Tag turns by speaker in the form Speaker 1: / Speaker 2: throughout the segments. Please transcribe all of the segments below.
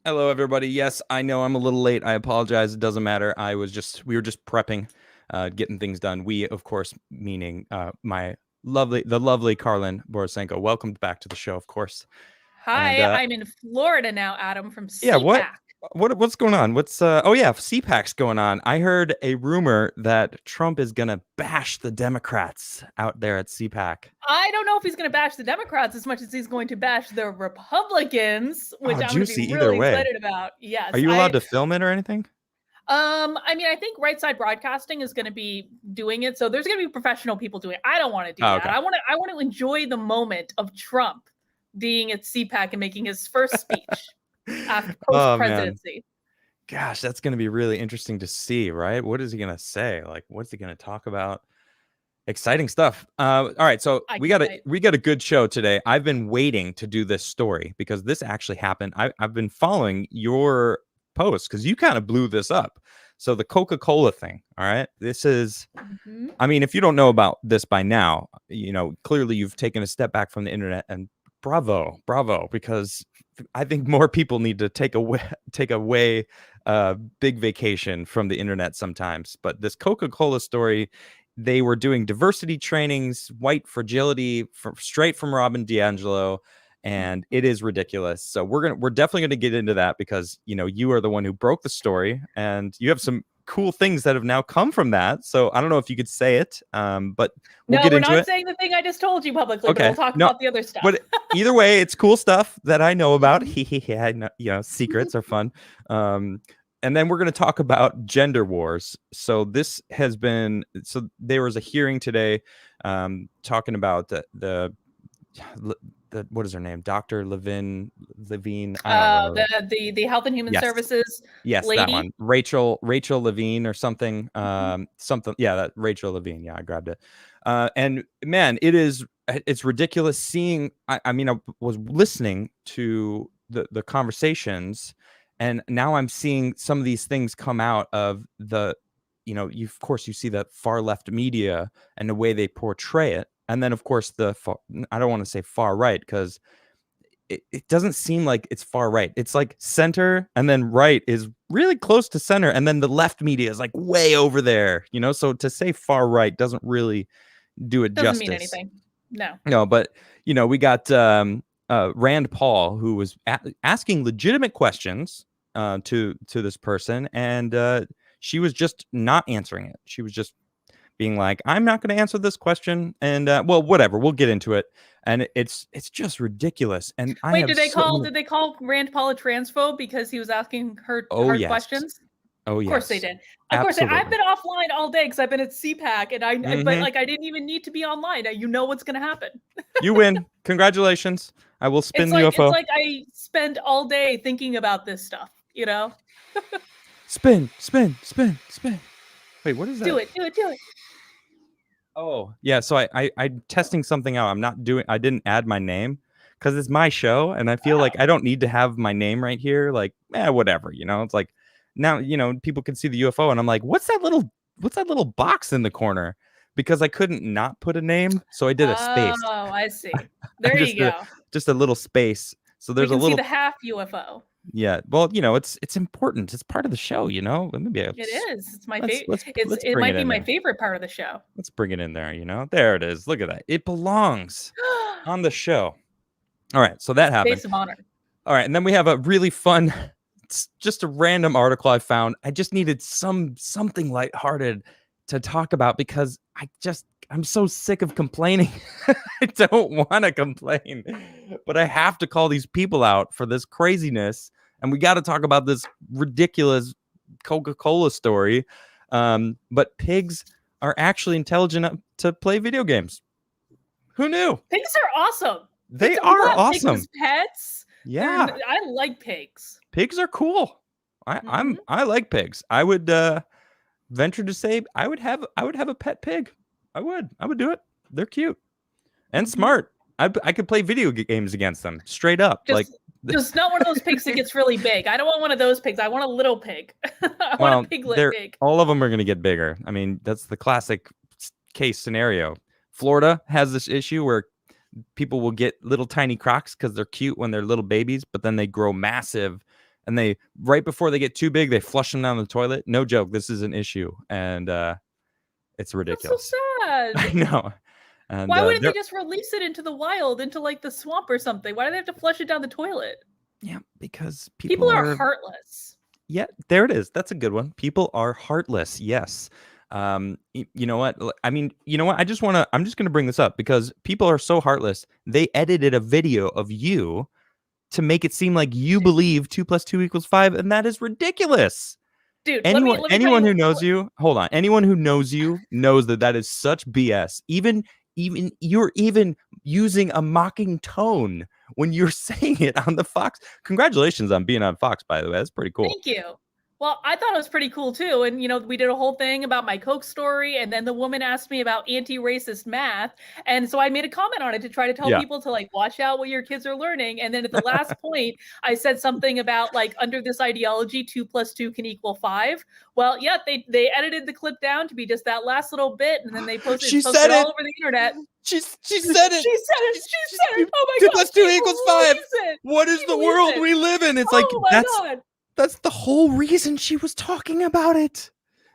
Speaker 1: Hello, everybody. Yes, I know I'm a little late. I apologize. It doesn't matter. We were just prepping, getting things done. We, of course, meaning the lovely Karlyn Borisenko. Welcome back to the show, of course. And
Speaker 2: Hi, I'm in Florida now, Adam, from
Speaker 1: yeah,
Speaker 2: CPAC.
Speaker 1: what's going on? Oh yeah, CPAC's going on. I heard a rumor that Trump is gonna bash the Democrats out there at CPAC.
Speaker 2: I don't know if he's going to bash the Democrats as much as he's going to bash the Republicans, which
Speaker 1: Oh,
Speaker 2: I'm going to be
Speaker 1: juicy either
Speaker 2: really
Speaker 1: way.
Speaker 2: excited about.
Speaker 1: Are
Speaker 2: Yes,
Speaker 1: you allowed to film it or anything?
Speaker 2: I mean, I think Right Side Broadcasting is going to be doing it, so there's going to be professional people doing it. I don't want to do that.
Speaker 1: Okay.
Speaker 2: I want to enjoy the moment of Trump being at CPAC and making his first speech after post-presidency.
Speaker 1: Gosh, that's going to be really interesting to see, right? What is he going to say? Like, what's he going to talk about? Exciting stuff. All right, so we got a good show today. I've been waiting to do this story because this actually happened. I've been following your post because you kind of blew this up. So the Coca Cola thing. All right, this is. I mean, if you don't know about this by now, clearly you've taken a step back from the internet, and bravo, because I think more people need to take away big vacation from the internet sometimes. But this Coca Cola story. They were doing diversity trainings, white fragility, straight from Robin DiAngelo, and it is ridiculous. So we're definitely gonna get into that because you are the one who broke the story, and you have some cool things that have now come from that. So I don't know if you could say it, but
Speaker 2: we're not saying the thing I just told you publicly. Okay, but we'll talk about the other stuff.
Speaker 1: But either way, it's cool stuff that I know about. Secrets are fun. And then we're going to talk about gender wars. So there was a hearing today talking about the what is her name? Dr. Levine.
Speaker 2: The Health and Human Services.
Speaker 1: Yes, lady? That one. Rachel Levine or something. Something. Yeah, that Rachel Levine. Yeah, I grabbed it. And man, it's ridiculous seeing. I mean, I was listening to the conversations. And now I'm seeing some of these things come out of of course, you see the far left media and the way they portray it. And then, of course, I don't want to say far right because it doesn't seem like it's far right. It's like center, and then right is really close to center. And then the left media is like way over there, so to say far right doesn't really do it justice.
Speaker 2: Doesn't mean anything.
Speaker 1: No, but, we got Rand Paul, who was asking legitimate questions to this person, and she was just not answering it. She was just being like, I'm not going to answer this question, and well, whatever, we'll get into it. And it's just ridiculous. And
Speaker 2: did they call Rand Paul a transphobe because he was asking her hard questions?
Speaker 1: Oh,
Speaker 2: yes. Of course they did. Of course, I've been offline all day because I've been at CPAC, and but I didn't even need to be online. You know what's going to happen.
Speaker 1: You win. Congratulations. I will spin the UFO.
Speaker 2: It's like I spend all day thinking about this stuff.
Speaker 1: Spin. Wait, what is that?
Speaker 2: Do it.
Speaker 1: Oh, yeah. So I'm testing something out. I didn't add my name because it's my show, and I feel like I don't need to have my name right here. Like, whatever. It's like now, people can see the UFO, and I'm like, what's that little box in the corner? Because I couldn't not put a name, so I did a space.
Speaker 2: Oh, I see. There you go.
Speaker 1: Just a little space. So there's a little.
Speaker 2: See the half UFO.
Speaker 1: Yeah, well, it's important. It's part of the show, Maybe
Speaker 2: it is. It's my favorite. It might be my favorite part of the show.
Speaker 1: Let's bring it in there. There it is. Look at that. It belongs on the show. All right, so that happened.
Speaker 2: Space of honor.
Speaker 1: All right, and then we have a really fun, just a random article I found. I just needed something lighthearted to talk about because I'm so sick of complaining. I don't want to complain, but I have to call these people out for this craziness. And we got to talk about this ridiculous Coca-Cola story. But pigs are actually intelligent enough to play video games. Who knew?
Speaker 2: Pigs are awesome.
Speaker 1: They are awesome.
Speaker 2: Pigs as pets.
Speaker 1: Yeah.
Speaker 2: I like pigs.
Speaker 1: Pigs are cool. I like pigs. I would venture to say I would have a pet pig. I would do it. They're cute and smart. I could play video games against them straight up.
Speaker 2: Just not one of those pigs that gets really big. I don't want one of those pigs. I want a little pig. I want a piglet pig.
Speaker 1: All of them are going to get bigger. I mean, that's the classic case scenario. Florida has this issue where people will get little tiny crocs because they're cute when they're little babies, but then they grow massive and they right before they get too big, they flush them down the toilet. No joke, this is an issue, and it's ridiculous.
Speaker 2: That's so sad.
Speaker 1: I know. And
Speaker 2: why wouldn't they just release it into the wild, into like the swamp or something? Why do they have to flush it down the toilet?
Speaker 1: Yeah, because
Speaker 2: people are heartless.
Speaker 1: Yeah, there it is. That's a good one. People are heartless. Yes. You know what? I mean, you know what? I'm just going to bring this up because people are so heartless. They edited a video of you to make it seem like you believe 2 + 2 = 5. And that is ridiculous.
Speaker 2: Dude,
Speaker 1: anyone who knows you, hold on. Anyone who knows you knows that is such BS. Even you're even using a mocking tone when you're saying it on the Fox. Congratulations on being on Fox, by the way. That's pretty cool.
Speaker 2: Thank you. Well, I thought it was pretty cool too. And, we did a whole thing about my Coke story. And then the woman asked me about anti-racist math. And so I made a comment on it to try to tell people to like, watch out what your kids are learning. And then at the last point, I said something about like, under this ideology, 2 + 2 = 5. Well, yeah, they edited the clip down to be just that last little bit. And then they posted it all over the internet.
Speaker 1: She said it.
Speaker 2: She said it. Oh my God.
Speaker 1: 2 + 2 = 5. What is the world we live in? It's like, that's the whole reason she was talking about it.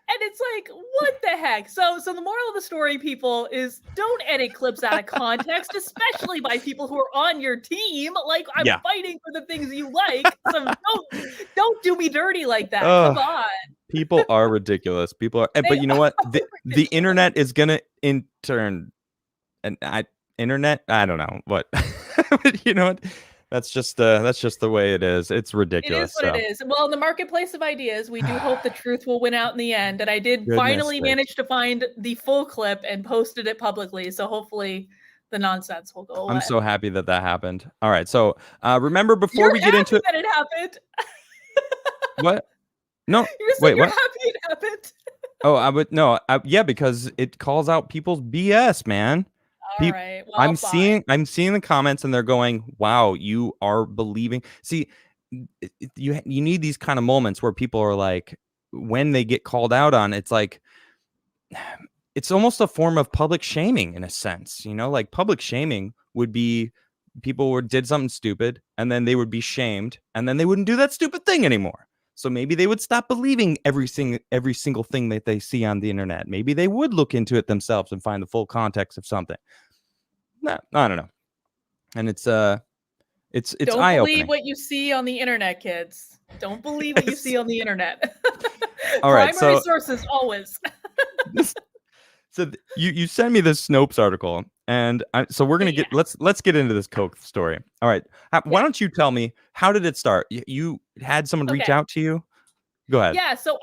Speaker 2: And it's like, what the heck? So the moral of the story, people, is don't edit clips out of context, especially by people who are on your team. Like, I'm fighting for the things you like. So don't do me dirty like that. Come on.
Speaker 1: People are ridiculous. But you know what? The internet is gonna internet. I don't know what. You know what? That's just the way it is. It's ridiculous.
Speaker 2: It is what it is. Well, in the marketplace of ideas, we do hope the truth will win out in the end. And I did finally manage to find the full clip and posted it publicly. So hopefully the nonsense will go away.
Speaker 1: I'm so happy that happened. All right. So remember before we get into
Speaker 2: that it happened.
Speaker 1: What? No.
Speaker 2: You're happy it happened.
Speaker 1: Oh, I would no. Yeah, because it calls out people's BS, man.
Speaker 2: All right. Well,
Speaker 1: I'm seeing the comments and they're going, wow, you are believing. See, you need these kind of moments where people are like, when they get called out on, it's like, it's almost a form of public shaming in a sense, like public shaming would be people did something stupid and then they would be shamed and then they wouldn't do that stupid thing anymore. So maybe they would stop believing every single thing that they see on the internet. Maybe they would look into it themselves and find the full context of something. No, I don't know. And it's eye-opening.
Speaker 2: Don't believe what you see on the internet, kids. Don't believe what you see on the internet.
Speaker 1: All right,
Speaker 2: primary sources always.
Speaker 1: So you sent me this Snopes article, and so we're gonna get let's get into this Coke story. All right, why don't you tell me, how did it start? You had someone reach out to you? Go ahead.
Speaker 2: Yeah, so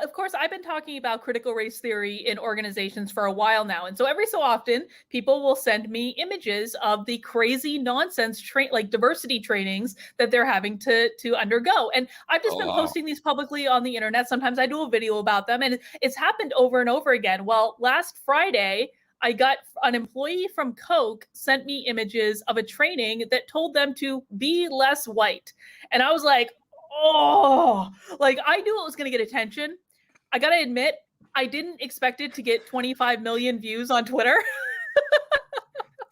Speaker 2: of course, I've been talking about critical race theory in organizations for a while now. And so every so often, people will send me images of the crazy nonsense like diversity trainings that they're having to undergo. And I've just been posting these publicly on the internet. Sometimes I do a video about them, and it's happened over and over again. Well, last Friday, I got an employee from Coke sent me images of a training that told them to be less white. And I was like, like I knew it was going to get attention. I got to admit, I didn't expect it to get 25 million views on Twitter.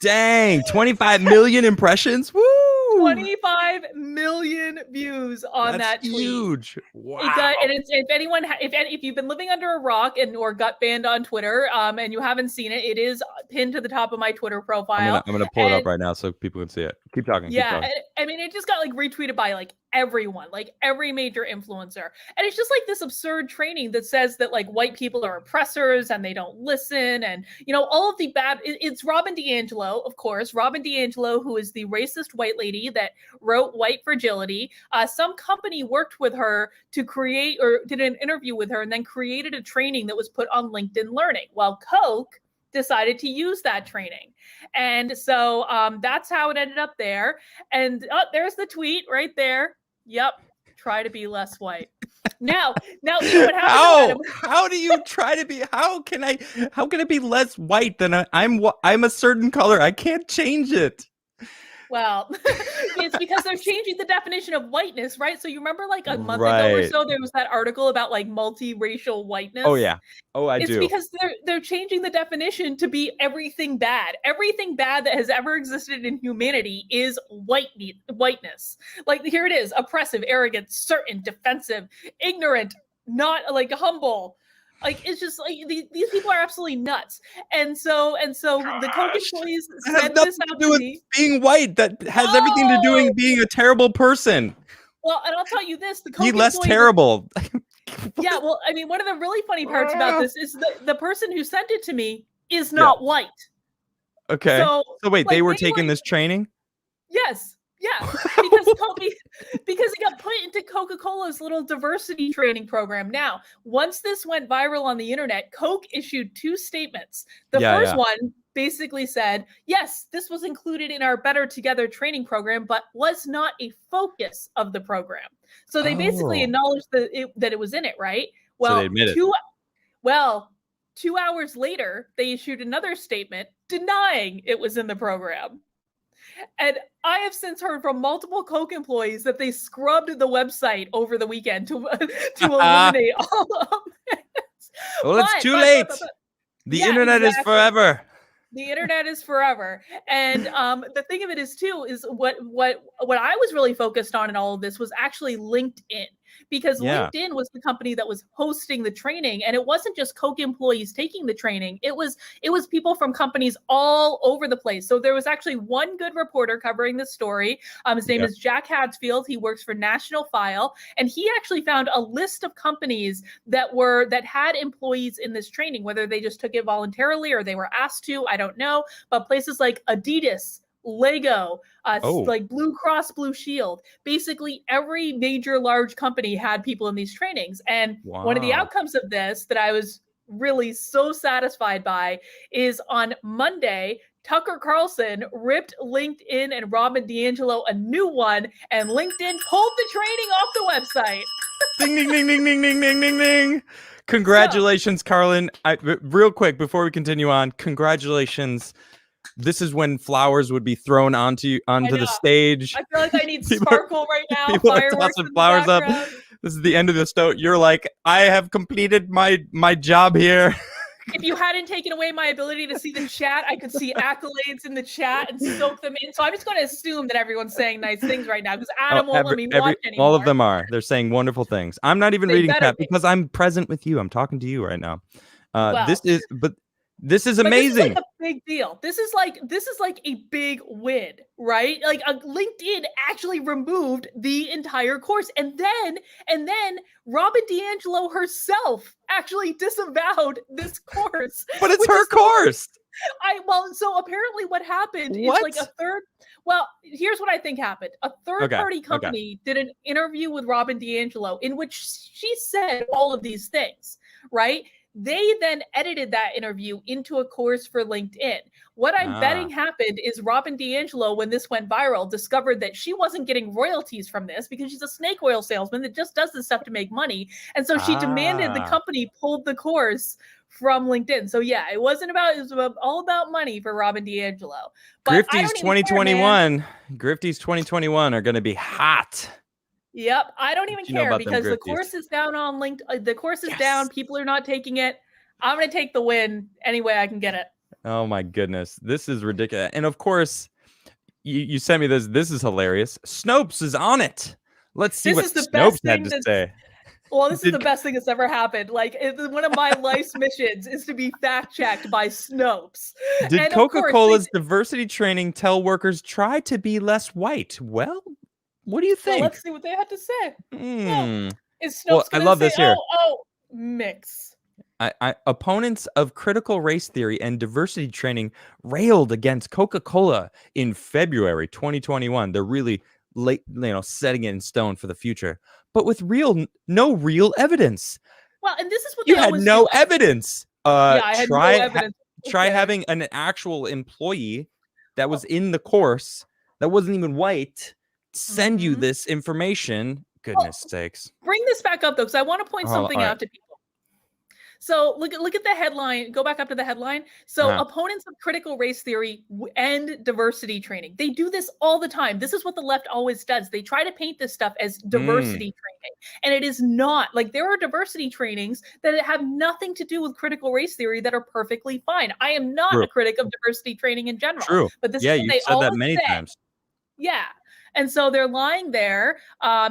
Speaker 1: Dang, 25 million impressions. Woo!
Speaker 2: 25 million views on that tweet.
Speaker 1: Huge. Wow.
Speaker 2: And it's, if you've been living under a rock or got banned on Twitter, and you haven't seen it, it is pinned to the top of my Twitter profile.
Speaker 1: I'm gonna pull it up right now so people can see it. Keep talking.
Speaker 2: Yeah, I mean, it just got like retweeted by like everyone, like every major influencer, and it's just like this absurd training that says that like white people are oppressors and they don't listen, and all of the bad. It's Robin DiAngelo, of course. Robin DiAngelo, who is the racist white lady that wrote White Fragility. Some company worked with her to create or did an interview with her and then created a training that was put on LinkedIn Learning. Well, Coke decided to use that training. And so that's how it ended up there. And there's the tweet right there. Yep. Try to be less white. Now you know what happened?
Speaker 1: How do you try to be? How can it be less white than I'm a certain color? I can't change it.
Speaker 2: Well, it's because they're changing the definition of whiteness, right? So you remember like a month ago or so, there was that article about like multiracial whiteness.
Speaker 1: Oh yeah. Oh, I do.
Speaker 2: It's because they're changing the definition to be everything bad. Everything bad that has ever existed in humanity is whiteness. Like here it is: oppressive, arrogant, certain, defensive, ignorant, not like humble. Like it's just like these people are absolutely nuts, and so the Coke employees sent this out to me.
Speaker 1: Being white, that has everything to do with being a terrible person.
Speaker 2: Well, and I'll tell you this: the Coke
Speaker 1: be less terrible.
Speaker 2: Yeah, well, I mean, one of the really funny parts about this is the person who sent it to me is not white.
Speaker 1: Okay. So wait, like, they were taking this training?
Speaker 2: Yes. Yeah, because it got put into Coca-Cola's little diversity training program. Now, once this went viral on the internet, Coke issued 2 statements. The first one basically said, yes, this was included in our Better Together training program, but was not a focus of the program. So they basically acknowledged that it was in it, right? Well, so they admitted. 2 hours later, they issued another statement denying it was in the program. And I have since heard from multiple Coke employees that they scrubbed the website over the weekend to eliminate all of this.
Speaker 1: Well, it's too late. The internet is forever.
Speaker 2: The internet is forever. And the thing of it is too, is what I was really focused on in all of this was actually LinkedIn. Because LinkedIn was the company that was hosting the training, and it wasn't just Coke employees taking the training. It was people from companies all over the place. So there was actually one good reporter covering this story. His name is Jack Hadsfield. He works for National File, and he actually found a list of companies that had employees in this training, whether they just took it voluntarily or they were asked to. I don't know, but places like Adidas, Lego, like Blue Cross Blue Shield, basically every major large company had people in these trainings. And one of the outcomes of this that I was really so satisfied by is on Monday, Tucker Carlson ripped LinkedIn and Robin DiAngelo a new one, and LinkedIn pulled the training off the website.
Speaker 1: Ding, ding, ding, ding, ding, ding, ding, ding, ding. Congratulations, Karlyn. Real quick, before we continue on, congratulations. This is when flowers would be thrown onto the stage.
Speaker 2: I feel like I need sparkle right now.
Speaker 1: People are tossing flowers up. This is the end of the story. You're like, I have completed my job here.
Speaker 2: If you hadn't taken away my ability to see the chat, I could see accolades in the chat and soak them in. So I'm just going to assume that everyone's saying nice things right now because Adam won't let me watch anymore.
Speaker 1: All of them are. They're saying wonderful things. I'm not even reading chat because I'm present with you. I'm talking to you right now. This is amazing.
Speaker 2: This is like a big deal. This is like a big win, right? Like LinkedIn actually removed the entire course, and then Robin DiAngelo herself actually disavowed this course.
Speaker 1: But it's her course.
Speaker 2: So apparently what happened is like a third. Well, here's what I think happened. A third-party company did an interview with Robin DiAngelo in which she said all of these things, right? They then edited that interview into a course for LinkedIn. What I'm betting happened is Robin DiAngelo, when this went viral, discovered that she wasn't getting royalties from this because she's a snake oil salesman that just does this stuff to make money. And so she demanded the company pulled the course from LinkedIn. So yeah, it was all about money for Robin DiAngelo. But
Speaker 1: Grifty's 2021. Grifty's 2021 are going to be hot.
Speaker 2: Yep, I don't even care because the course is down on LinkedIn. The course is down. People are not taking it. I'm going to take the win any way I can get it.
Speaker 1: Oh my goodness, this is ridiculous. And of course, you sent me this. This is hilarious. Snopes is on it. Let's see what Snopes had to say.
Speaker 2: Well, this is the best thing that's ever happened. Like one of my life's missions is to be fact checked by Snopes.
Speaker 1: Did Coca-Cola's diversity training tell workers try to be less white? Well, what do you think?
Speaker 2: Well, let's see what they had to say. Is Snopes
Speaker 1: well, I love this here.
Speaker 2: Mix.
Speaker 1: Opponents of critical race theory and diversity training railed against Coca-Cola in February 2021. They're really late, setting it in stone for the future, but with no real evidence.
Speaker 2: Well, and this is what
Speaker 1: you had no evidence.
Speaker 2: I had no evidence.
Speaker 1: Try having an actual employee that was in the course that wasn't even white send you this information. Goodness sakes.
Speaker 2: Bring this back up though, because I want to point something out to people. So look at the headline. Go back up to the headline. So opponents of critical race theory end diversity training. They do this all the time. This is what the left always does. They try to paint this stuff as diversity training, and it is not. Like, there are diversity trainings that have nothing to do with critical race theory that are perfectly fine. I am not a critic of diversity training in general. But this is what they
Speaker 1: said that many times.
Speaker 2: Yeah. And so they're lying there.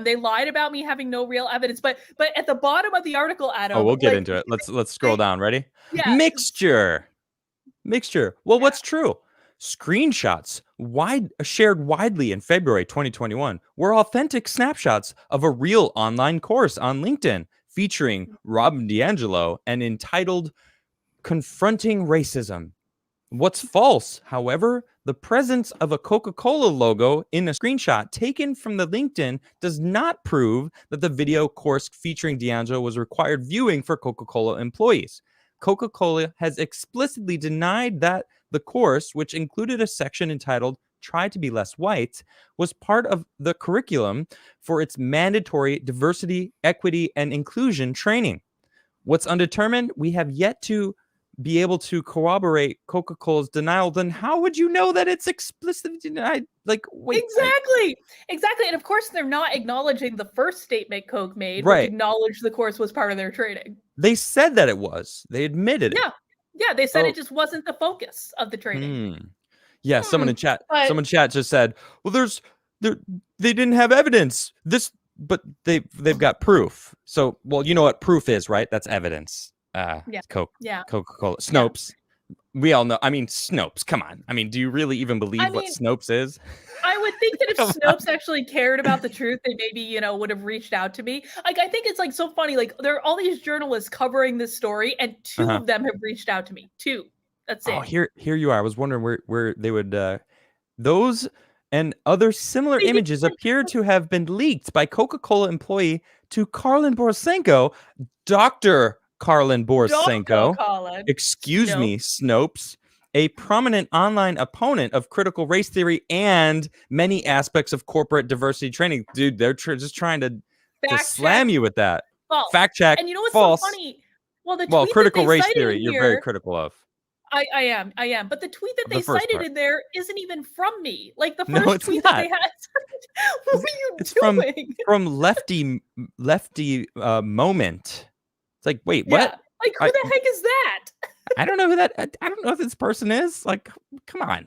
Speaker 2: They lied about me having no real evidence. But at the bottom of the article, Adam.
Speaker 1: We'll get into it. Let's scroll down. Ready?
Speaker 2: Yeah.
Speaker 1: Mixture. Well, what's true? Screenshots shared widely in February 2021 were authentic snapshots of a real online course on LinkedIn featuring Rob D'Angelo and entitled "Confronting Racism." What's false, however, the presence of a Coca-Cola logo in a screenshot taken from the LinkedIn does not prove that the video course featuring D'Angelo was required viewing for Coca-Cola employees. Coca-Cola has explicitly denied that the course, which included a section entitled "Try to be Less White," was part of the curriculum for its mandatory diversity, equity, and inclusion training. What's undetermined? We have yet to be able to corroborate Coca-Cola's denial. Then how would you know that it's explicitly denied? Like, wait.
Speaker 2: Exactly. And of course, they're not acknowledging the first statement Coke made, which acknowledged the course was part of their training.
Speaker 1: They said that it was. They admitted it.
Speaker 2: Yeah, they said it just wasn't the focus of the training.
Speaker 1: Yeah, someone in chat just said, well, they didn't have evidence. But they've got proof. So, well, you know what proof is, right? That's evidence. Coca-Cola, Snopes. We all know. I mean, Snopes. Come on. I mean, do you really even believe what Snopes is?
Speaker 2: I would think that if Snopes actually cared about the truth, they maybe, would have reached out to me. Like, I think it's like so funny. Like, there are all these journalists covering this story, and two of them have reached out to me. Two. That's it.
Speaker 1: Oh, here you are. I was wondering where they would. Those and other similar images appear to have been leaked by Coca-Cola employee to Karlyn Borisenko, Dr. Karlyn Borisenko, excuse me, Snopes, a prominent online opponent of critical race theory and many aspects of corporate diversity training. Dude, they're just trying to slam you with that.
Speaker 2: False.
Speaker 1: Fact check.
Speaker 2: And you know what's
Speaker 1: false.
Speaker 2: So funny? Well,
Speaker 1: critical race theory, you're very critical of.
Speaker 2: I am. But the tweet that they cited in there isn't even from me. Like, the first tweet that they had. What were you doing?
Speaker 1: From lefty moment. It's like, wait, what?
Speaker 2: Like, who the heck is that?
Speaker 1: I don't know who that. I don't know who this person is. Like, come on.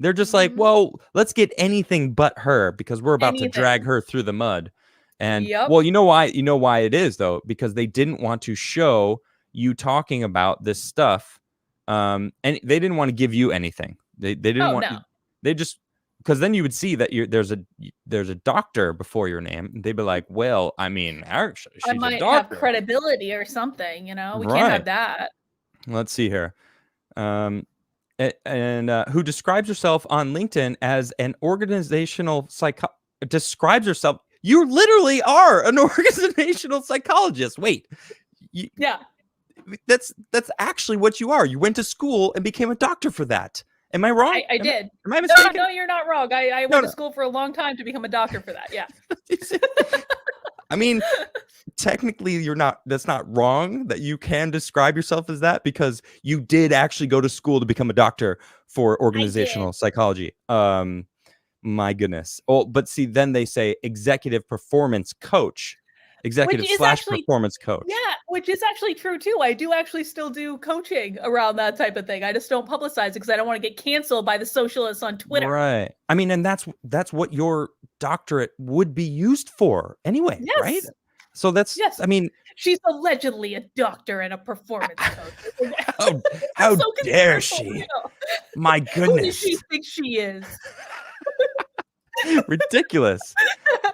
Speaker 1: They're just like, well, let's get anything but her because we're about to drag her through the mud. And well, you know why? You know why it is though, because they didn't want to show you talking about this stuff, and they didn't want to give you anything. They didn't want. No. They just. Because then you would see that there's a doctor before your name. They'd be like, well, I mean, actually, she's
Speaker 2: I might
Speaker 1: a doctor.
Speaker 2: have credibility or something, We can't have that. Let's
Speaker 1: see here. And who describes herself on LinkedIn as an organizational describes herself. You literally are an organizational psychologist. Wait. That's actually what you are. You went to school and became a doctor for that. Am I wrong?
Speaker 2: I did.
Speaker 1: Am I mistaken?
Speaker 2: No, you're not wrong. I went to school for a long time to become a doctor for that. Yeah.
Speaker 1: I mean, technically, that's not wrong that you can describe yourself as that because you did actually go to school to become a doctor for organizational psychology. My goodness. Oh, but see, then they say executive performance coach. Performance coach.
Speaker 2: Yeah, which is actually true too. I do actually still do coaching around that type of thing. I just don't publicize it because I don't want to get canceled by the socialists on Twitter.
Speaker 1: Right. I mean, and that's what your doctorate would be used for anyway, right? So that's I mean,
Speaker 2: she's allegedly a doctor and a performance coach.
Speaker 1: How dare she? My goodness.
Speaker 2: Who does she think she is?
Speaker 1: Ridiculous.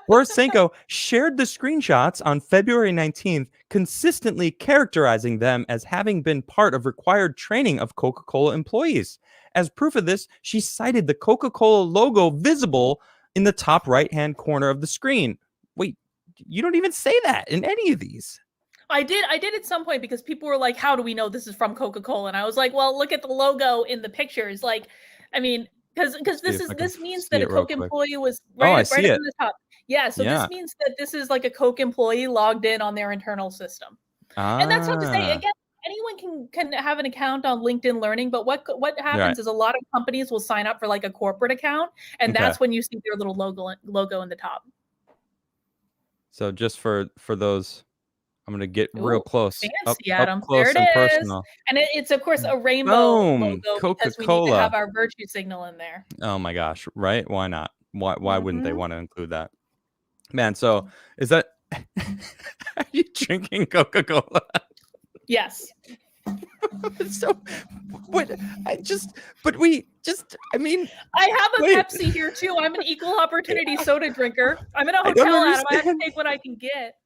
Speaker 1: Borisenko shared the screenshots on February 19th, consistently characterizing them as having been part of required training of Coca-Cola employees. As proof of this, she cited the Coca-Cola logo visible in the top right-hand corner of the screen. Wait, you don't even say that in any of these.
Speaker 2: I did at some point because people were like, how do we know this is from Coca-Cola? And I was like, well, look at the logo in the pictures. Like, I mean, because this means that a Coke employee was right up in the top. Yeah, so this means that this is like a Coke employee logged in on their internal system. And that's not to say, again, anyone can have an account on LinkedIn Learning, but what happens is a lot of companies will sign up for like a corporate account, and that's when you see their little logo in the top.
Speaker 1: So just for those, I'm gonna get real close.
Speaker 2: Fancy, Adam.
Speaker 1: Up close
Speaker 2: there
Speaker 1: and
Speaker 2: it is.
Speaker 1: personal.
Speaker 2: And it's of course a rainbow logo because we need to have our virtue signal in there.
Speaker 1: Oh my gosh, right? Why not? Why wouldn't they want to include that? Man, so is that are you drinking Coca-Cola?
Speaker 2: Yes.
Speaker 1: So what I mean
Speaker 2: I have a Pepsi here too. I'm an equal opportunity soda drinker. I'm in a hotel, Adam. I have to take what I can get.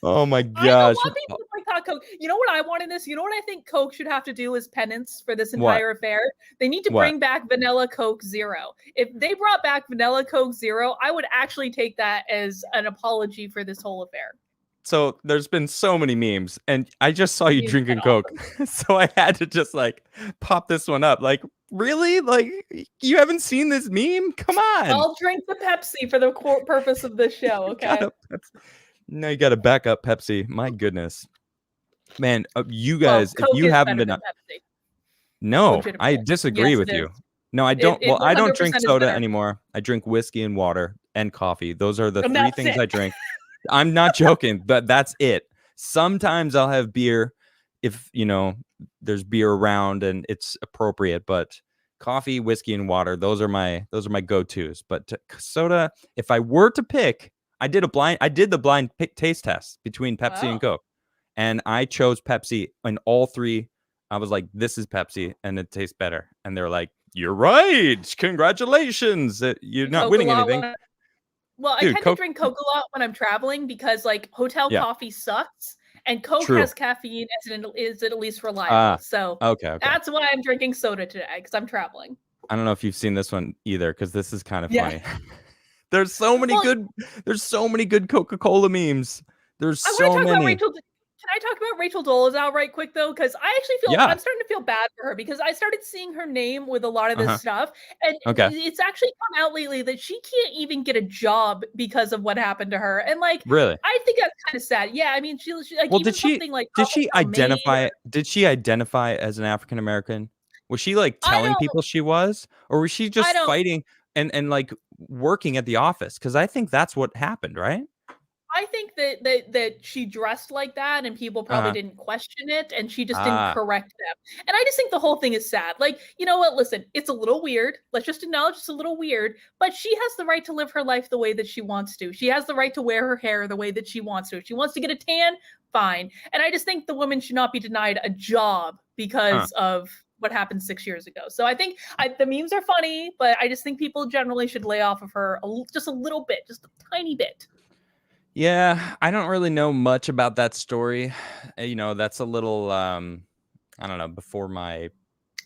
Speaker 1: Oh my gosh.
Speaker 2: I know a lot of people boycott Coke. You know what I want in this? You know what I think Coke should have to do as penance for this entire affair? They need to bring back Vanilla Coke Zero. If they brought back Vanilla Coke Zero, I would actually take that as an apology for this whole affair.
Speaker 1: So there's been so many memes, and I just saw you drinking Coke. So I had to just like pop this one up. Like, really? Like, you haven't seen this meme? Come on.
Speaker 2: I'll drink the Pepsi for the purpose of this show, okay?
Speaker 1: No, you got to back up Pepsi. My goodness. Man, you guys, if you haven't been... No, I disagree with you. No, I don't. Well, I don't drink soda anymore. I drink whiskey and water and coffee. Those are the three things I drink. I'm not joking, but that's it. Sometimes I'll have beer if, there's beer around and it's appropriate, but coffee, whiskey, and water, those are my go-tos. But soda, if I were to pick, I did the blind taste test between Pepsi and Coke, and I chose Pepsi in all three. I was like, this is Pepsi and it tastes better. And they're like, you're right. Congratulations. You're not winning anything.
Speaker 2: Well, I tend to drink Coke a lot when I'm traveling because like hotel coffee sucks, and Coke has caffeine is at least reliable. So that's why I'm drinking soda today, because I'm traveling.
Speaker 1: I don't know if you've seen this one either, because this is kind of funny. There's so many good Coca-Cola memes. There's so many.
Speaker 2: Can I talk about Rachel Dolezal right quick though? Because I actually I'm starting to feel bad for her, because I started seeing her name with a lot of this stuff, and it's actually come out lately that she can't even get a job because of what happened to her. And like,
Speaker 1: really,
Speaker 2: I think that's kind of sad. Yeah, I mean, she like,
Speaker 1: well, did she identify as an African American? Was she like telling people she was, or was she just fighting and like working at the office? Because I think that's what happened, right?
Speaker 2: I think that she dressed like that and people probably didn't question it, and she just didn't correct them. And I just think the whole thing is sad. Like, you know what? Listen, it's a little weird. Let's just acknowledge it's a little weird, but she has the right to live her life the way that she wants to. She has the right to wear her hair the way that she wants to. If she wants to get a tan, fine. And I just think the woman should not be denied a job because of what happened 6 years ago. So I think the memes are funny, but I just think people generally should lay off of her just a little bit, just a tiny bit.
Speaker 1: Yeah, I don't really know much about that story. That's a little, I don't know, before my...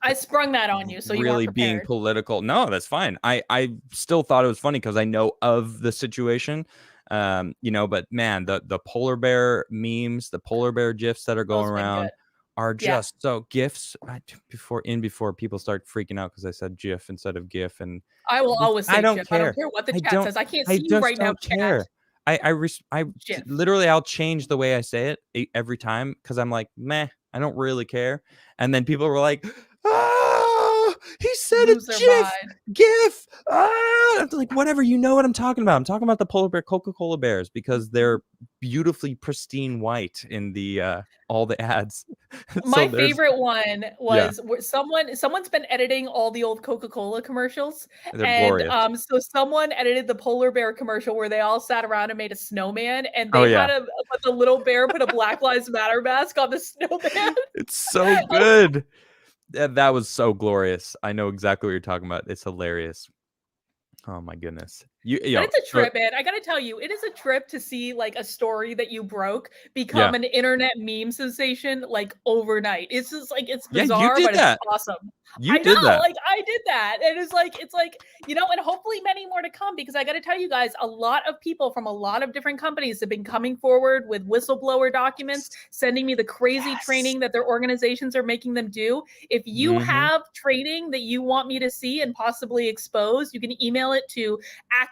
Speaker 2: I sprung that on you, so you
Speaker 1: really
Speaker 2: weren't
Speaker 1: being political. No, that's fine. I still thought it was funny because I know of the situation, but man, the polar bear memes, the polar bear GIFs that are going around are just so GIFs. Before people start freaking out because I said GIF instead of GIF, and
Speaker 2: I will always say
Speaker 1: GIF.
Speaker 2: I don't care what the chat says. I can't see you right now, chat.
Speaker 1: I literally, I'll change the way I say it every time because I'm like, meh, I don't really care. And then people were like, he said a GIF. I'm like, whatever, you know what I'm talking about. I'm talking about the polar bear Coca-Cola bears because they're beautifully pristine white in the all the ads.
Speaker 2: My favorite one was where someone's been editing all the old Coca-Cola commercials.
Speaker 1: Glorious.
Speaker 2: So someone edited the polar bear commercial where they all sat around and made a snowman, and they had the little bear put a Black Lives Matter mask on the snowman.
Speaker 1: It's so good. That was so glorious. I know exactly what you're talking about. It's hilarious. Oh my goodness.
Speaker 2: But it's a trip, man. I gotta tell you, it is a trip to see like a story that you broke become an internet meme sensation like overnight. It's just like, it's bizarre, but it's awesome.
Speaker 1: I did that.
Speaker 2: Like I did that. And it's like, and hopefully many more to come, because I gotta tell you guys, a lot of people from a lot of different companies have been coming forward with whistleblower documents, sending me the crazy training that their organizations are making them do. If you have training that you want me to see and possibly expose, you can email it to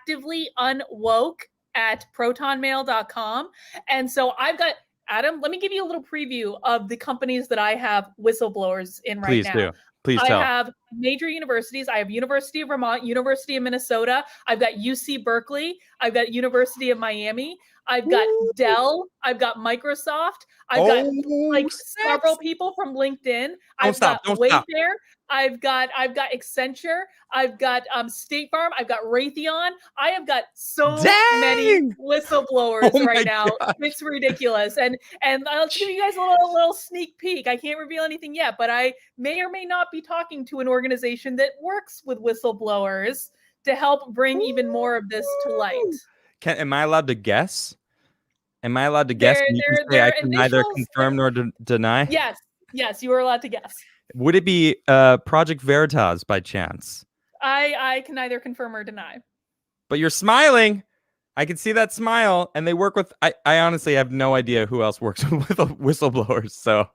Speaker 2: activelyunwoke@protonmail.com. And so I've got Adam, let me give you a little preview of the companies that I have whistleblowers in right now.
Speaker 1: Do. Please
Speaker 2: I
Speaker 1: tell.
Speaker 2: have major universities. I have University of Vermont, University of Minnesota. I've got UC Berkeley. I've got University of Miami. I've got Dell. I've got Microsoft. I've got like several people from LinkedIn. I've got Wayfair. I've got Accenture. I've got State Farm. I've got Raytheon. I have got so many whistleblowers right now. It's ridiculous. And I'll give you guys a little sneak peek. I can't reveal anything yet, but I may or may not be talking to an organization that works with whistleblowers to help bring even more of this to light.
Speaker 1: Am I allowed to guess? Am I allowed to guess? You can say I can neither confirm nor deny?
Speaker 2: Yes, you are allowed to guess.
Speaker 1: Would it be Project Veritas by chance?
Speaker 2: I can neither confirm or deny.
Speaker 1: But you're smiling. I can see that smile. And they work with, I honestly have no idea who else works with whistleblowers. So,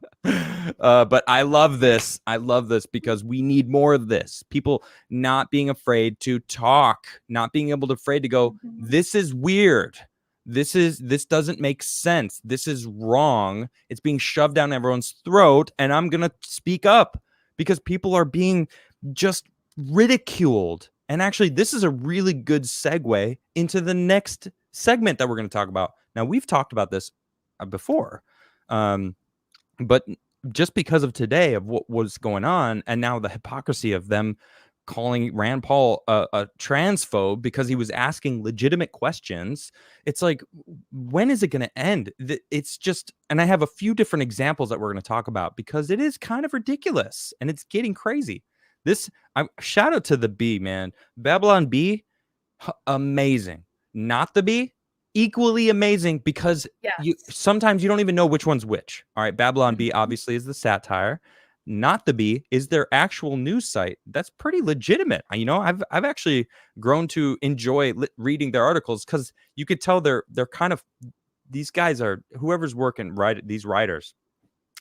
Speaker 1: but I love this. I love this because we need more of this. People not being afraid to talk, not being afraid to go, this is weird. This doesn't make sense. This is wrong. It's being shoved down everyone's throat. And I'm going to speak up because people are being just ridiculed. And actually, this is a really good segue into the next segment that we're going to talk about. Now, we've talked about this before, but just because of today, of what was going on, and now the hypocrisy of them calling Rand Paul a transphobe because he was asking legitimate questions. It's like, when is it going to end? It's just, and I have a few different examples that we're going to talk about because it is kind of ridiculous and it's getting crazy. Shout out to the B, man. Babylon B, amazing. Not the B, equally amazing because sometimes you don't even know which one's which. All right, Babylon B obviously is the satire. Not the B is their actual news site. That's pretty legitimate. You know, I've actually grown to enjoy reading their articles because you could tell they're kind of, these guys are, whoever's working, these writers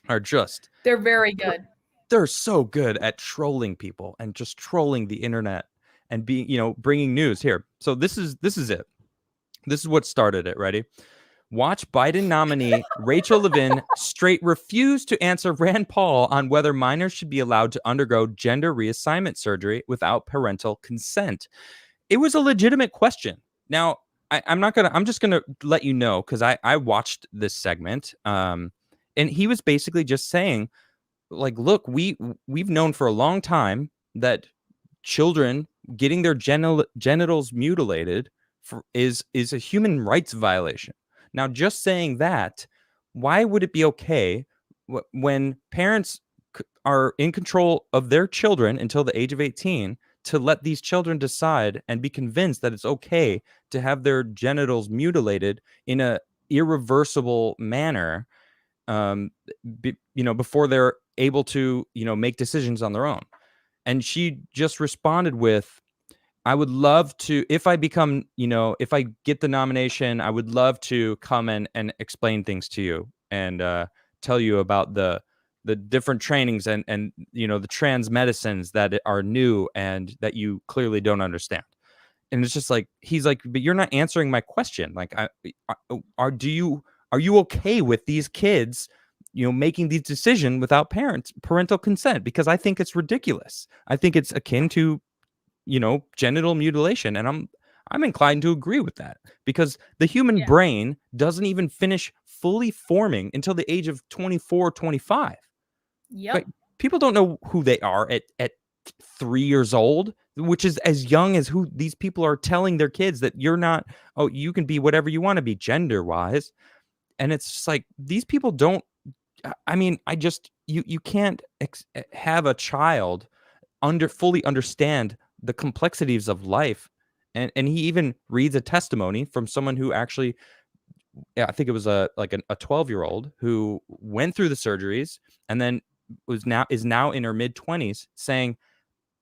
Speaker 1: are just,
Speaker 2: they're very good.
Speaker 1: They're so good at trolling people and just trolling the internet and being, bringing news here. So this is it. This is what started it. Ready? Watch Biden nominee Rachel Levin straight refuse to answer Rand Paul on whether minors should be allowed to undergo gender reassignment surgery without parental consent. It was a legitimate question. Now, I'm just gonna let you know because I watched this segment, and he was basically just saying, like, look, we've known for a long time that children getting their genitals mutilated is a human rights violation. Now, just saying that, why would it be okay when parents are in control of their children until the age of 18 to let these children decide and be convinced that it's okay to have their genitals mutilated in a irreversible manner, before they're able to, make decisions on their own? And she just responded with, I would love to, if I become, if I get the nomination, I would love to come and explain things to you and tell you about the different trainings and the trans medicines that are new and that you clearly don't understand. And it's just like, he's like, but you're not answering my question. Like, are you okay with these kids, making these decisions without parental consent? Because I think it's ridiculous. I think it's akin to, genital mutilation. And I'm inclined to agree with that because the human brain doesn't even finish fully forming until the age of 24, 25.
Speaker 2: Yep.
Speaker 1: Like, people don't know who they are at 3 years old, which is as young as who these people are telling their kids that you're not, you can be whatever you want to be gender wise. And it's just like, these people don't, you can't have a child fully understand the complexities of life. And he even reads a testimony from someone who actually, I think it was a 12-year-old who went through the surgeries and then is now in her mid-20s saying,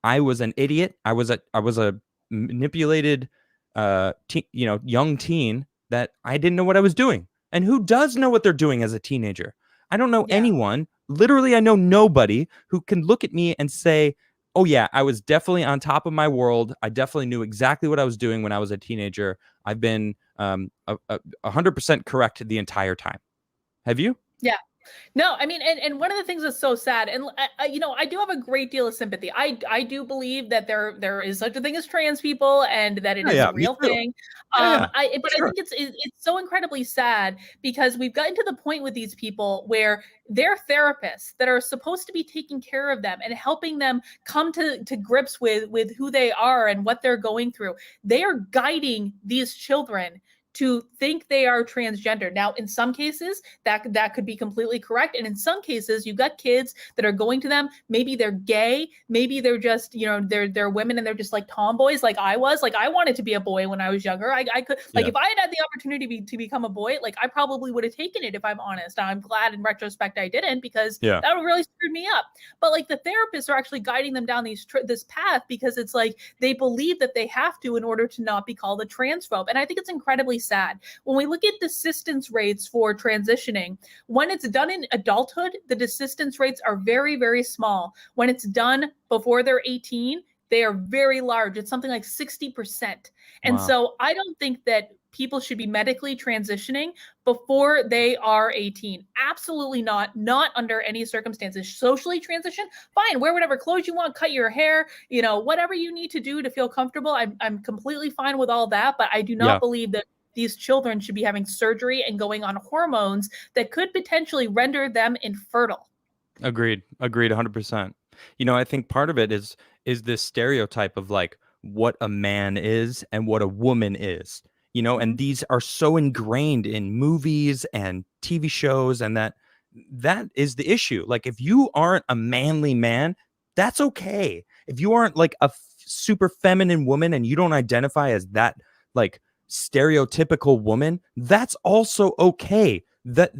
Speaker 1: I was an idiot. I was a manipulated young teen that I didn't know what I was doing. And who does know what they're doing as a teenager? I don't know anyone. Literally, I know nobody who can look at me and say, oh yeah, I was definitely on top of my world. I definitely knew exactly what I was doing when I was a teenager. I've been 100% correct the entire time. Have you?
Speaker 2: Yeah. No, I mean, and one of the things that's so sad, and I do have a great deal of sympathy. I do believe that there is such a thing as trans people, and that it
Speaker 1: Yeah,
Speaker 2: is
Speaker 1: yeah,
Speaker 2: a
Speaker 1: me
Speaker 2: real
Speaker 1: too.
Speaker 2: thing.
Speaker 1: Yeah, for
Speaker 2: But I
Speaker 1: sure.
Speaker 2: think it's so incredibly sad because we've gotten to the point with these people where their therapists that are supposed to be taking care of them and helping them come to grips with who they are and what they're going through, they are guiding these children to think they are transgender. Now, in some cases, that could be completely correct, and in some cases, you've got kids that are going to them. Maybe they're gay, maybe they're just they're women and they're just like tomboys, like I was. Like I wanted to be a boy when I was younger. I could like
Speaker 1: Yeah,
Speaker 2: if I had the opportunity to become a boy, like I probably would have taken it if I'm honest. I'm glad in retrospect I didn't because
Speaker 1: yeah,
Speaker 2: that would really screwed me up. But like the therapists are actually guiding them down this path because it's like they believe that they have to in order to not be called a transphobe. And I think it's incredibly sad. When we look at desistance rates for transitioning, when it's done in adulthood, the desistance rates are very, very small. When it's done before they're 18, they are very large. It's something like 60%. And
Speaker 1: wow.
Speaker 2: so I don't think that people should be medically transitioning before they are 18. Absolutely not. Not under any circumstances. Socially transition, fine. Wear whatever clothes you want, cut your hair, whatever you need to do to feel comfortable. I'm completely fine with all that, but I do not
Speaker 1: Yeah,
Speaker 2: believe that these children should be having surgery and going on hormones that could potentially render them infertile.
Speaker 1: agreed. Agreed 100%. I think part of it is this stereotype of like what a man is and what a woman is. And
Speaker 2: Mhm.
Speaker 1: these are so ingrained in movies and TV shows, and that is the issue. Like if you aren't a manly man, that's okay. If you aren't like a super feminine woman and you don't identify as that like stereotypical woman, that's also okay. That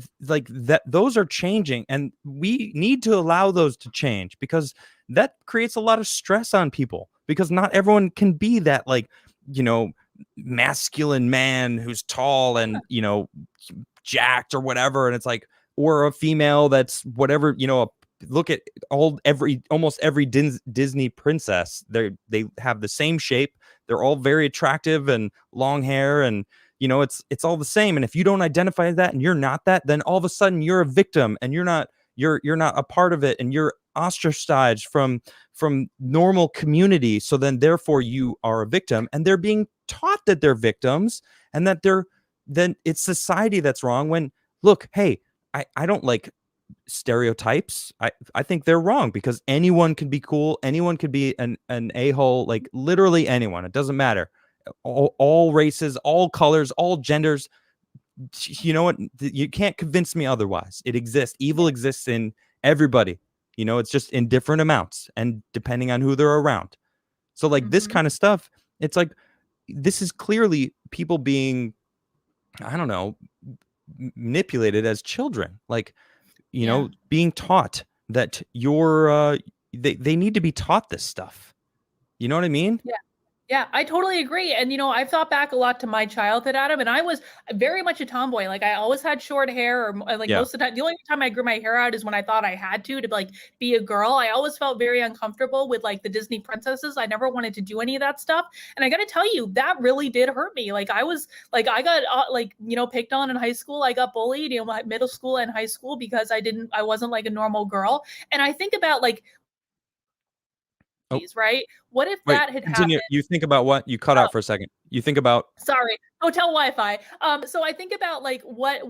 Speaker 1: those are changing, and we need to allow those to change because that creates a lot of stress on people because not everyone can be that like, you know, masculine man who's tall and, jacked or whatever. And it's like, or a female that's whatever, look at almost every Disney princess. They have the same shape. They're all very attractive and long hair, and it's all the same. And if you don't identify that and you're not that, then all of a sudden you're a victim and you're not a part of it, and you're ostracized from normal community. So then therefore you are a victim, and they're being taught that they're victims, and that then it's society that's wrong. When look, hey, I don't like stereotypes. I think they're wrong because anyone can be cool. Anyone could be an a-hole, like literally anyone. It doesn't matter. All races, all colors, all genders. You know what? You can't convince me otherwise. It exists. Evil exists in everybody. It's just in different amounts and depending on who they're around. So like this
Speaker 2: Mm-hmm.
Speaker 1: kind of stuff, it's like this is clearly people being, I don't know, manipulated as children. Like,
Speaker 2: Yeah.
Speaker 1: being taught that they need to be taught this stuff. You know what I mean?
Speaker 2: Yeah. Yeah, I totally agree. And I've thought back a lot to my childhood, Adam, and I was very much a tomboy. Like I always had short hair, or like
Speaker 1: Yeah.
Speaker 2: most of the time. The only time I grew my hair out is when I thought I had to like be a girl. I always felt very uncomfortable with like the Disney princesses. I never wanted to do any of that stuff. And I got to tell you, that really did hurt me. Like I was like I got picked on in high school. I got bullied, my middle school and high school because I wasn't like a normal girl. And I think about like
Speaker 1: Oh,
Speaker 2: these, right? What if
Speaker 1: wait,
Speaker 2: that had
Speaker 1: continue.
Speaker 2: happened?
Speaker 1: You think about what? You cut
Speaker 2: Oh,
Speaker 1: out for a second. You think about.
Speaker 2: sorry, hotel Wi-Fi. So I think about like what it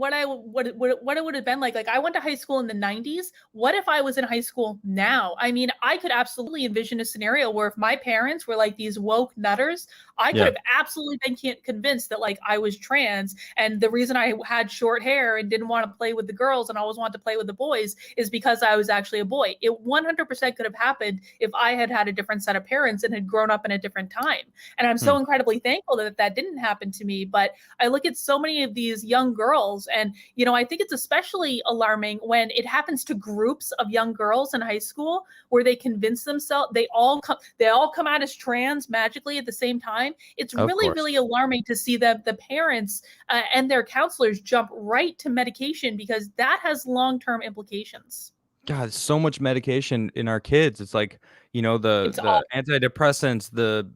Speaker 2: would have been like. Like I went to high school in the 90s. What if I was in high school now? I mean, I could absolutely envision a scenario where if my parents were like these woke nutters, I could
Speaker 1: Yeah.
Speaker 2: have absolutely been convinced that like I was trans, and the reason I had short hair and didn't want to play with the girls and always wanted to play with the boys is because I was actually a boy. It 100% could have happened if I had had a different set of parents and had grown up in a different time. And I'm
Speaker 1: Hmm.
Speaker 2: so incredibly thankful that didn't happen to me. But I look at so many of these young girls, and I think it's especially alarming when it happens to groups of young girls in high school where they convince themselves they all come out as trans magically at the same time. It's
Speaker 1: Of
Speaker 2: really,
Speaker 1: course.
Speaker 2: really alarming to see that the parents and their counselors jump right to medication because that has long-term implications.
Speaker 1: God, so much medication in our kids. It's like,
Speaker 2: It's
Speaker 1: the
Speaker 2: all
Speaker 1: antidepressants, the,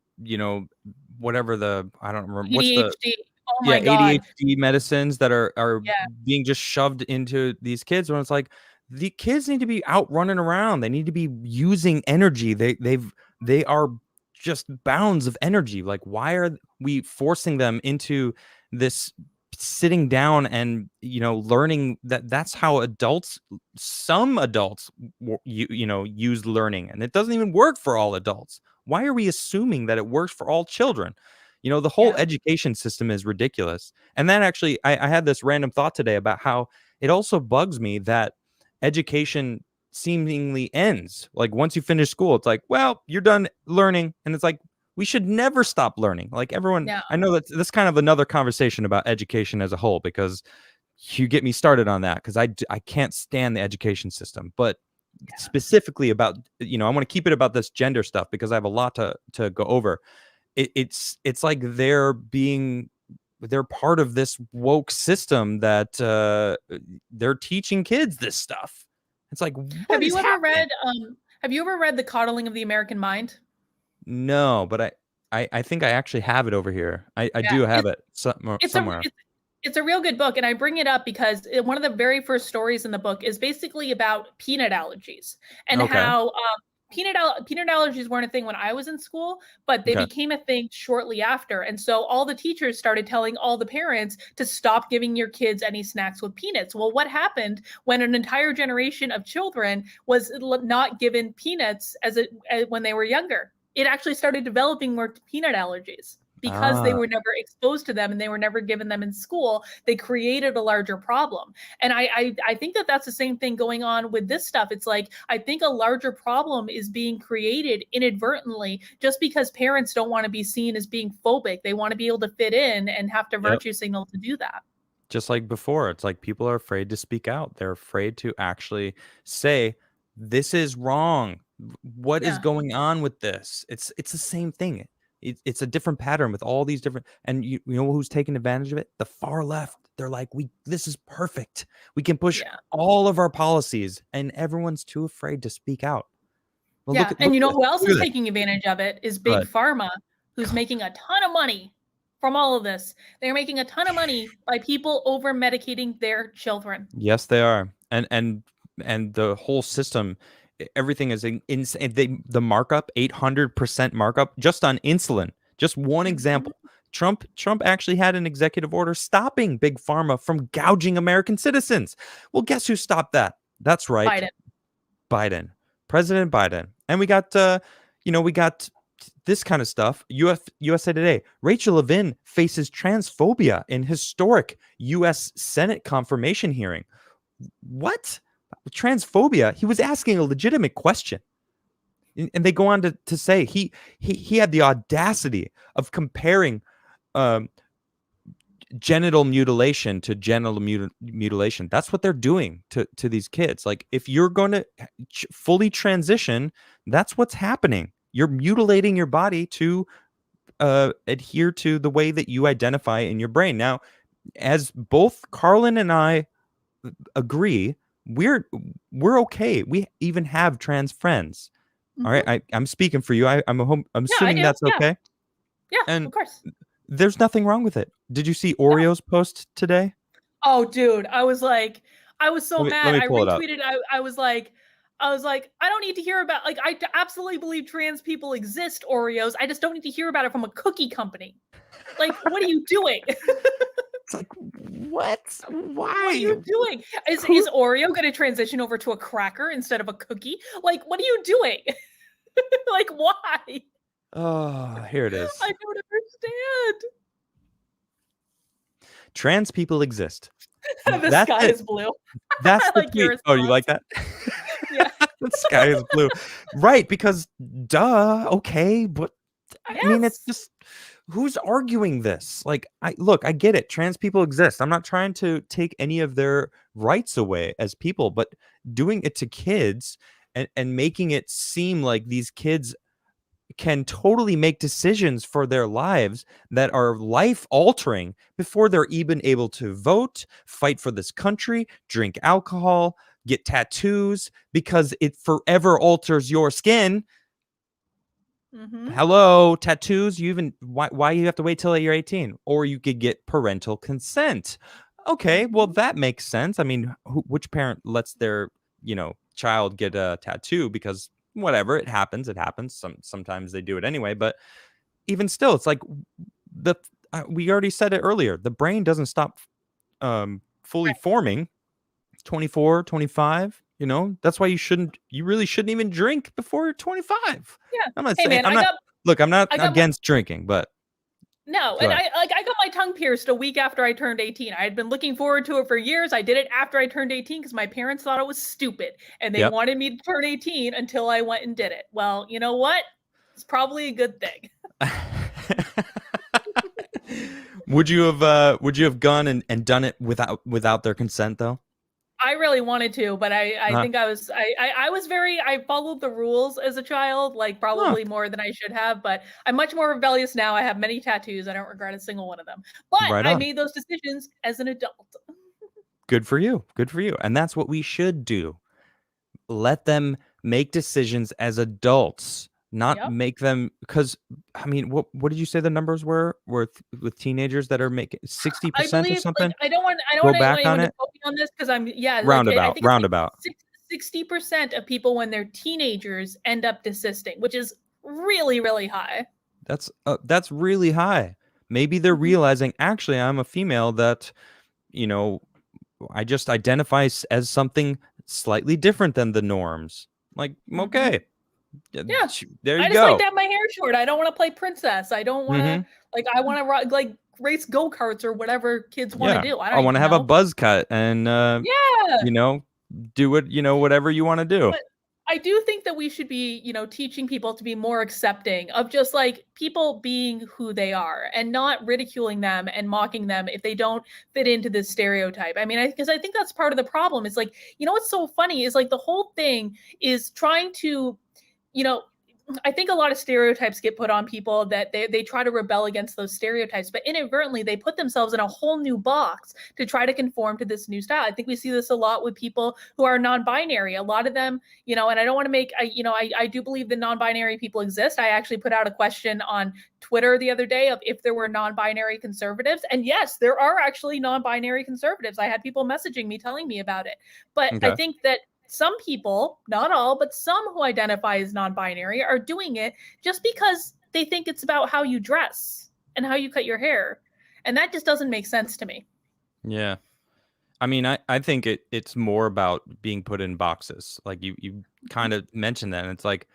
Speaker 1: whatever the, I don't remember what's the
Speaker 2: ADHD, Oh
Speaker 1: yeah,
Speaker 2: my God.
Speaker 1: ADHD medicines that are
Speaker 2: Yeah.
Speaker 1: being just shoved into these kids when it's like the kids need to be out running around. They need to be using energy. They are just bounds of energy. Like, why are we forcing them into this sitting down and learning that's how some adults use learning, and it doesn't even work for all adults. Why are we assuming that it works for all children? The whole
Speaker 2: Yeah.
Speaker 1: education system is ridiculous. And then actually, I had this random thought today about how it also bugs me that education seemingly ends. Like, once you finish school, it's like, well, you're done learning. And it's like, we should never stop learning. Like, everyone,
Speaker 2: Yeah.
Speaker 1: I know that's kind of another conversation about education as a whole, because you get me started on that, because I can't stand the education system. But specifically about, I want to keep it about this gender stuff because I have a lot to go over. It's like they're part of this woke system that they're teaching kids this stuff. It's like, what is happening?
Speaker 2: Have you ever read The Coddling of the American Mind?
Speaker 1: No, but I think I actually have it over here. I
Speaker 2: Yeah,
Speaker 1: do have it
Speaker 2: it's a
Speaker 1: somewhere.
Speaker 2: it's a real good book, and I bring it up because one of the very first stories in the book is basically about peanut allergies and
Speaker 1: Okay.
Speaker 2: how peanut allergies weren't a thing when I was in school, but they
Speaker 1: Okay.
Speaker 2: became a thing shortly after. And so all the teachers started telling all the parents to stop giving your kids any snacks with peanuts. Well, what happened when an entire generation of children was not given peanuts when they were younger? It actually started developing more peanut allergies. Because they were never exposed to them and they were never given them in school, they created a larger problem. And I think that that's the same thing going on with this stuff. It's like, I think a larger problem is being created inadvertently just because parents don't want to be seen as being phobic. They want to be able to fit in and have to virtue signal to do that.
Speaker 1: Just like before, it's like people are afraid to speak out. They're afraid to actually say, this is wrong. What is going on with this? It's the same thing. It's a different pattern with all these different, and you know who's taking advantage of it? The far left. They're like, this is perfect. We can push all of our policies, and everyone's too afraid to speak out. Well,
Speaker 2: and you know who else is taking advantage of it is Big Pharma, who's making a ton of money from all of this. They're making a ton of money by people over medicating their children.
Speaker 1: Yes, they are. And the whole system, everything is insane. The markup, 800% markup just on insulin. Just one example. Trump actually had an executive order stopping Big Pharma from gouging American citizens. Well, guess who stopped that? That's right. Biden. President Biden. And we got this kind of stuff. USA Today. Rachel Levin faces transphobia in historic U.S. Senate confirmation hearing. What? Transphobia? He was asking a legitimate question. And they go on to say he had the audacity of comparing genital mutilation to genital mutilation. That's what they're doing to these kids. Like, if you're going to fully transition, that's what's happening. You're mutilating your body to adhere to the way that you identify in your brain. Now, as both Karlyn and I agree, we're okay. We even have trans friends. All right, I'm speaking for you. I'm assuming that's okay.
Speaker 2: Yeah,
Speaker 1: and
Speaker 2: of course.
Speaker 1: There's nothing wrong with it. Did you see Oreo's post today?
Speaker 2: Oh, dude, I was so mad.
Speaker 1: Let me
Speaker 2: I
Speaker 1: pull it up.
Speaker 2: retweeted. I was like, I don't need to hear about, like, I absolutely believe trans people exist, Oreos. I just don't need to hear about it from a cookie company. Like, what are you doing?
Speaker 1: It's like, what? Why?
Speaker 2: What are you doing? Is Oreo going to transition over to a cracker instead of a cookie? Like, what are you doing? Like, why?
Speaker 1: Oh, here it is.
Speaker 2: I don't understand.
Speaker 1: Trans people exist.
Speaker 2: The sky is blue.
Speaker 1: That's the tweet. Oh, you like that?
Speaker 2: Yeah.
Speaker 1: The sky is blue. Right, because duh, okay, but I mean, it's just, who's arguing this? Like, I get it. Trans people exist. I'm not trying to take any of their rights away as people, but doing it to kids and making it seem like these kids can totally make decisions for their lives that are life altering before they're even able to vote, fight for this country, drink alcohol, get tattoos, because it forever alters your skin. Hello, tattoos. Why you have to wait till you're 18? Or you could get parental consent. Okay, well that makes sense. I mean, which parent lets their child get a tattoo? Because whatever, it happens. Sometimes they do it anyway. But even still, it's like we already said it earlier. The brain doesn't stop fully forming 24, 25. That's why you really shouldn't even drink before you're 25.
Speaker 2: Yeah.
Speaker 1: I'm not saying, I'm not against drinking, but
Speaker 2: no, and I got my tongue pierced a week after I turned 18. I had been looking forward to it for years. I did it after I turned 18 because my parents thought it was stupid and they wanted me to turn 18 until I went and did it. Well, you know what? It's probably a good thing.
Speaker 1: Would you have gone and done it without their consent though?
Speaker 2: I really wanted to, but I think I followed the rules as a child, like probably more than I should have, but I'm much more rebellious now. I have many tattoos. I don't regret a single one of them, but I made those decisions as an adult.
Speaker 1: Good for you. Good for you. And that's what we should do. Let them make decisions as adults, not make them, because I mean, what did you say the numbers were with teenagers that are making 60% or something?
Speaker 2: I don't want
Speaker 1: go back on it
Speaker 2: on this because I'm
Speaker 1: roundabout.
Speaker 2: 60% of people when they're teenagers end up desisting, which is really, really high.
Speaker 1: That's really high. Maybe they're realizing, actually, I'm a female that, I just identify as something slightly different than the norms. Like, okay.
Speaker 2: Yeah,
Speaker 1: there you
Speaker 2: I just
Speaker 1: go.
Speaker 2: like to have my hair short. I don't want to play princess. I don't want to I want to race go-karts or whatever kids want to do.
Speaker 1: I want to have a buzz cut and do it, whatever you want to do.
Speaker 2: But I do think that we should be, teaching people to be more accepting of just like people being who they are and not ridiculing them and mocking them if they don't fit into this stereotype. I mean, because I think that's part of the problem. It's like, what's so funny is like the whole thing is trying to, I think a lot of stereotypes get put on people that they try to rebel against those stereotypes, but inadvertently they put themselves in a whole new box to try to conform to this new style. I think we see this a lot with people who are non-binary. A lot of them, and I don't want to make, I do believe that non-binary people exist. I actually put out a question on Twitter the other day of if there were non-binary conservatives. And yes, there are actually non-binary conservatives. I had people messaging me telling me about it. But I think that some people, not all, but some who identify as non-binary are doing it just because they think it's about how you dress and how you cut your hair. And that just doesn't make sense to me.
Speaker 1: Yeah. I mean, I think it's more about being put in boxes. Like you kind of mentioned that. And it's like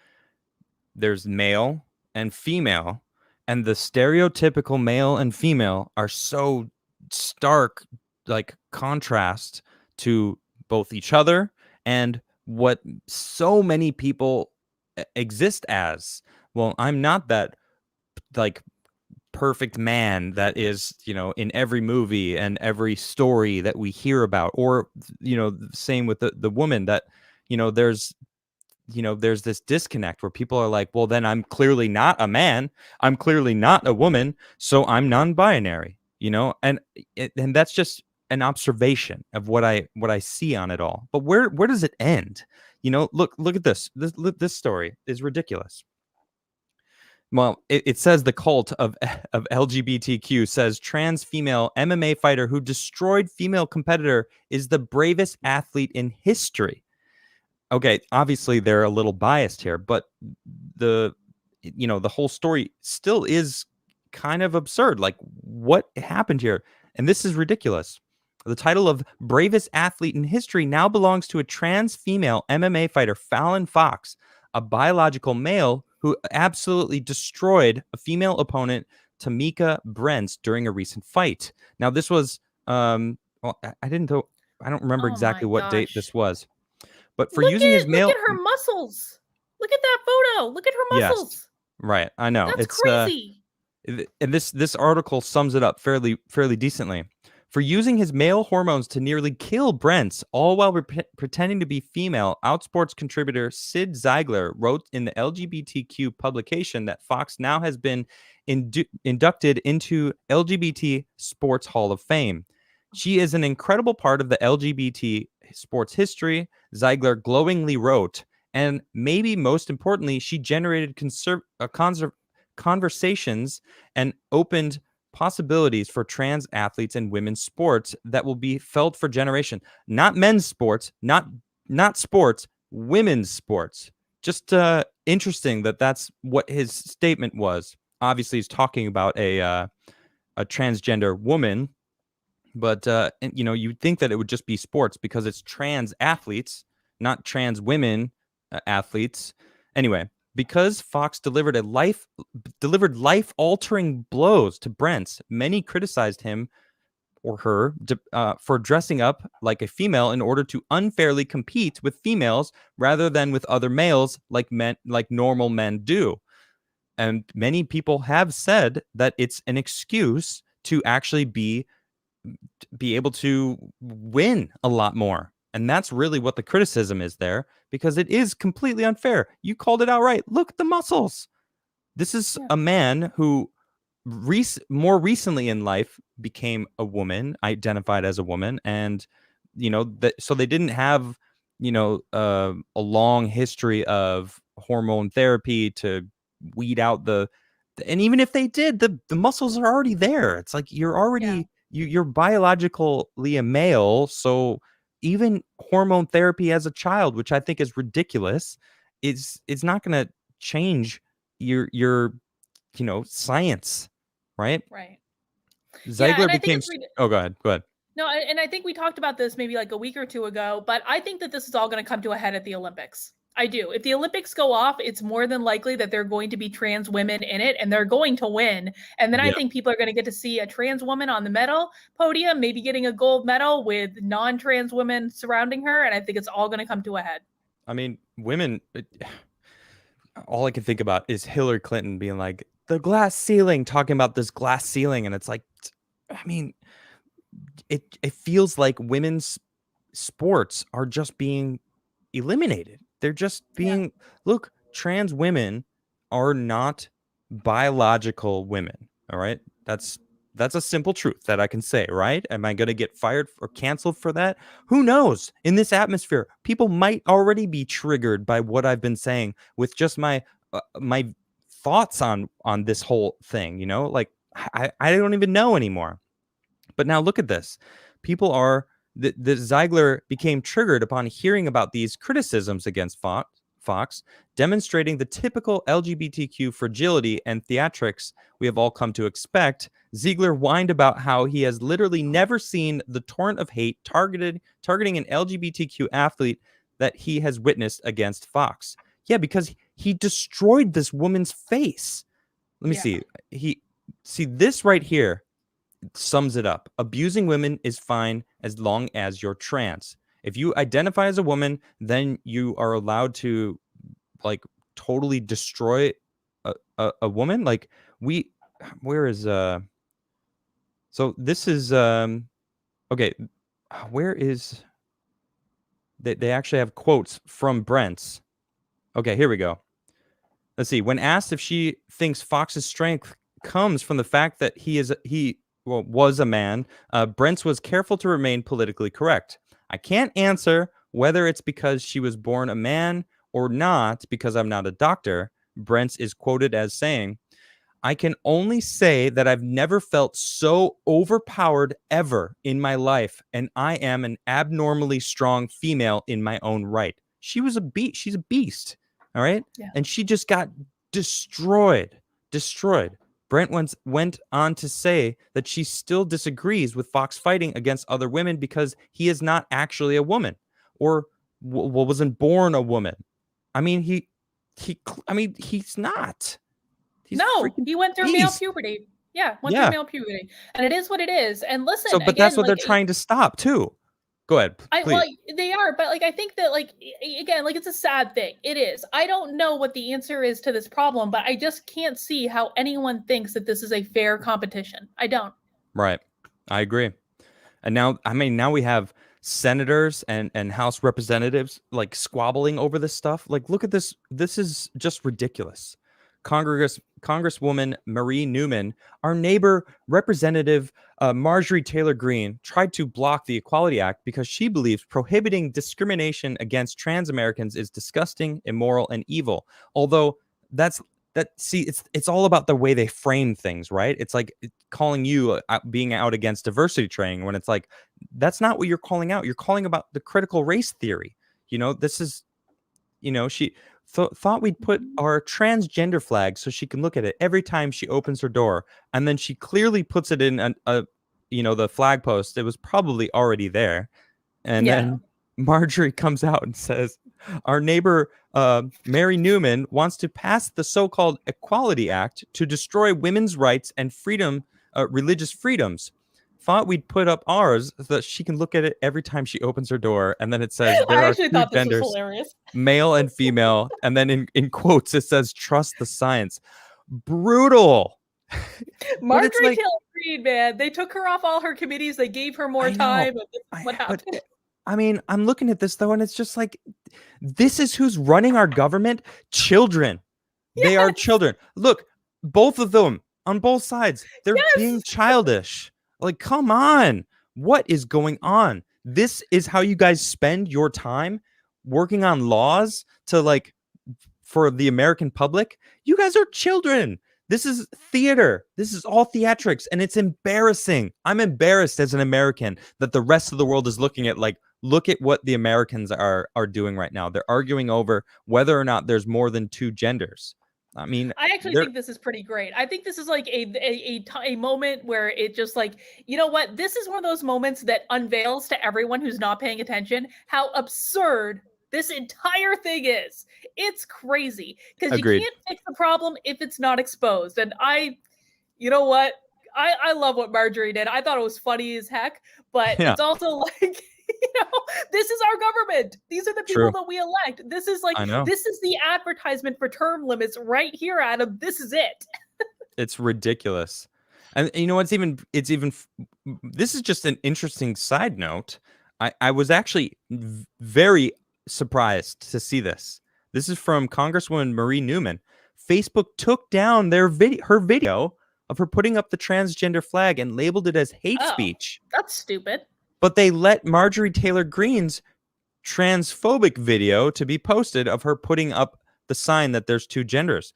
Speaker 1: there's male and female, and the stereotypical male and female are so stark, like contrast to both each other and what so many people exist as. Well, I'm not that like perfect man that is, in every movie and every story that we hear about, or, same with the woman that, there's this disconnect where people are like, well, then I'm clearly not a man. I'm clearly not a woman. So I'm non-binary, and that's just an observation of what I see on it all. But where does it end? Look at this. This story is ridiculous. Well, it says the cult of LGBTQ says trans female MMA fighter who destroyed female competitor is the bravest athlete in history. Okay, obviously they're a little biased here, but the whole story still is kind of absurd. Like, what happened here? And this is ridiculous. The title of bravest athlete in history now belongs to a trans female MMA fighter, Fallon Fox, a biological male who absolutely destroyed a female opponent, Tamika Brents, during a recent fight. Now, this was, I don't remember exactly what date this was, but for using his male,
Speaker 2: look at her muscles. Look at that photo. Look at her muscles.
Speaker 1: Yes, right. I know.
Speaker 2: That's crazy.
Speaker 1: And this article sums it up fairly decently. For using his male hormones to nearly kill Brents, all while pretending to be female, Outsports contributor Sid Ziegler wrote in the LGBTQ publication that Fox now has been inducted into LGBT Sports Hall of Fame. She is an incredible part of the LGBT sports history, Ziegler glowingly wrote, And maybe most importantly, she generated conversations and opened possibilities for trans athletes and women's sports that will be felt for generation. Not men's sports, not sports, women's sports. Just interesting that that's what his statement was. Obviously, he's talking about a transgender woman, but you'd think that it would just be sports because it's trans athletes, not trans women athletes. Anyway, because Fox delivered life-altering blows to Brent's, many criticized him or her for dressing up like a female in order to unfairly compete with females rather than with other males like normal men do. And many people have said that it's an excuse to actually be able to win a lot more. And that's really what the criticism is there, because it is completely unfair. You called it out right. Look at the muscles. This is a man who more recently in life became a woman, identified as a woman. And, so they didn't have, a long history of hormone therapy to weed out and even if they did, the muscles are already there. It's like you're already, you're biologically a male. So even hormone therapy as a child, which I think is ridiculous, is not going to change your science, right?
Speaker 2: Right.
Speaker 1: Ziegler became. Oh, go ahead.
Speaker 2: No, and I think we talked about this maybe like a week or two ago, but I think that this is all going to come to a head at the Olympics. I do. If the Olympics go off, it's more than likely that they're going to be trans women in it, and they're going to win. And then I think people are going to get to see a trans woman on the medal podium, maybe getting a gold medal with non-trans women surrounding her. And I think it's all going to come to a head.
Speaker 1: I mean, women, all I can think about is Hillary Clinton being like, the glass ceiling, talking about this glass ceiling. And it's like, I mean, it feels like women's sports are just being eliminated. They're just being, look, trans women are not biological women. All right. That's a simple truth that I can say, right? Am I going to get fired or canceled for that? Who knows? In this atmosphere, people might already be triggered by what I've been saying with just my thoughts on this whole thing, like I don't even know anymore. But now look at this. People are the Ziegler became triggered upon hearing about these criticisms against Fox, demonstrating the typical LGBTQ fragility and theatrics we have all come to expect. Ziegler whined about how he has literally never seen the torrent of hate targeting an LGBTQ athlete that he has witnessed against Fox. Yeah, because he destroyed this woman's face. Let me see this right here sums it up. Abusing women is fine as long as you're trans. If you identify as a woman, then you are allowed to like totally destroy a woman. Like where is so this is okay, where is they actually have quotes from Brent's. Okay, here we go. Let's see. When asked if she thinks Fox's strength comes from the fact that he was a man, Brent's was careful to remain politically correct. I can't answer whether it's because she was born a man or not, because I'm not a doctor. Brent's is quoted as saying, I can only say that I've never felt so overpowered ever in my life, and I am an abnormally strong female in my own right. She was a beast. She's a beast. All right. Yeah. And she just got destroyed. Brent went on to say that she still disagrees with Fox fighting against other women because he is not actually a woman or wasn't born a woman. I mean, he's not.
Speaker 2: He went through male puberty. Yeah, through male puberty. And it is what it is. And listen,
Speaker 1: but that's what they're trying to stop too. Go ahead, please.
Speaker 2: Well, they are, but I think that again, it's a sad thing. It is. I don't know what the answer is to this problem, but I just can't see how anyone thinks that this is a fair competition. I don't.
Speaker 1: Right. I agree. And now we have senators and House representatives squabbling over this stuff. Look at this. This is just ridiculous. Congresswoman Marie Newman, our neighbor Representative Marjorie Taylor Greene tried to block the Equality Act because she believes prohibiting discrimination against trans Americans is disgusting, immoral, and evil. Although it's all about the way they frame things, right? It's like calling you being out against diversity training when it's like, that's not what you're calling out. You're calling about the critical race theory. This is, she thought we'd put our transgender flag so she can look at it every time she opens her door. And then she clearly puts it in the flag post. It was probably already there. And then Marjorie comes out and says, our neighbor, Mary Newman, wants to pass the so-called Equality Act to destroy women's rights and religious freedoms. Thought we'd put up ours so that she can look at it every time she opens her door. And then it says there are two genders, male and female. And then in quotes, it says, trust the science. Brutal.
Speaker 2: Marjorie Taylor Greene, man. They took her off all her committees. They gave her more time. What happened?
Speaker 1: I mean, I'm looking at this, though, and it's just like, this is who's running our government? Children. Yes. They are children. Look, both of them on both sides. They're being childish. Like, come on. What is going on? This is how you guys spend your time working on laws for the American public? You guys are children. This is theater. This is all theatrics, and it's embarrassing. I'm embarrassed as an American that the rest of the world is looking at look at what the Americans are doing right now. They're arguing over whether or not there's more than two genders. I mean,
Speaker 2: I actually think this is pretty great. I think this is like a moment where it just you know what? This is one of those moments that unveils to everyone who's not paying attention how absurd this entire thing is. It's crazy because you can't fix the problem if it's not exposed. And you know what? I love what Marjorie did. I thought it was funny as heck, but it's also this is our government. These are the people that we elect. This is this is the advertisement for term limits right here, Adam. This is it.
Speaker 1: It's ridiculous. And you know what's this is just an interesting side note. I was actually very surprised to see this. This is from Congresswoman Marie Newman. Facebook took down her video of her putting up the transgender flag and labeled it as hate speech.
Speaker 2: That's stupid.
Speaker 1: But they let Marjorie Taylor Greene's transphobic video to be posted of her putting up the sign that there's two genders.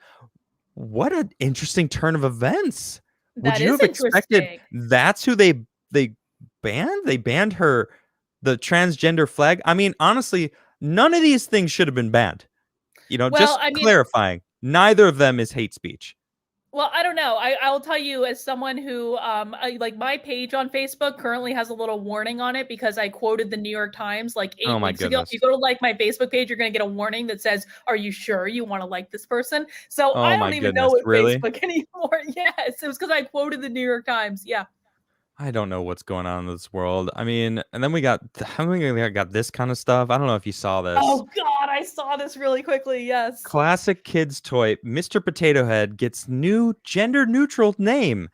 Speaker 1: What an interesting turn of events. Would you have expected that's who they banned? They banned the transgender flag. I mean, honestly, none of these things should have been banned. Clarifying, neither of them is hate speech.
Speaker 2: Well, I don't know. I will tell you, as someone who, my page on Facebook currently has a little warning on it because I quoted the New York Times 8 weeks ago. If you go to my Facebook page, you're going to get a warning that says, "Are you sure you want to like this person?" So I don't even know what Facebook anymore. Yes, it was because I quoted the New York Times. Yeah.
Speaker 1: I don't know what's going on in this world. I mean, and then we got this kind of stuff. I don't know if you saw this.
Speaker 2: Oh God, I saw this really quickly. Yes.
Speaker 1: Classic kids toy. Mr. Potato Head gets new gender neutral name.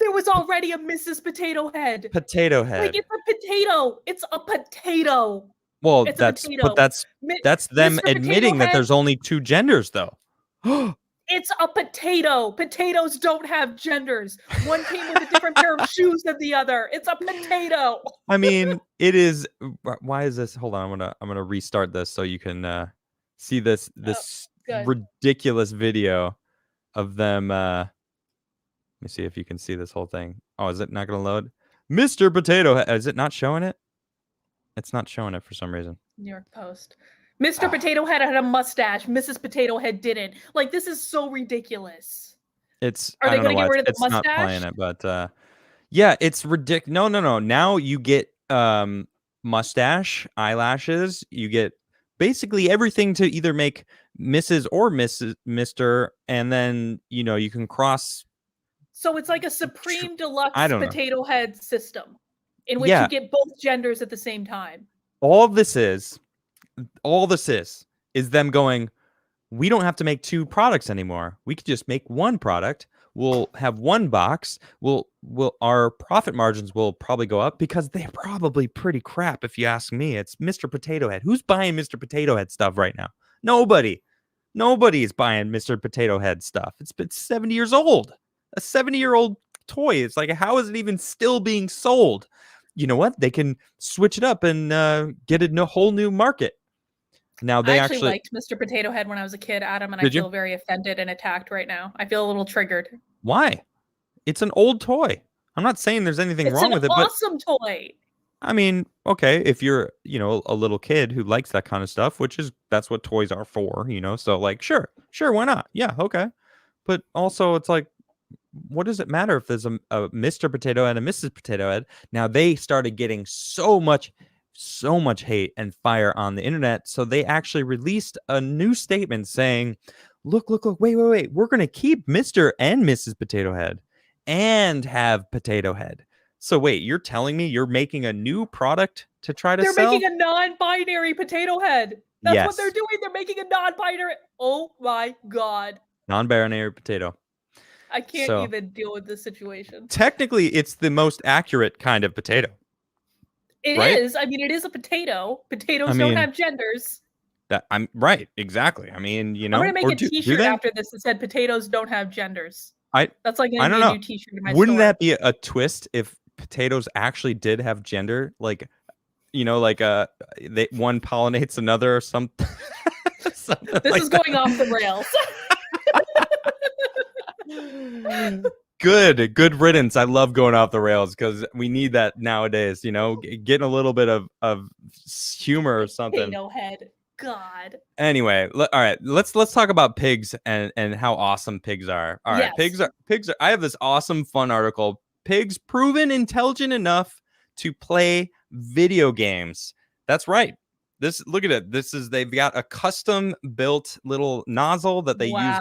Speaker 2: There was already a Mrs. Potato Head.
Speaker 1: Potato Head.
Speaker 2: It's a potato. It's a potato.
Speaker 1: Well, that's them admitting that there's only two genders, though.
Speaker 2: It's a potato. Potatoes don't have genders. One came with a different pair of shoes than the other. It's a potato.
Speaker 1: I mean, it is. Why is this? Hold on. I'm gonna restart this so you can see this ridiculous video of them. Let me see if you can see this whole thing. Oh, is it not gonna load? Mr. Potato Head. Is it not showing it? It's not showing it for some reason.
Speaker 2: New York Post. Mr. Potato Head had a mustache. Mrs. Potato Head didn't. This is so ridiculous.
Speaker 1: Are they going to get rid of the mustache? Not playing it, but yeah, it's ridiculous. No. Now you get mustache, eyelashes. You get basically everything to either make Mrs. or Mr. And then you can cross.
Speaker 2: So it's like a Supreme Deluxe Potato Head system in which you get both genders at the same time.
Speaker 1: All this is them going, we don't have to make two products anymore. We could just make one product. We'll have one box. Our profit margins will probably go up because they're probably pretty crap. If you ask me, it's Mr. Potato Head. Who's buying Mr. Potato Head stuff right now? Nobody. Nobody's buying Mr. Potato Head stuff. It's been 70 years old. A 70-year-old toy. It's like, how is it even still being sold? You know what? They can switch it up and get a whole new market. Now they
Speaker 2: I actually liked Mr. Potato Head when I was a kid, Adam, and I feel very offended and attacked right now. I feel a little triggered.
Speaker 1: Why? It's an old toy. I'm not saying there's anything wrong with it, but
Speaker 2: it's an awesome toy.
Speaker 1: I mean, okay, if you're, a little kid who likes that kind of stuff, that's what toys are for, so like, sure, why not? Yeah, okay. But also it's like, what does it matter if there's a Mr. Potato Head and a Mrs. Potato Head? Now they started getting so much hate and fire on the internet. So they actually released a new statement saying, look, wait. We're going to keep Mr. and Mrs. Potato Head and have Potato Head. So wait, you're telling me you're making a new product to try to sell?
Speaker 2: They're making a non-binary Potato Head. That's what they're doing. They're making a non-binary. Oh my God.
Speaker 1: Non-binary potato.
Speaker 2: I can't even deal with this situation.
Speaker 1: Technically, it's the most accurate kind of potato.
Speaker 2: It is. I mean, it is a potato. Potatoes don't have genders.
Speaker 1: I'm right. Exactly. I mean,
Speaker 2: I'm gonna make a T-shirt after this that said "Potatoes don't have genders." That's like gonna be a new T-shirt in my store.
Speaker 1: Wouldn't that be a twist if potatoes actually did have gender? Like, one pollinates another or something.
Speaker 2: This is going off the rails.
Speaker 1: Good riddance. I love going off the rails because we need that nowadays, getting a little bit of humor or something.
Speaker 2: Potato Head. God.
Speaker 1: Anyway, all right, let's talk about pigs and how awesome pigs are. All right, pigs are I have this awesome fun article. Pigs proven intelligent enough to play video games. That's right. Look at it. They've got a custom built little nozzle that they use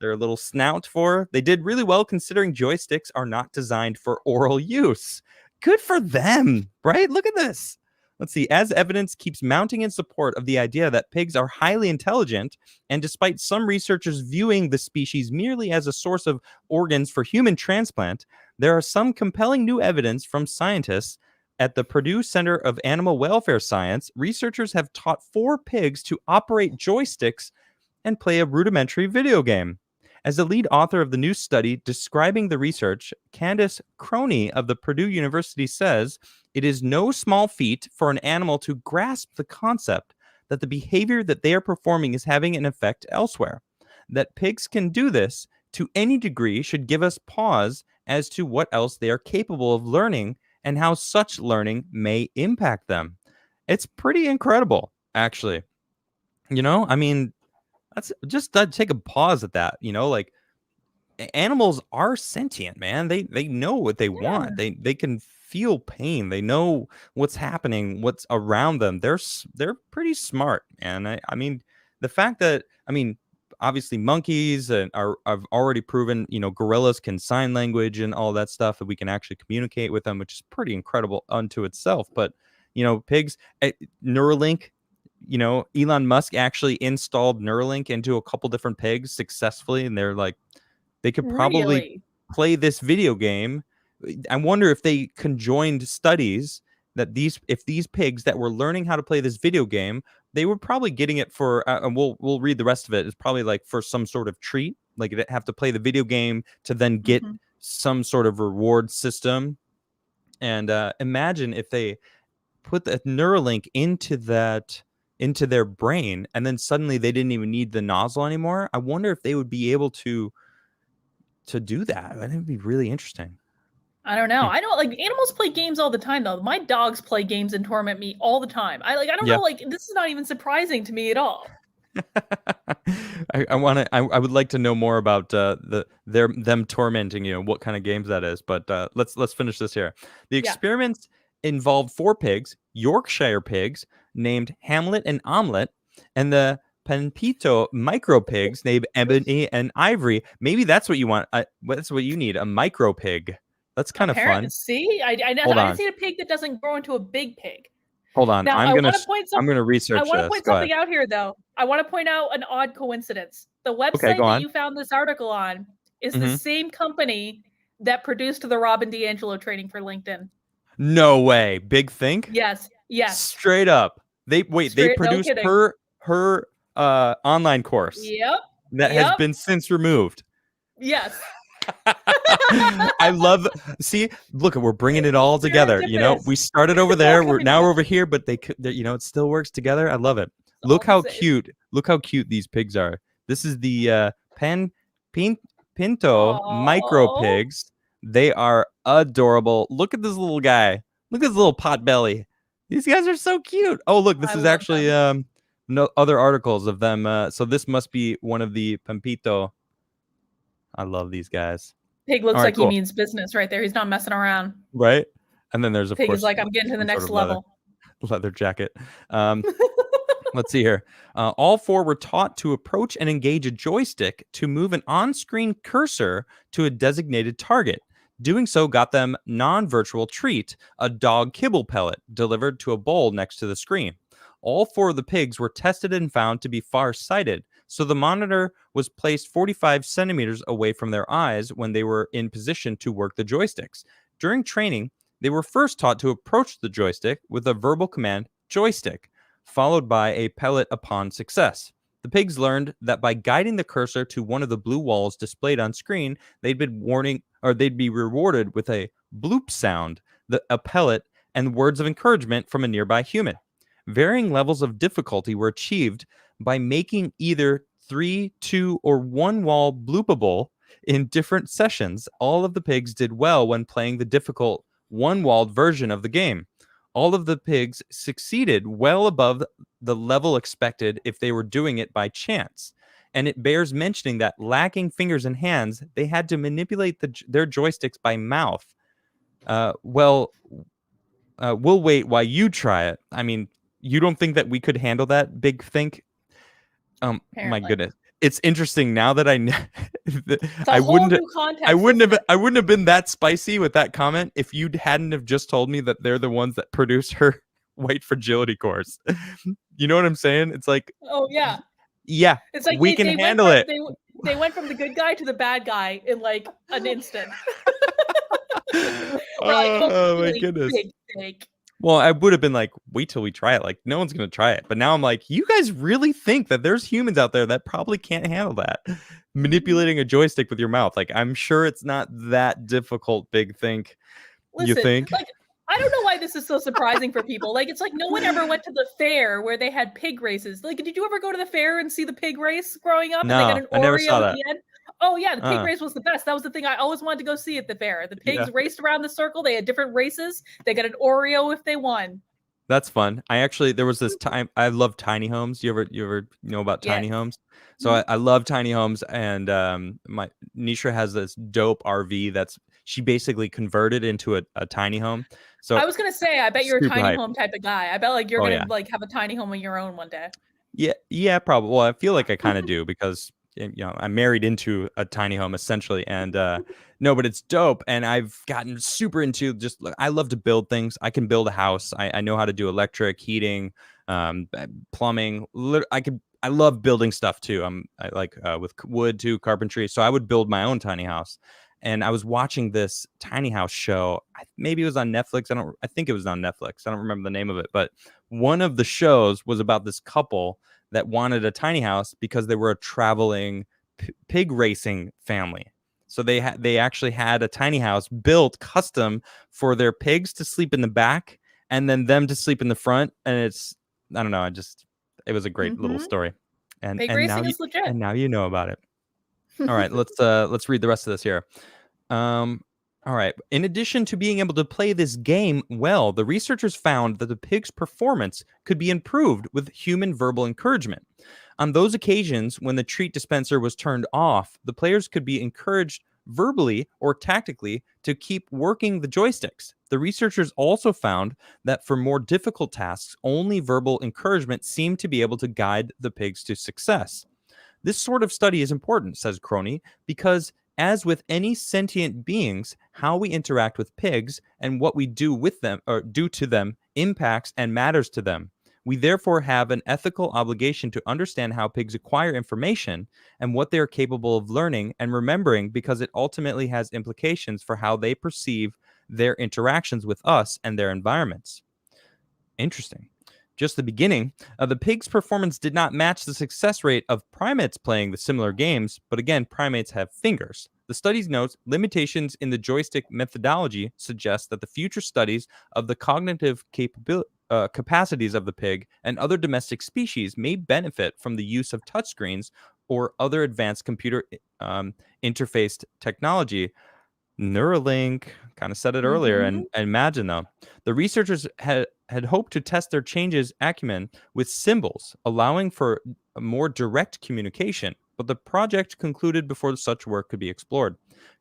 Speaker 1: their little snout for. They did really well considering joysticks are not designed for oral use. Good for them, right? Look at this. Let's see. As evidence keeps mounting in support of the idea that pigs are highly intelligent, and despite some researchers viewing the species merely as a source of organs for human transplant, there are some compelling new evidence from scientists. At the Purdue Center of Animal Welfare Science, researchers have taught 4 pigs to operate joysticks and play a rudimentary video game. As the lead author of the new study describing the research, Candace Croney of the Purdue University says, it is no small feat for an animal to grasp the concept that the behavior that they are performing is having an effect elsewhere. That pigs can do this to any degree should give us pause as to what else they are capable of learning and how such learning may impact them. It's pretty incredible, actually. I mean, that's just take a pause at that. Like animals are sentient, man. They know what they want. They can feel pain. They know what's happening, what's around them. They're pretty smart, and I mean, the fact that obviously monkeys have already proven, gorillas can sign language and all that stuff, that we can actually communicate with them, which is pretty incredible unto itself. But, pigs, Neuralink, Elon Musk actually installed Neuralink into a couple different pigs successfully. And they're like, they could probably play this video game. I wonder if they conjoined studies that if these pigs that were learning how to play this video game, they were probably getting it for, and we'll read the rest of it. It's probably like for some sort of treat, like they have to play the video game to then get some sort of reward system. And imagine if they put the Neuralink into their brain, and then suddenly they didn't even need the nozzle anymore. I wonder if they would be able to do that. I think it'd be really interesting.
Speaker 2: I don't know. I don't animals play games all the time though. My dogs play games and torment me all the time. I don't know. This is not even surprising to me at all.
Speaker 1: I would like to know more about them tormenting you. What kind of games that is? But let's finish this here. The experiments involved 4 pigs, Yorkshire pigs named Hamlet and Omelette, and the Pampito micro pigs named Ebony and Ivory. Maybe that's what you want. That's what you need. A micro pig. That's kind of fun.
Speaker 2: See, I didn't see a pig that doesn't grow into a big pig.
Speaker 1: Hold on.
Speaker 2: Now,
Speaker 1: I'm gonna research this.
Speaker 2: I want to point something out here, though. I want to point out an odd coincidence. The website that you found this article on is the same company that produced the Robin DiAngelo training for LinkedIn.
Speaker 1: No way. Big Think?
Speaker 2: Yes.
Speaker 1: Straight up. They produced her online course that has been since removed.
Speaker 2: Yes.
Speaker 1: I love. See, look, we're bringing it all together. You know, we started over there. We're over here, but you know, it still works together. I love it. Look how cute. Look how cute these pigs are. This is the Pinto micro pigs. They are adorable. Look at this little guy. Look at this little pot belly. These guys are so cute. Oh, look, this is actually no other articles of them. So this must be one of the Pampito. I love these guys.
Speaker 2: Pig looks like he means business right there. He's not messing around.
Speaker 1: Right. And then there's, of
Speaker 2: Pig
Speaker 1: course,
Speaker 2: is like, I'm getting to the next level.
Speaker 1: Leather jacket. Let's see here. All four were taught to approach and engage a joystick to move an on-screen cursor to a designated target. Doing so got them non-virtual treat, a dog kibble pellet delivered to a bowl next to the screen. All four of the pigs were tested and found to be far-sighted, so the monitor was placed 45 centimeters away from their eyes when they were in position to work the joysticks. During training, they were first taught to approach the joystick with a verbal command, joystick, followed by a pellet upon success. The pigs learned that by guiding the cursor to one of the blue walls displayed on screen, they'd be rewarded with a bloop sound, a pellet, and words of encouragement from a nearby human. Varying levels of difficulty were achieved by making either 3, 2, or 1 wall bloopable in different sessions. All of the pigs did well when playing the difficult one-walled version of the game. All of the pigs succeeded well above the level expected if they were doing it by chance. And it bears mentioning that lacking fingers and hands, they had to manipulate their joysticks by mouth. We'll wait while you try it. I mean, you don't think that we could handle that, Big Think? My goodness. It's interesting now that I know. I wouldn't have been that spicy with that comment if you hadn't have just told me that they're the ones that produce her white fragility course. You know what I'm saying? It's like,
Speaker 2: oh yeah,
Speaker 1: it's like we can handle it.
Speaker 2: They went from the good guy to the bad guy in like an instant.
Speaker 1: Oh my goodness. Well, I would have been like, wait till we try it. Like, no one's going to try it. But now I'm like, you guys really think that there's humans out there that probably can't handle that? Manipulating a joystick with your mouth. Like, I'm sure it's not that difficult, Big Think.
Speaker 2: Listen,
Speaker 1: you think?
Speaker 2: Like, I don't know why this is so surprising for people. Like, it's like no one ever went to the fair where they had pig races. Like, did you ever go to the fair and see the pig race growing up?
Speaker 1: No,
Speaker 2: and they got an Oreo
Speaker 1: I never saw that.
Speaker 2: At the end? Oh yeah, the pig race was the best. That was the thing I always wanted to go see at the fair. The pigs raced around the circle. They had different races. They got an Oreo if they won.
Speaker 1: That's fun. There was this time. I love tiny homes. You ever know about tiny homes? So I love tiny homes, and my Nisha has this dope RV that's she basically converted into a tiny home. So
Speaker 2: I was gonna say, I bet you're a tiny home type of guy. I bet like you're gonna like have a tiny home of your own one day.
Speaker 1: Yeah, probably. Well, I feel like I kind of do because I'm married into a tiny home essentially, and no, but it's dope, and I've gotten super into I love to build things. I can build a house. I know how to do electric, heating, plumbing. I love building stuff too. I like with wood too, carpentry. So I would build my own tiny house. And I was watching this tiny house show. Maybe it was on Netflix. I think it was on Netflix. I don't remember the name of it, but one of the shows was about this couple that wanted a tiny house because they were a traveling pig racing family. So they actually had a tiny house built custom for their pigs to sleep in the back and then them to sleep in the front. And I don't know. It was a great little story. And
Speaker 2: pig racing is legit.
Speaker 1: And now you know about it. All right, let's read the rest of this here. All right. In addition to being able to play this game well, the researchers found that the pig's performance could be improved with human verbal encouragement. On those occasions when the treat dispenser was turned off, the players could be encouraged verbally or tactically to keep working the joysticks. The researchers also found that for more difficult tasks, only verbal encouragement seemed to be able to guide the pigs to success. This sort of study is important, says Crony, because as with any sentient beings, how we interact with pigs and what we do with them or do to them impacts and matters to them. We therefore have an ethical obligation to understand how pigs acquire information and what they are capable of learning and remembering, because it ultimately has implications for how they perceive their interactions with us and their environments. Interesting. just the beginning. The pig's performance did not match the success rate of primates playing the similar games, but again, primates have fingers. The studies note limitations in the joystick methodology suggest that the future studies of the cognitive capacities of the pig and other domestic species may benefit from the use of touchscreens or other advanced computer interfaced technology. Neuralink, kind of said it earlier, and imagine though, the researchers had hoped to test their changes acumen with symbols, allowing for a more direct communication, but the project concluded before such work could be explored.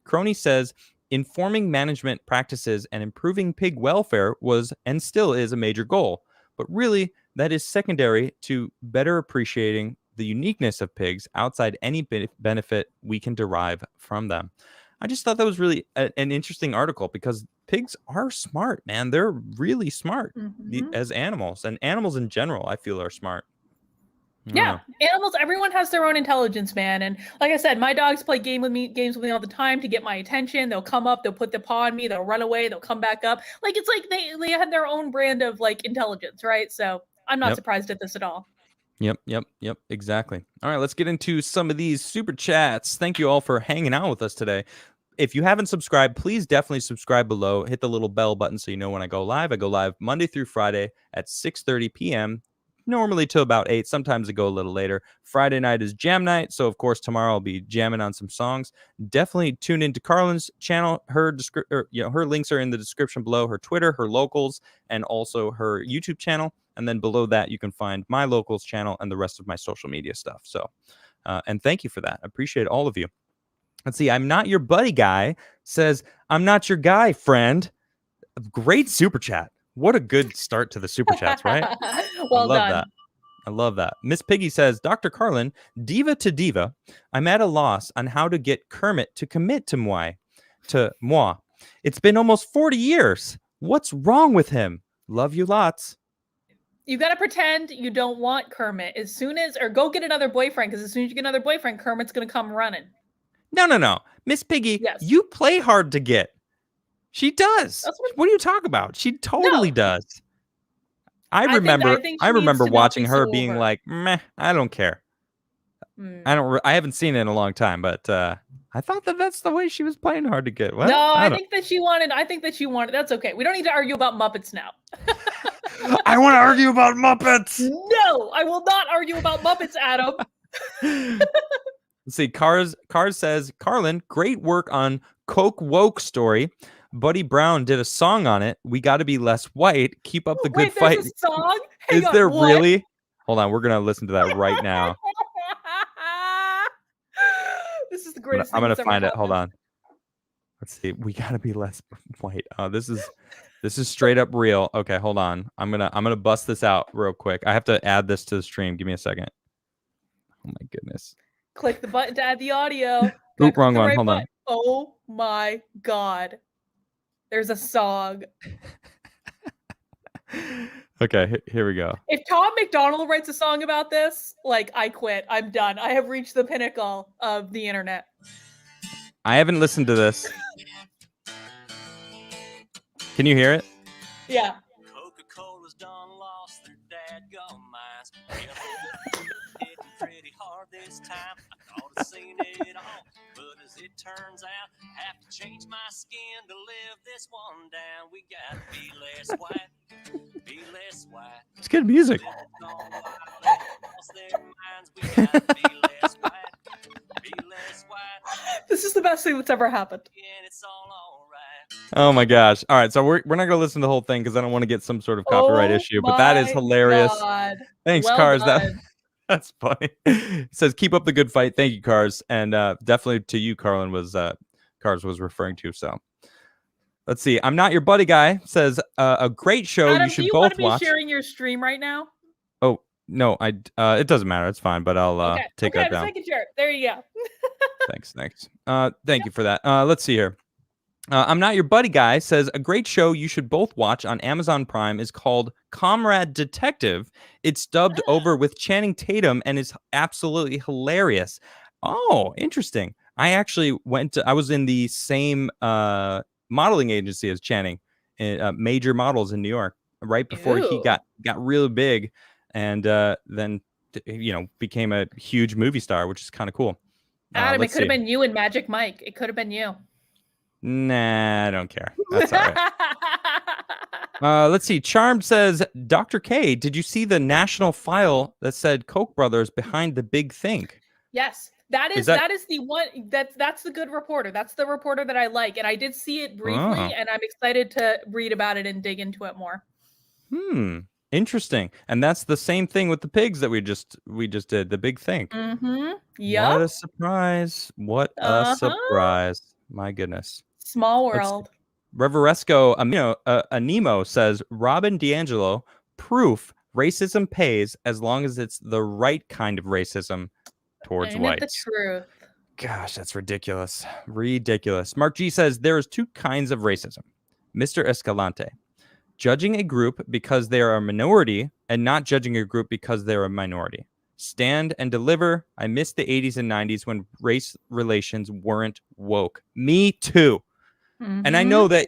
Speaker 1: Crony says informing management practices and improving pig welfare was and still is a major goal, but really that is secondary to better appreciating the uniqueness of pigs outside any benefit we can derive from them. I just thought that was really an interesting article because pigs are smart, man. They're really smart as animals, and animals in general, I feel, are smart.
Speaker 2: Yeah, animals, everyone has their own intelligence, man. And like I said, my dogs play games with me all the time to get my attention. They'll come up, they'll put their paw on me, they'll run away, they'll come back up. Like, it's like they have their own brand of like intelligence, right? So I'm not surprised at this at all.
Speaker 1: Yep, exactly. All right, let's get into some of these super chats. Thank you all for hanging out with us today. If you haven't subscribed, please definitely subscribe below. Hit the little bell button so you know when I go live. I go live Monday through Friday at 6:30 p.m., normally till about 8. Sometimes I go a little later. Friday night is jam night, so of course tomorrow I'll be jamming on some songs. Definitely tune into Karlyn's channel. Her links are in the description below. Her Twitter, her locals, and also her YouTube channel. And then below that, you can find my locals channel and the rest of my social media stuff. So, and thank you for that. I appreciate all of you. Let's see. I'm not your buddy guy says, I'm not your guy, friend. Great super chat. What a good start to the super chats, right?
Speaker 2: Well done.
Speaker 1: That. I love that. Miss Piggy says, Dr. Karlyn, diva to diva, I'm at a loss on how to get Kermit to commit to moi. It's been almost 40 years. What's wrong with him? Love you lots.
Speaker 2: You got to pretend you don't want Kermit or go get another boyfriend, because as soon as you get another boyfriend, Kermit's going to come running.
Speaker 1: No. Miss Piggy, you play hard to get. She does. What are you talking about? She totally does. I remember watching her being like, meh, I don't care. I haven't seen it in a long time, but I thought that's the way she was playing hard to get. What?
Speaker 2: No, I think that she wanted. That's okay. We don't need to argue about Muppets now.
Speaker 1: I want to argue about Muppets.
Speaker 2: No, I will not argue about Muppets, Adam.
Speaker 1: Let's see. Cars says, Karlyn, great work on Coke Woke story. Buddy Brown did a song on it. We got to be less white. Keep up the good fight.
Speaker 2: There's a song?
Speaker 1: Is there really? Hold on. We're going to listen to that right now.
Speaker 2: This is the greatest
Speaker 1: I'm going to find it. Hold on. Let's see. We got to be less white. Oh, this is straight up real. Okay, hold on. I'm going to bust this out real quick. I have to add this to the stream. Give me a second. Oh my goodness.
Speaker 2: Click the button to add the audio.
Speaker 1: Oop, wrong one. Hold on.
Speaker 2: Oh my God. There's a song.
Speaker 1: Okay, here we go.
Speaker 2: If Tom McDonald writes a song about this, like, I quit. I'm done. I have reached the pinnacle of the internet.
Speaker 1: I haven't listened to this. Can you hear it?
Speaker 2: Yeah.
Speaker 3: Coca Cola's done lost their dadgum minds. Hitting pretty hard this time. I thought I'd seen it all, but as it turns out, I have to change my skin to live this one down. We gotta be less white. Be less white.
Speaker 1: It's good music.
Speaker 2: This is the best thing that's ever happened.
Speaker 1: Oh my gosh. All right, so we're not going to listen to the whole thing because I don't want to get some sort of copyright issue, but that is hilarious.
Speaker 2: God.
Speaker 1: Thanks,
Speaker 2: well
Speaker 1: Cars.
Speaker 2: Done.
Speaker 1: That's funny. It says, keep up the good fight. Thank you, Cars. And definitely to you, Karlyn, Cars was referring to. So let's see. I'm not your buddy guy says a great show.
Speaker 2: Adam,
Speaker 1: you should
Speaker 2: do you
Speaker 1: both
Speaker 2: want to be
Speaker 1: watch.
Speaker 2: sharing your stream right now?
Speaker 1: Oh, no, it doesn't matter. It's fine, but I'll take that down.
Speaker 2: There you go.
Speaker 1: Thanks. Thank you for that. Let's see here. I'm not your buddy guy says a great show you should both watch on Amazon Prime is called Comrade Detective. It's dubbed over with Channing Tatum and is absolutely hilarious. Oh, interesting. I actually I was in the same modeling agency as Channing, Major Models in New York. right before he got really big, and then became a huge movie star, which is kind of cool.
Speaker 2: Adam, it could have been you and Magic Mike. It could have been you.
Speaker 1: Nah, I don't care. That's all right. Let's see. Charmed says, Dr. K, did you see the national file that said Koch brothers behind the big think?
Speaker 2: Yes. That is the one that's the good reporter. That's the reporter that I like. And I did see it briefly, and I'm excited to read about it and dig into it more.
Speaker 1: Interesting. And that's the same thing with the pigs that we just did, the big think.
Speaker 2: Yeah.
Speaker 1: What a surprise. What a surprise. My goodness.
Speaker 2: Small world.
Speaker 1: Reveresco Anemo says, Robin DiAngelo, proof racism pays as long as it's the right kind of racism towards whites.
Speaker 2: The truth.
Speaker 1: Gosh, that's ridiculous. Ridiculous. Mark G says, there is two kinds of racism. Mr. Escalante, judging a group because they are a minority and not judging a group because they're a minority. Stand and deliver. I miss the 80s and 90s when race relations weren't woke. Me too. And I know that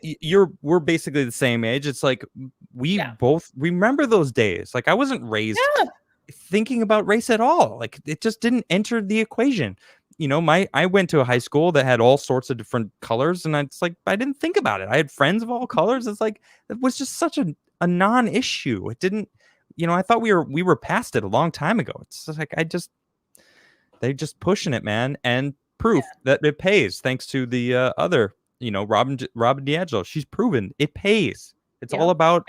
Speaker 1: we're basically the same age. It's like we both remember those days. Like I wasn't raised thinking about race at all. Like it just didn't enter the equation. I went to a high school that had all sorts of different colors, and it's like I didn't think about it. I had friends of all colors. It's like it was just such a non-issue. It didn't, I thought we were past it a long time ago. It's just like they're just pushing it, man, and proof that it pays thanks to the other. Robin DiAngelo, she's proven it pays. It's all about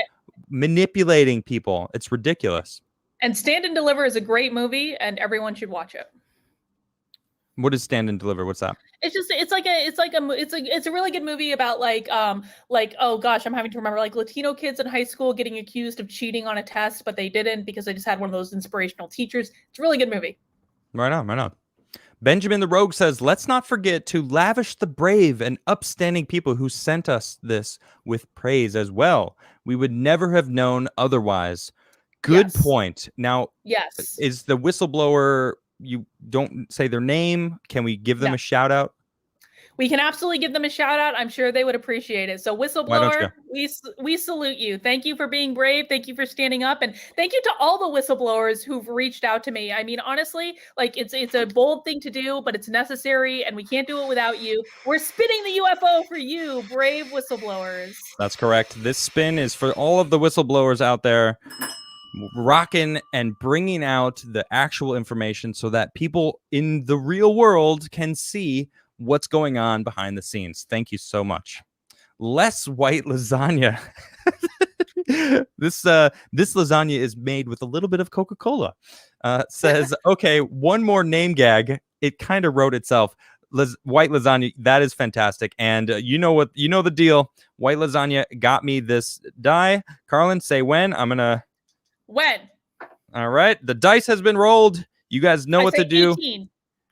Speaker 1: manipulating people. It's ridiculous.
Speaker 2: And Stand and Deliver is a great movie, and everyone should watch it.
Speaker 1: What is Stand and Deliver? What's that?
Speaker 2: It's a really good movie about oh gosh, I'm having to remember, like Latino kids in high school getting accused of cheating on a test, but they didn't because they just had one of those inspirational teachers. It's a really good movie.
Speaker 1: Right on. Benjamin the Rogue says, let's not forget to lavish the brave and upstanding people who sent us this with praise as well. We would never have known otherwise. Good point. Now, is the whistleblower, you don't say their name? Can we give them a shout out?
Speaker 2: We can absolutely give them a shout out. I'm sure they would appreciate it. So whistleblower, we salute you. Thank you for being brave. Thank you for standing up. And thank you to all the whistleblowers who've reached out to me. I mean, honestly, like it's a bold thing to do, but it's necessary and we can't do it without you. We're spinning the UFO for you, brave whistleblowers.
Speaker 1: That's correct. This spin is for all of the whistleblowers out there rocking and bringing out the actual information so that people in the real world can see what's going on behind the scenes. Thank you so much. Less white lasagna. This lasagna is made with a little bit of Coca Cola. Says, okay, one more name gag. It kind of wrote itself. White lasagna. That is fantastic. And the deal. White lasagna got me this die. Karlyn, say when. I'm gonna.
Speaker 2: When.
Speaker 1: All right. The dice has been rolled. You guys know what to do.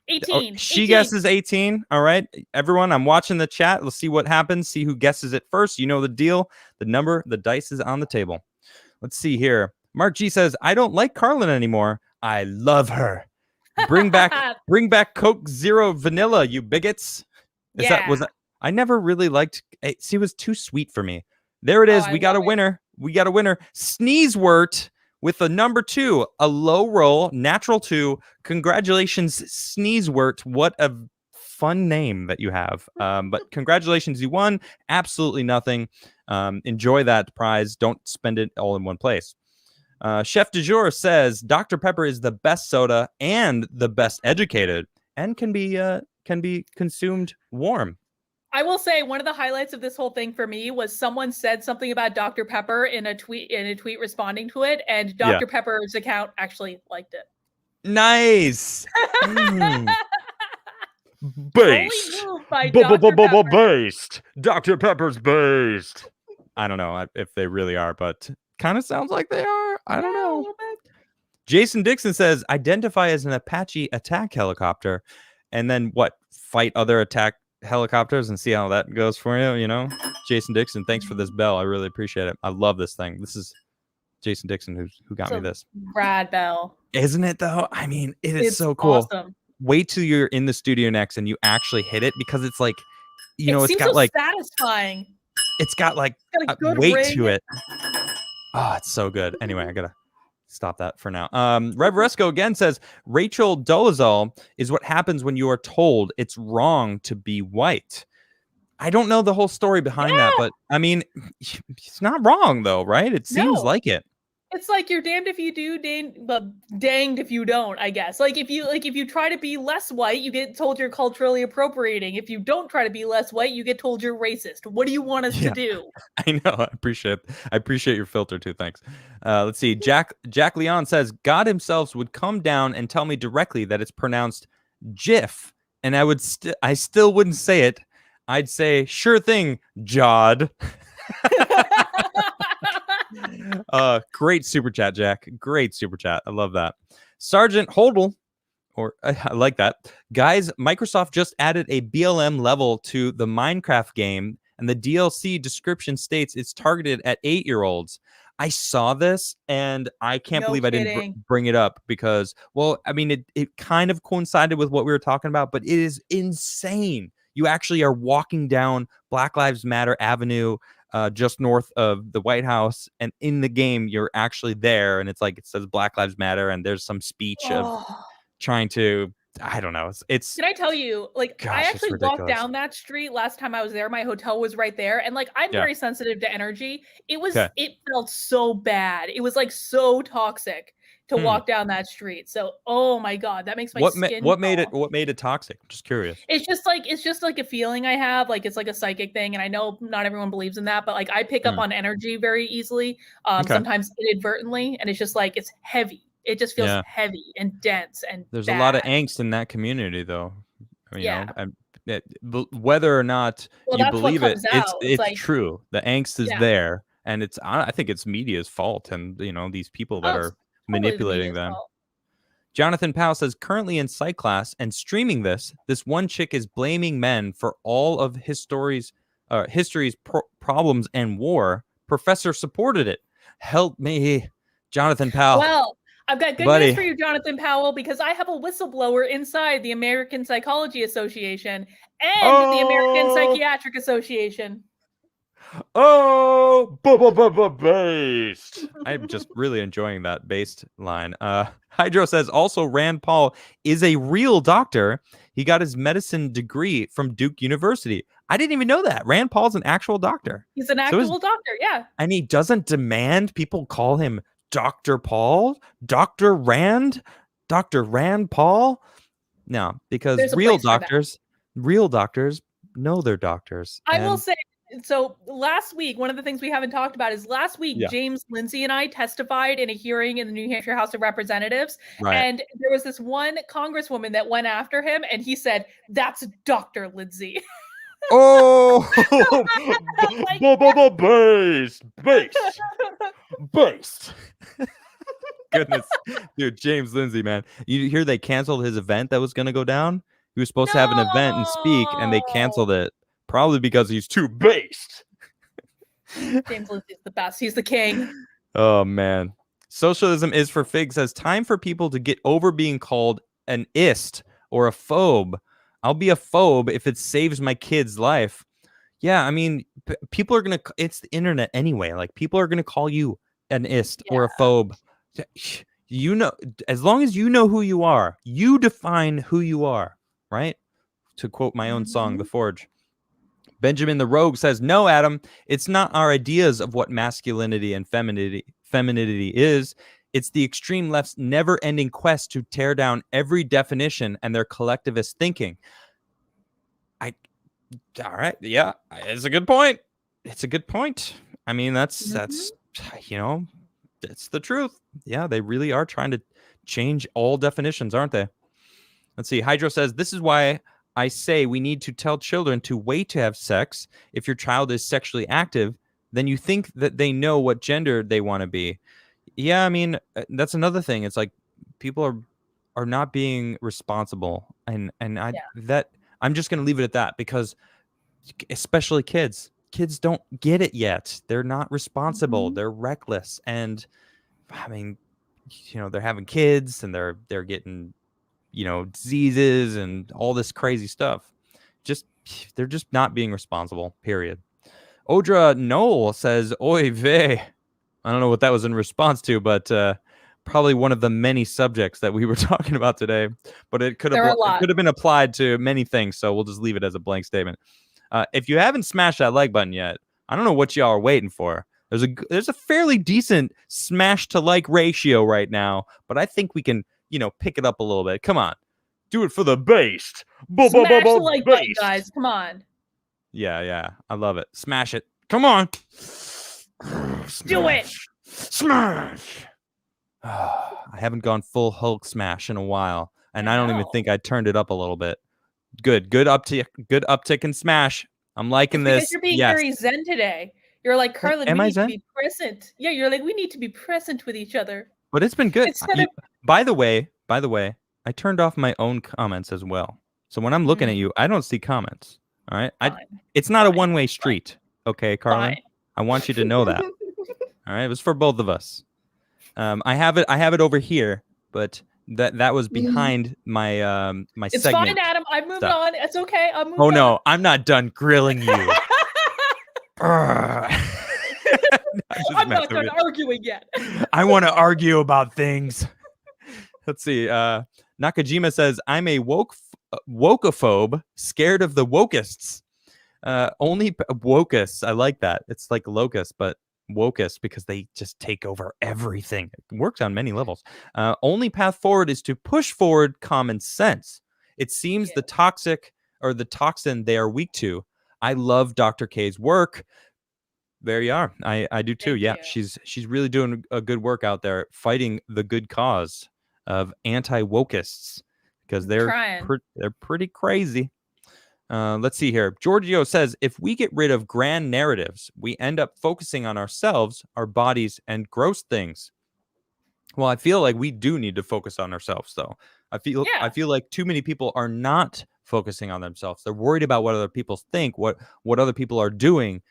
Speaker 2: 18.
Speaker 1: She guesses 18. All right, everyone, I'm watching the chat. Let's see what happens. See who guesses it first. You know the deal. The dice is on the table. Let's see here. Mark G says, I don't like Karlyn anymore. I love her. Bring back Coke Zero Vanilla, you bigots. I never really liked. She was too sweet for me. There it is. We got a winner. Sneezewort with a number 2, a low roll, natural 2. Congratulations, Sneezewort. What a fun name that you have. But congratulations, you won absolutely nothing. Enjoy that prize. Don't spend it all in one place. Chef du jour says Dr. Pepper is the best soda and the best educated and can be consumed warm.
Speaker 2: I will say one of the highlights of this whole thing for me was someone said something about Dr. Pepper in a tweet responding to it, and Dr. Pepper's account actually liked it.
Speaker 1: Nice.
Speaker 2: Based.
Speaker 1: Based. Dr. Pepper's based. I don't know if they really are, but kind of sounds like they are. I don't know. Jason Dixon says identify as an Apache attack helicopter, and then fight other attack helicopters and see how that goes for you. Jason Dixon, thanks for this bell. I really appreciate it. I love this thing. This is Jason Dixon who got me this
Speaker 2: rad bell,
Speaker 1: isn't it though? I mean, it's so cool. Awesome. Wait till you're in the studio next and you actually hit it, because it's like it's got so
Speaker 2: satisfying.
Speaker 1: It's got like a weight ring to it. Oh, it's so good. Anyway, I gotta stop that for now. Rev Resco again says Rachel Dolezal is what happens when you are told it's wrong to be white. I don't know the whole story behind that, but I mean, it's not wrong though, right? It seems like it.
Speaker 2: It's like you're damned if you do, danged if you don't, I guess. Like if you try to be less white, you get told you're culturally appropriating. If you don't try to be less white, you get told you're racist. What do you want us to do?
Speaker 1: I know. I appreciate your filter too. Thanks. Let's see. Jack Leon says God himself would come down and tell me directly that it's pronounced Jif, and I still wouldn't say it. I'd say sure thing, Jod. Great super chat, Jack. Great super chat. I love that. Sergeant Holdle, or I like that. Guys, Microsoft just added a BLM level to the Minecraft game, and the DLC description states it's targeted at 8-year-olds. I saw this, and I can't believe I didn't bring it up because, well, I mean, it kind of coincided with what we were talking about, but it is insane. You actually are walking down Black Lives Matter Avenue, just north of the White House, and in the game you're actually there, and it's like it says Black Lives Matter, and there's some speech of trying to, I don't know. It's
Speaker 2: Can I tell you, like, gosh, I actually walked down that street last time I was there. My hotel was right there, and like I'm very sensitive to energy. It felt so bad. It was like so toxic to walk down that street. So, oh my God, that makes my skin.
Speaker 1: What made it toxic? I'm just curious.
Speaker 2: It's just like a feeling I have. Like it's like a psychic thing, and I know not everyone believes in that, but like I pick up on energy very easily, sometimes inadvertently, and it's just like it's heavy. It just feels heavy and dense, and
Speaker 1: there's a lot of angst in that community, though. You know, whether or not you believe it, it's like, true. The angst is there, and I think it's media's fault, and you know these people that are manipulating them. Jonathan Powell says currently in psych class and streaming this one chick is blaming men for all of history's problems and war. Professor supported it. Help me, Jonathan Powell.
Speaker 2: Well, I've got good news for you, Jonathan Powell, because I have a whistleblower inside the American Psychology Association and the American Psychiatric Association.
Speaker 1: Based. I'm just really enjoying that based line. Hydro says also Rand Paul is a real doctor. He got his medicine degree from Duke University. I didn't even know that. Rand Paul's an actual doctor.
Speaker 2: He's an actual doctor, yeah.
Speaker 1: And he doesn't demand people call him Dr. Paul, Dr. Rand Paul. No, because real doctors know they're doctors.
Speaker 2: I will say, so last week, one of the things we haven't talked about is last week, James Lindsay and I testified in a hearing in the New Hampshire House of Representatives. Right. And there was this one congresswoman that went after him, and he said, "That's Dr. Lindsay."
Speaker 1: Oh, based. Goodness, dude, James Lindsay, man. You hear they canceled his event that was going to go down? He was supposed to have an event and speak, and they canceled it. Probably because he's too based.
Speaker 2: James Lindsay's the best. He's the king.
Speaker 1: Oh, man. Socialism is for Fig says, time for people to get over being called an ist or a phobe. I'll be a phobe if it saves my kid's life. Yeah, I mean, people are going to, it's the internet anyway. Like, people are going to call you an ist or a phobe. You know, as long as you know who you are, you define who you are, right? To quote my own song, The Forge. Benjamin the Rogue says, no, Adam, it's not our ideas of what masculinity and femininity is. It's the extreme left's never-ending quest to tear down every definition and their collectivist thinking. All right, yeah, it's a good point. It's a good point. I mean, that's you know, that's the truth. Yeah, they really are trying to change all definitions, aren't they? Let's see. Hydro says, this is why I say we need to tell children to wait to have sex. If your child is sexually active, then you think that they know what gender they want to be. Yeah, I mean, that's another thing. It's like people are not being responsible. And I'm just going to leave it at that because especially kids don't get it yet. They're not responsible. They're reckless. And I mean, you know, they're having kids and they're getting, you know, diseases and all this crazy stuff. They're just not being responsible, period. Odra Noel says, oy vey. I don't know what that was in response to, but probably one of the many subjects that we were talking about today. But it could have been applied to many things, so we'll just leave it as a blank statement. If you haven't smashed that like button yet, I don't know what y'all are waiting for. There's a fairly decent smash to like ratio right now, but I think we can, pick it up a little bit. Come on, do it for the based.
Speaker 2: Smash the like button, guys. Come on.
Speaker 1: Yeah, I love it. Smash it. Come on.
Speaker 2: Do it.
Speaker 1: Smash. I haven't gone full Hulk smash in a while, and I don't even think I turned it up a little bit. Good uptick in smash. I'm liking this.
Speaker 2: Because you're being very zen today. You're like, Karlyn, we need to be present. Yeah, you're like, we need to be present with each other.
Speaker 1: But it's been good. By the way, I turned off my own comments as well. So when I'm looking at you, I don't see comments. All right. It's not a one-way street. Okay, Karlyn. I want you to know that. All right. It was for both of us. I have it over here, but that was behind my my
Speaker 2: it's
Speaker 1: segment.
Speaker 2: It's fine, Adam. I've moved on. It's okay. I'll move on.
Speaker 1: Oh no, I'm not done grilling you.
Speaker 2: I'm not done arguing yet.
Speaker 1: I want to argue about things. Let's see. Nakajima says, I'm a wokeophobe, scared of the wokeists. Only wokists. I like that. It's like locust, but wokists because they just take over everything. It works on many levels. Only path forward is to push forward common sense. It seems the toxin they are weak to. I love Dr. K's work. There you are. I do too. Yeah, she's really doing a good work out there fighting the good cause of anti-wokeists because they're pretty crazy. Let's see here. Giorgio says, if we get rid of grand narratives, we end up focusing on ourselves, our bodies, and gross things. Well, I feel like we do need to focus on ourselves, though. I feel like too many people are not focusing on themselves. They're worried about what other people think, what other people are doing,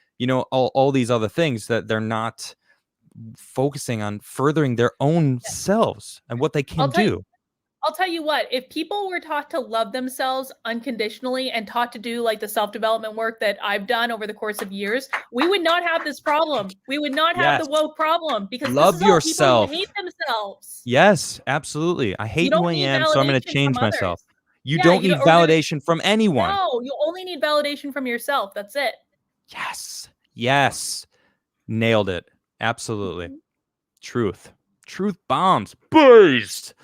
Speaker 1: all these other things that they're not focusing on furthering their own selves and what they can do.
Speaker 2: I'll tell you what, if people were taught to love themselves unconditionally and taught to do like the self-development work that I've done over the course of years, we would not have this problem. We would not have the woke problem because
Speaker 1: love yourself.
Speaker 2: People hate themselves.
Speaker 1: Yes, absolutely. I hate who I am, so I'm going to change myself. You don't need validation from anyone.
Speaker 2: No, you only need validation from yourself. That's it.
Speaker 1: Yes. Nailed it. Absolutely. Truth bombs. Based.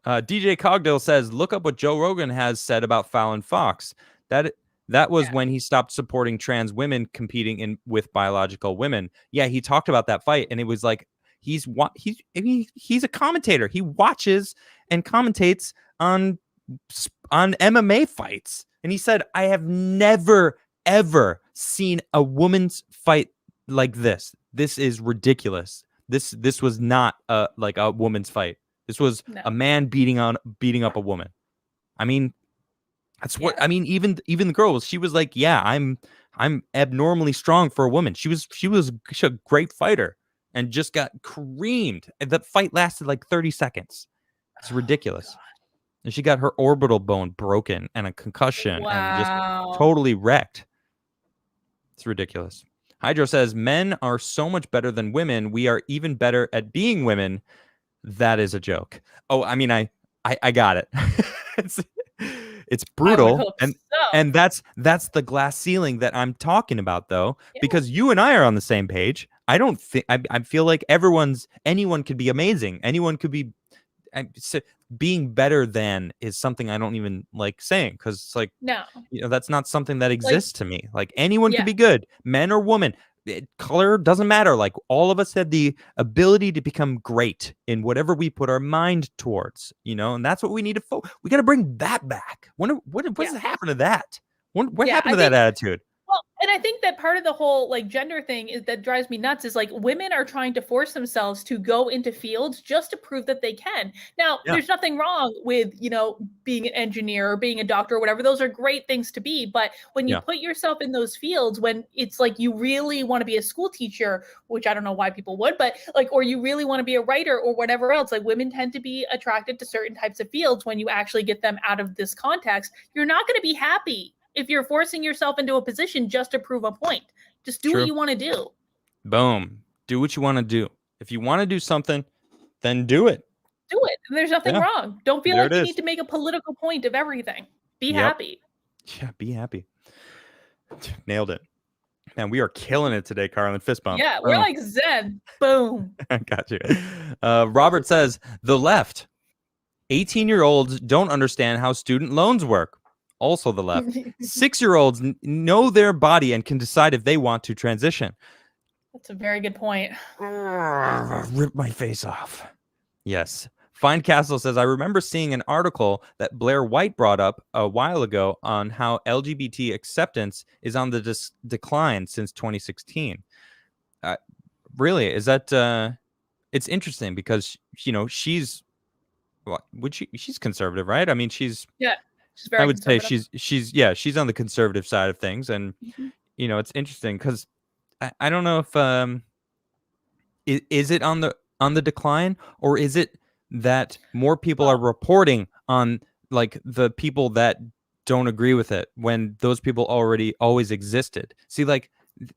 Speaker 1: DJ Cogdill says, look up what Joe Rogan has said about Fallon Fox. That was when he stopped supporting trans women competing with biological women. Yeah, he talked about that fight, and it was like he's a commentator. He watches and commentates on MMA fights, and he said, I have never ever seen a woman's fight like this. This is ridiculous. This was not like a woman's fight. This was a man beating up a woman. I mean, that's what I mean. Even the girl, she was like, "Yeah, I'm abnormally strong for a woman." She was a great fighter and just got creamed. And that fight lasted like 30 seconds. It's ridiculous. And she got her orbital bone broken and a concussion and just totally wrecked. It's ridiculous. Hydro says, men are so much better than women. We are even better at being women. That is a joke. Oh, I mean, I got it. It's brutal. And that's the glass ceiling that I'm talking about, though, because you and I are on the same page. I don't think I feel like anyone could be amazing. Anyone could be being better than is something I don't even like saying because it's like, that's not something that exists to me. Like anyone could be good, men or women. Color doesn't matter. Like all of us had the ability to become great in whatever we put our mind towards, and that's what we need to we got to bring that back. What has happened to that? What happened to that attitude?
Speaker 2: Well, and I think that part of the whole like gender thing is that drives me nuts is like women are trying to force themselves to go into fields just to prove that they can. Now, there's nothing wrong with, being an engineer or being a doctor or whatever. Those are great things to be. But when you put yourself in those fields, when it's like you really want to be a school teacher, which I don't know why people would, but like, or you really want to be a writer or whatever else, like women tend to be attracted to certain types of fields. When you actually get them out of this context, you're not going to be happy if you're forcing yourself into a position just to prove a point. Just do what you want to do.
Speaker 1: Boom. Do what you want to do. If you want to do something, then do it.
Speaker 2: Do it. And there's nothing wrong. Don't feel like you need to make a political point of everything. Be happy.
Speaker 1: Yeah, be happy. Nailed it. Man, we are killing it today, Karlyn. Fist bump.
Speaker 2: Yeah, we're like Zen. Boom.
Speaker 1: Got you. Robert says, the left. 18-year-olds don't understand how student loans work. Also the left. 6-year-olds know their body and can decide if they want to transition.
Speaker 2: That's a very good point.
Speaker 1: Rip my face off. Yes. Find Castle says, I remember seeing an article that Blair White brought up a while ago on how LGBT acceptance is on the decline since 2016. Really? Is that... it's interesting because, she's... Well, she's conservative, right? I mean, she's very I would say she's on the conservative side of things. And, it's interesting because I don't know if... is it on the decline, or is it that more people are reporting on like the people that don't agree with it when those people always existed? See, like,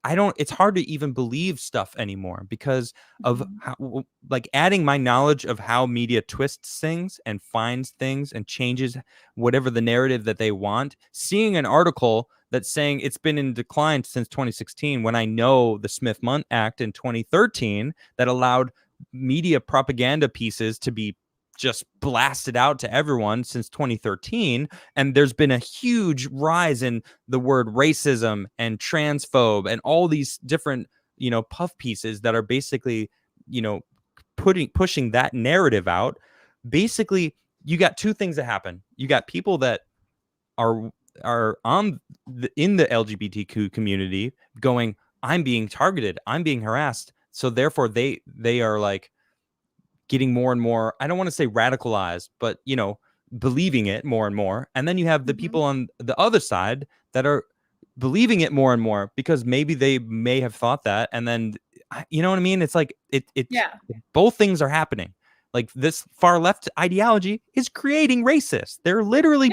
Speaker 1: it's hard to even believe stuff anymore because of how, like, adding my knowledge of how media twists things and finds things and changes whatever the narrative that they want. Seeing an article that's saying it's been in decline since 2016 when I know the Smith-Mundt Act in 2013 that allowed media propaganda pieces to be just blasted out to everyone since 2013, and there's been a huge rise in the word racism and transphobe and all these different puff pieces that are basically pushing that narrative out. Basically, you got two things that happen. You got people that are in the LGBTQ community going, I'm being targeted, I'm being harassed, so therefore they are like getting more and more, I don't want to say radicalized, but believing it more and more. And then you have the people on the other side that are believing it more and more because maybe they may have thought that, and then you know what I mean? It's like both things are happening. Like, this far left ideology is creating racists. They're literally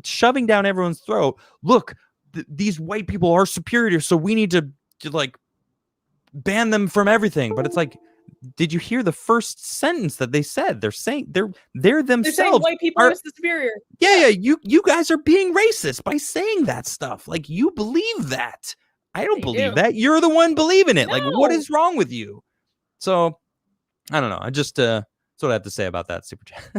Speaker 1: shoving down everyone's throat. Look, these white people are superior, so we need to like ban them from everything. But it's like, did you hear the first sentence that they said? They're saying they're themselves.
Speaker 2: They're saying white people are superior.
Speaker 1: Yeah. You guys are being racist by saying that stuff. Like, you believe that. I don't believe that. You're the one believing it. No. Like, what is wrong with you? So, I don't know. I just that's what I have to say about that super chat.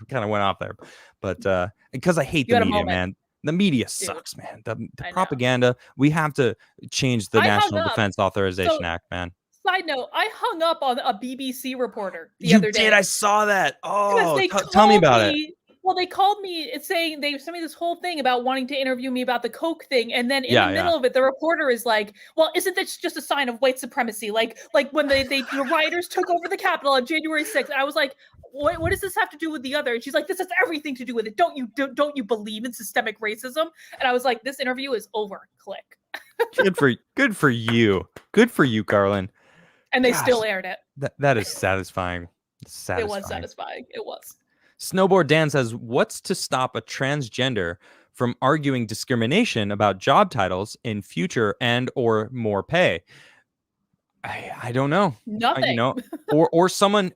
Speaker 1: Kind of went off there, but because I hate the media, man. The media sucks, man. The propaganda. We have to change the National Defense Authorization Act, man.
Speaker 2: Side note, I hung up on a BBC reporter the other day.
Speaker 1: You did? I saw that. Oh, tell me about it.
Speaker 2: Well, they called me. It's saying they sent me this whole thing about wanting to interview me about the Coke thing, and then in the middle of it, the reporter is like, "Well, isn't this just a sign of white supremacy? Like when the rioters took over the Capitol on January 6th." And I was like, "What does this have to do with the other?" And she's like, "This has everything to do with it. Don't you believe in systemic racism?" And I was like, "This interview is over." Click.
Speaker 1: Good for you. Good for you, Karlyn.
Speaker 2: And they still aired it.
Speaker 1: That is satisfying.
Speaker 2: It was satisfying. It was.
Speaker 1: Snowboard Dan says, what's to stop a transgender from arguing discrimination about job titles in future and or more pay? I don't know.
Speaker 2: Nothing.
Speaker 1: Or someone.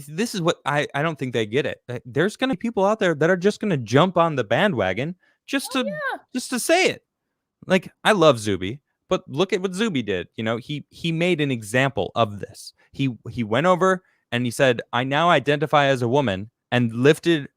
Speaker 1: This is what I don't think they get it. There's going to be people out there that are just going to jump on the bandwagon just to say it. Like, I love Zuby, but look at what Zuby did. He made an example of this. He went over and he said, I now identify as a woman, and lifted,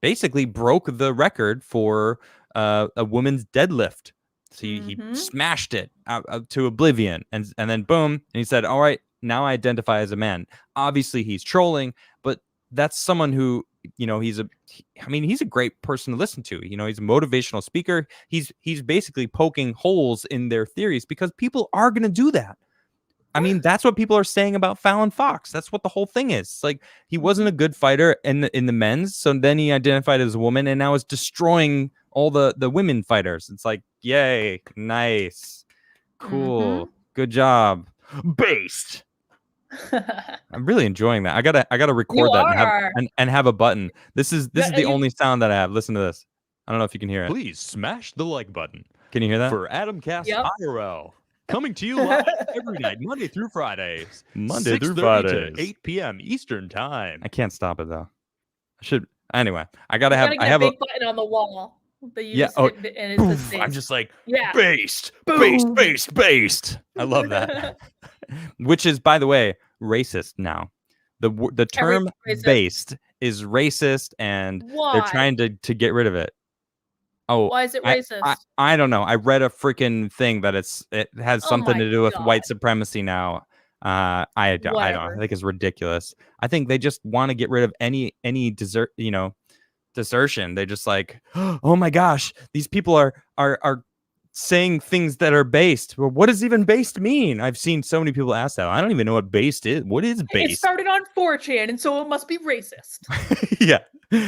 Speaker 1: basically broke the record for a woman's deadlift. So he smashed it out to oblivion, and then boom, and he said, all right, now I identify as a man. Obviously he's trolling, but that's someone who, he's a great person to listen to. He's a motivational speaker. He's basically poking holes in their theories because people are going to do that. I mean, that's what people are saying about Fallon Fox. That's what the whole thing is. It's like, he wasn't a good fighter in the men's, so then he identified as a woman, and now is destroying all the women fighters. It's like, yay, nice, cool, good job, based. I'm really enjoying that. I gotta record that and have a button. This is the only sound that I have. Listen to this. I don't know if you can hear it.
Speaker 4: Please smash the like button.
Speaker 1: Can you hear that?
Speaker 4: For Adam Cast IRL.
Speaker 1: Coming to you live every night, Monday through Fridays. Monday through Fridays. To 8 p.m. Eastern time. I can't stop it, though. I should. Anyway, I got to have... I have
Speaker 2: a big button on the wall. That you just
Speaker 1: hit,
Speaker 2: and it says based.
Speaker 1: I'm just like, based. I love that. Which is, by the way, racist now. The term based is racist, and they're trying to get rid of it. Oh,
Speaker 2: why is it racist?
Speaker 1: I don't know. I read a freaking thing that it has something to do with white supremacy now. I don't know. I think it's ridiculous. I think they just want to get rid of any desertion. They just like, oh my gosh, these people are saying things that are based. Well, what does even based mean? I've seen so many people ask that. I don't even know what based is. What is based?
Speaker 2: It started on 4chan, and so it must be racist.
Speaker 1: Yeah,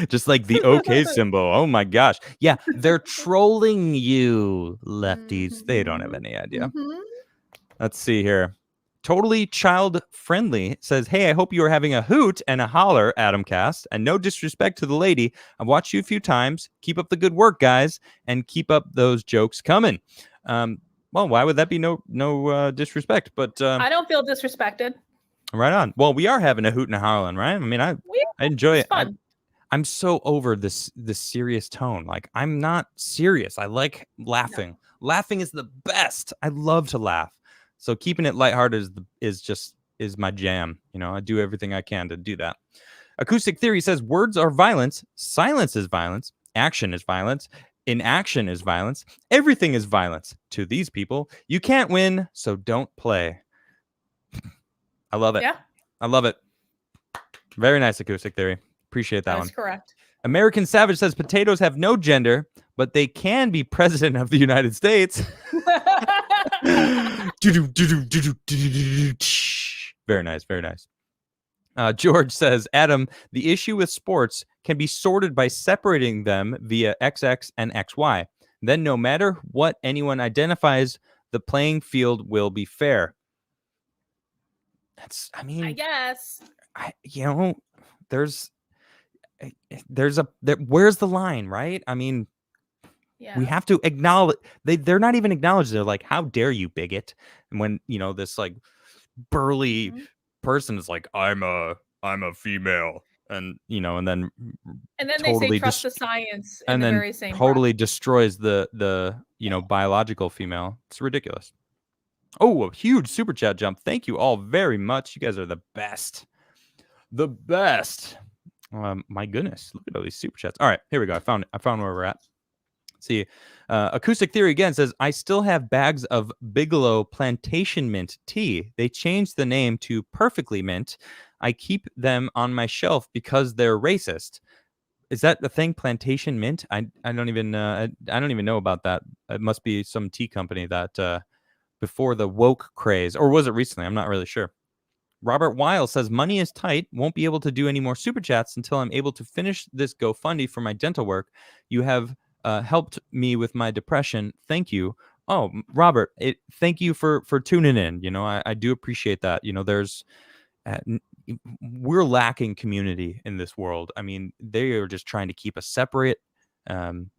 Speaker 1: just like the OK symbol. Oh my gosh. Yeah, they're trolling you, lefties. They don't have any idea. Let's see here. Totally child friendly says, hey, I hope you are having a hoot and a holler, Adamcast, and no disrespect to the lady. I've watched you a few times. Keep up the good work, guys, and keep up those jokes coming. Well, why would that be no disrespect? But I
Speaker 2: don't feel disrespected.
Speaker 1: Right on. Well, we are having a hoot and a hollering, right? I mean, I enjoy it. I'm so over this serious tone. Like, I'm not serious. I like laughing. No. Laughing is the best. I love to laugh. So keeping it lighthearted is my jam. You know, I do everything I can to do that. Acoustic Theory says words are violence. Silence is violence. Action is violence. Inaction is violence. Everything is violence. To these people, you can't win, so don't play. I love it.
Speaker 2: Yeah.
Speaker 1: I love it. Very nice, Acoustic Theory. Appreciate that one.
Speaker 2: That's correct.
Speaker 1: American Savage says potatoes have no gender, but they can be president of the United States. Very nice, very nice. George says, Adam, the issue with sports can be sorted by separating them via XX and XY. Then no matter what anyone identifies, the playing field will be fair.
Speaker 2: I guess.
Speaker 1: Where's the line, right? I mean,
Speaker 2: yeah.
Speaker 1: We have to acknowledge they're not even acknowledged. They're like, how dare you, bigot? And when this like burly person is like, I'm a female, and and then
Speaker 2: totally they say trust the science,
Speaker 1: and then
Speaker 2: very same
Speaker 1: totally destroys the biological female. It's ridiculous. Oh, a huge super chat jump. Thank you all very much. You guys are the best. The best. My goodness, look at all these super chats. All right, here we go. I found where we're at. See, Acoustic Theory again says, I still have bags of Bigelow Plantation Mint tea. They changed the name to Perfectly Mint. I keep them on my shelf because they're racist. Is that the thing, Plantation Mint? I don't even know about that. It must be some tea company that before the woke craze, or was it recently? I'm not really sure. Robert Weil says, money is tight. Won't be able to do any more super chats until I'm able to finish this GoFundMe for my dental work. You have helped me with my depression. Thank you. Oh, Robert, thank you for tuning in. I do appreciate that. There's we're lacking community in this world. I mean, they are just trying to keep us separate and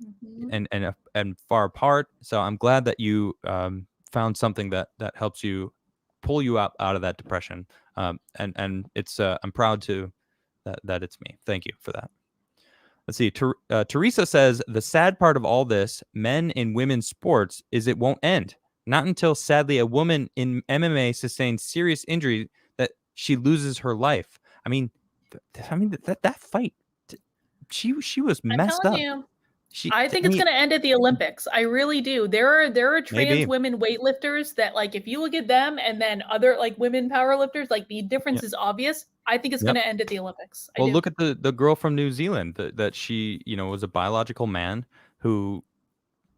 Speaker 1: far apart. So I'm glad that you found something that helps you pull you out of that depression. And it's I'm proud to that it's me. Thank you for that. Let's see. Teresa says, the sad part of all this, men in women's sports, is it won't end. Not until, sadly, a woman in MMA sustains serious injury that she loses her life. I mean that fight, she was messed up.
Speaker 2: I think it's going to end at the Olympics. I really do. There are trans women weightlifters that, like, if you look at them and then other like women powerlifters, like the difference is obvious. I think it's going to end at the Olympics.
Speaker 1: Well, look at the girl from New Zealand that she, was a biological man who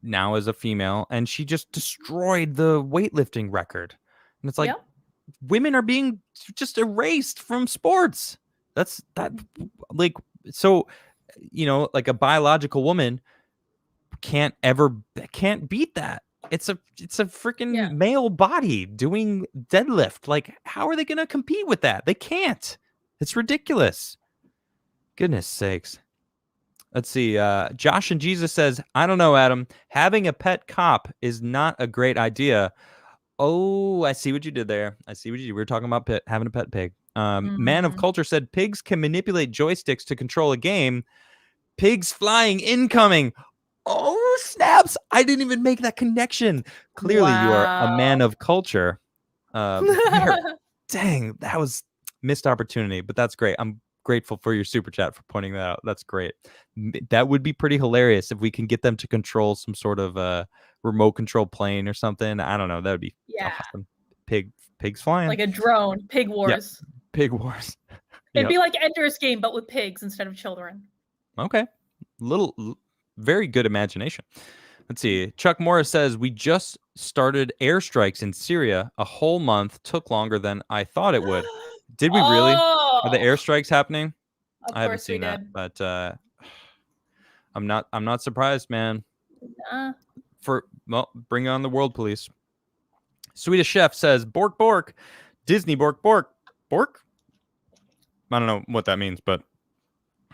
Speaker 1: now is a female, and she just destroyed the weightlifting record. And it's like, women are being just erased from sports. Like a biological woman can't beat that. It's a freaking male body doing deadlift. Like, how are they going to compete with that? They can't. It's ridiculous. Goodness sakes. Let's see. Josh and Jesus says, I don't know, Adam. Having a pet cop is not a great idea. Oh, I see what you did there. We were talking about having a pet pig. Man of Culture said pigs can manipulate joysticks to control a game. Pigs flying incoming. Oh, snaps. I didn't even make that connection. Clearly, you are a man of culture. Dang, that was missed opportunity, but that's great. I'm grateful for your super chat for pointing that out. That's great. That would be pretty hilarious if we can get them to control some sort of remote control plane or something. I don't know. That would be awesome. Pigs flying.
Speaker 2: Like a drone. Pig Wars.
Speaker 1: Yep. Pig Wars.
Speaker 2: It'd be like Ender's Game, but with pigs instead of children.
Speaker 1: Okay. Very good imagination. Let's see. Chuck Morris says, we just started airstrikes in Syria. A whole month. Took longer than I thought it would. Did we really? Are the airstrikes happening? I haven't seen that, but I'm not surprised, man. Bring on the world police. Swedish Chef says, Bork Bork. Disney Bork Bork. Bork? I don't know what that means, but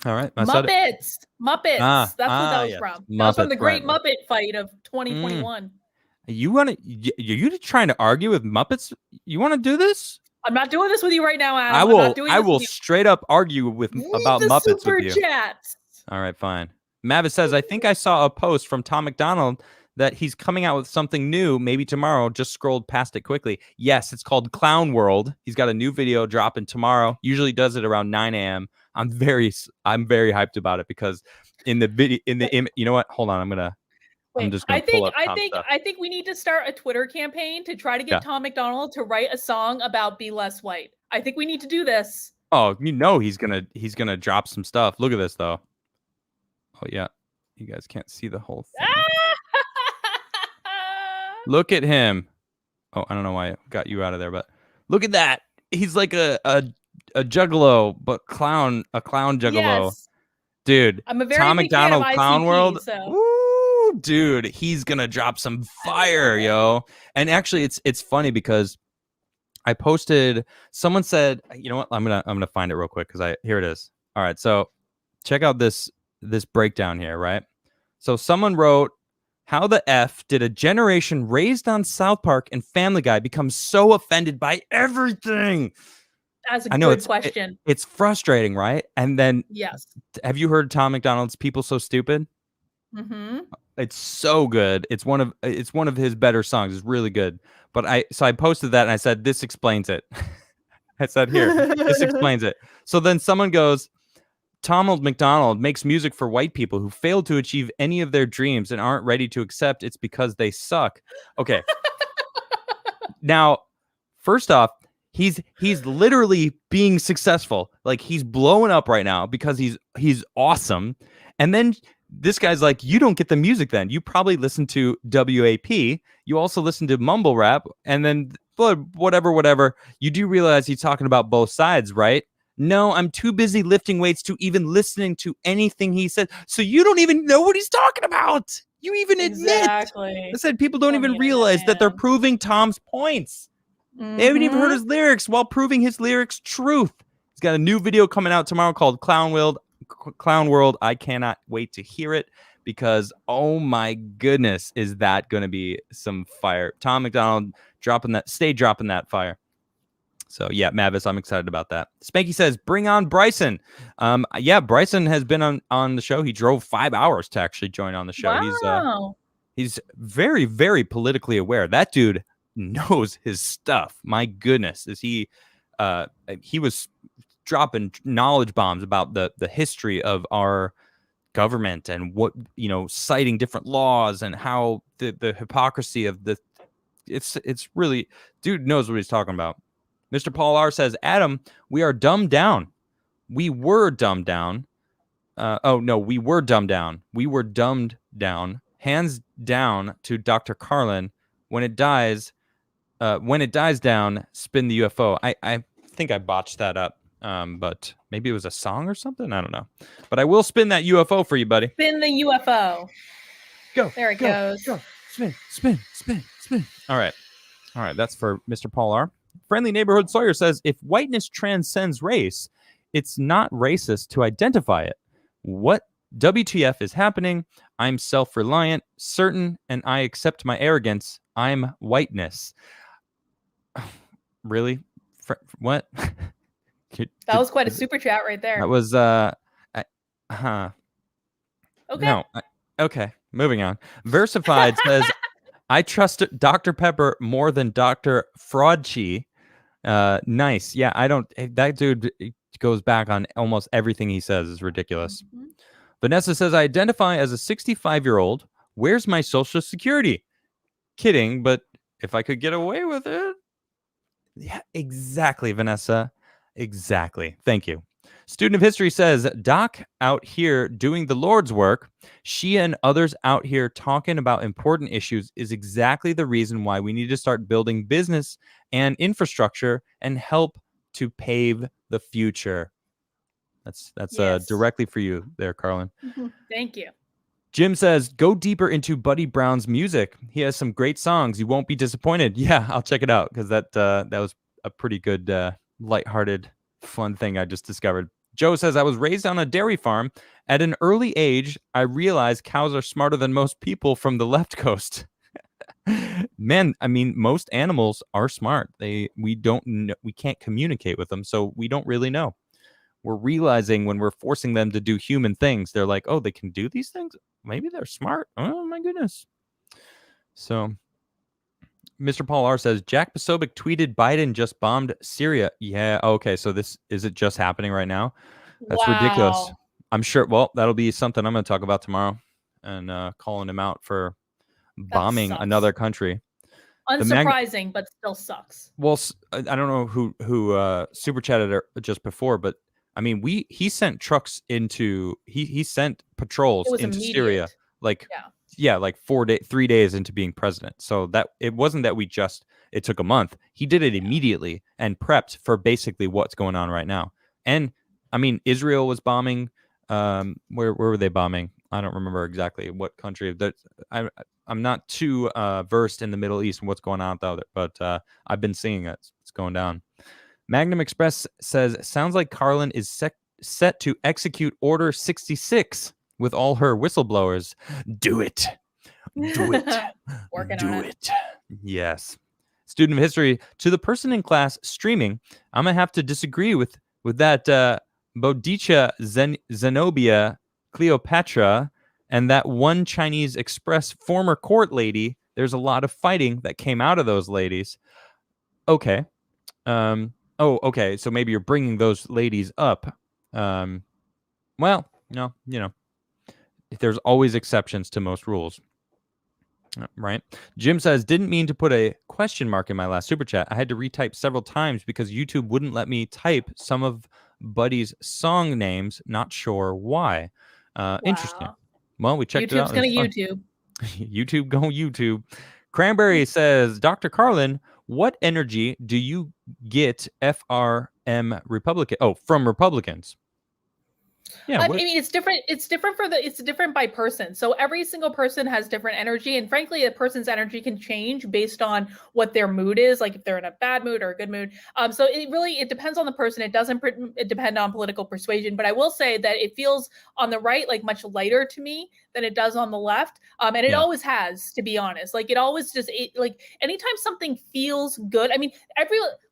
Speaker 1: all right.
Speaker 2: Muppets. That's what that was from. That was from the Great Muppet Fight of 2021.
Speaker 1: You trying to argue with Muppets? You want to do this?
Speaker 2: I'm not doing this with you right now, Adam.
Speaker 1: I will straight up argue about Muppets with you.
Speaker 2: Chats.
Speaker 1: All right, fine. Mavis says, I think I saw a post from Tom McDonald that he's coming out with something new, maybe tomorrow. Just scrolled past it quickly. Yes, it's called Clown World. He's got a new video dropping tomorrow. Usually does it around 9 a.m. I'm very hyped about it because in the video, you know what? Hold on, I
Speaker 2: think we need to start a Twitter campaign to try to get Tom McDonald to write a song about Be Less White. I think we need to do this.
Speaker 1: Oh, he's gonna drop some stuff. Look at this though. Oh yeah, you guys can't see the whole thing. Look at him. Oh, I don't know why I got you out of there, but look at that. He's like a juggalo, but a clown juggalo.
Speaker 2: Yes.
Speaker 1: Dude,
Speaker 2: I'm a very
Speaker 1: Tom
Speaker 2: big
Speaker 1: McDonald
Speaker 2: fan of
Speaker 1: Clown
Speaker 2: ICP,
Speaker 1: World.
Speaker 2: So.
Speaker 1: Woo, dude, he's gonna drop some fire, yo. And actually, it's funny because I posted. Someone said, you know what? I'm gonna find it real quick because here it is. All right, so check out this breakdown here, right? So someone wrote, how the F did a generation raised on South Park and Family Guy become so offended by everything?
Speaker 2: That's a good question.
Speaker 1: It's frustrating, right? And then,
Speaker 2: yes.
Speaker 1: Have you heard Tom McDonald's "People So Stupid"?
Speaker 2: Mm-hmm.
Speaker 1: It's so good. It's one of his better songs. It's really good. But I posted that and I said, this explains it. I said, here, this explains it. So then someone goes, Tom McDonald makes music for white people who failed to achieve any of their dreams and aren't ready to accept it's because they suck. Okay. Now, first off, he's literally being successful. Like he's blowing up right now because he's awesome. And then this guy's like, you don't get the music then. You probably listen to WAP. You also listen to mumble rap. And then whatever. You do realize he's talking about both sides, right? No, I'm too busy lifting weights to even listening to anything he said. So you don't even know what he's talking about. You even admit.
Speaker 2: Exactly.
Speaker 1: I said people don't even realize that they're proving Tom's points. Mm-hmm. They haven't even heard his lyrics while proving his lyrics truth. He's got a new video coming out tomorrow called Clown World. I cannot wait to hear it because, oh my goodness, is that going to be some fire. Tom McDonald dropping that fire. So yeah, Mavis, I'm excited about that. Spanky says, bring on Bryson. Yeah, Bryson has been on the show. He drove 5 hours to actually join on the show.
Speaker 2: Wow.
Speaker 1: He's very, very politically aware. That dude knows his stuff. My goodness, he was dropping knowledge bombs about the history of our government and what, citing different laws and how the hypocrisy of it's really, dude knows what he's talking about. Mr. Paul R says, Adam, we are dumbed down. We were dumbed down. We were dumbed down. We were dumbed down. Hands down to Dr. Karlyn. When it dies down, spin the UFO. I think I botched that up. But maybe it was a song or something. I don't know. But I will spin that UFO for you, buddy.
Speaker 2: Spin the UFO.
Speaker 1: Go.
Speaker 2: There it goes.
Speaker 1: Go. Spin. All right. That's for Mr. Paul R. Friendly Neighborhood Sawyer says, if whiteness transcends race, it's not racist to identify it. What WTF is happening? I'm self-reliant, certain, and I accept my arrogance. I'm whiteness. really? What?
Speaker 2: That was quite a super chat right there.
Speaker 1: That was okay. No. Okay. Moving on. Versified says, I trust Dr. Pepper more than Dr. Fraudchi. Nice. Yeah, I don't. That dude goes back on almost everything he says. Is ridiculous. Mm-hmm. Vanessa says, I identify as a 65-year-old. Where's my social security? Kidding, but if I could get away with it. Yeah, exactly, Vanessa. Exactly. Thank you. Student of history says, Doc out here doing the Lord's work. She and others out here talking about important issues is exactly the reason why we need to start building business and infrastructure and help to pave the future. That's yes. Directly for you there, Karlyn.
Speaker 2: Thank you.
Speaker 1: Jim says, go deeper into Buddy Brown's music. He has some great songs. You won't be disappointed. Yeah, I'll check it out because that was a pretty good, lighthearted, fun thing I just discovered. Joe says, I was raised on a dairy farm. At an early age, I realized cows are smarter than most people from the left coast. Man, I mean, most animals are smart. We can't communicate with them, so we don't really know. We're realizing when we're forcing them to do human things, they're like, oh, they can do these things? Maybe they're smart. Oh, my goodness. So, Mr. Paul R. says, Jack Posobiec tweeted Biden just bombed Syria. Yeah, okay, so is it just happening right now? That's ridiculous. I'm sure, well, that'll be something I'm going to talk about tomorrow and calling him out for bombing another country.
Speaker 2: Unsurprising, but still sucks.
Speaker 1: Well, I don't know who super chatted just before, but I mean, he sent trucks into he sent patrols into Syria, like 3 days into being president. So that it wasn't that it took a month. He did it immediately and prepped for basically what's going on right now. And I mean, Israel was bombing. Where were they bombing? I don't remember exactly what country. I'm not too versed in the Middle East and what's going on out there, but I've been seeing it. It's going down. Magnum Express says, sounds like Karlyn is set to execute Order 66 with all her whistleblowers. Do it. Do it. Do it. Yes. Student of history, to the person in class streaming, I'm going to have to disagree with that Bodicha Zenobia Cleopatra and that one Chinese Express former court lady. There's a lot of fighting that came out of those ladies. Okay. Okay. So maybe you're bringing those ladies up. Well, no, there's always exceptions to most rules. Right. Jim says, didn't mean to put a question mark in my last super chat. I had to retype several times because YouTube wouldn't let me type some of Buddy's song names. Not sure why. Interesting. Well, we checked it out.
Speaker 2: YouTube's going to YouTube.
Speaker 1: YouTube, go YouTube. Cranberry says, Dr. Karlyn, what energy do you get from Republicans? Yeah,
Speaker 2: I mean, it's different. It's different by person. So every single person has different energy, and frankly, a person's energy can change based on what their mood is, like if they're in a bad mood or a good mood. So it depends on the person. It doesn't depend on political persuasion, but I will say that it feels on the right like much lighter to me than it does on the left, and it always has, to be honest. Like it always just like anytime something feels good. I mean,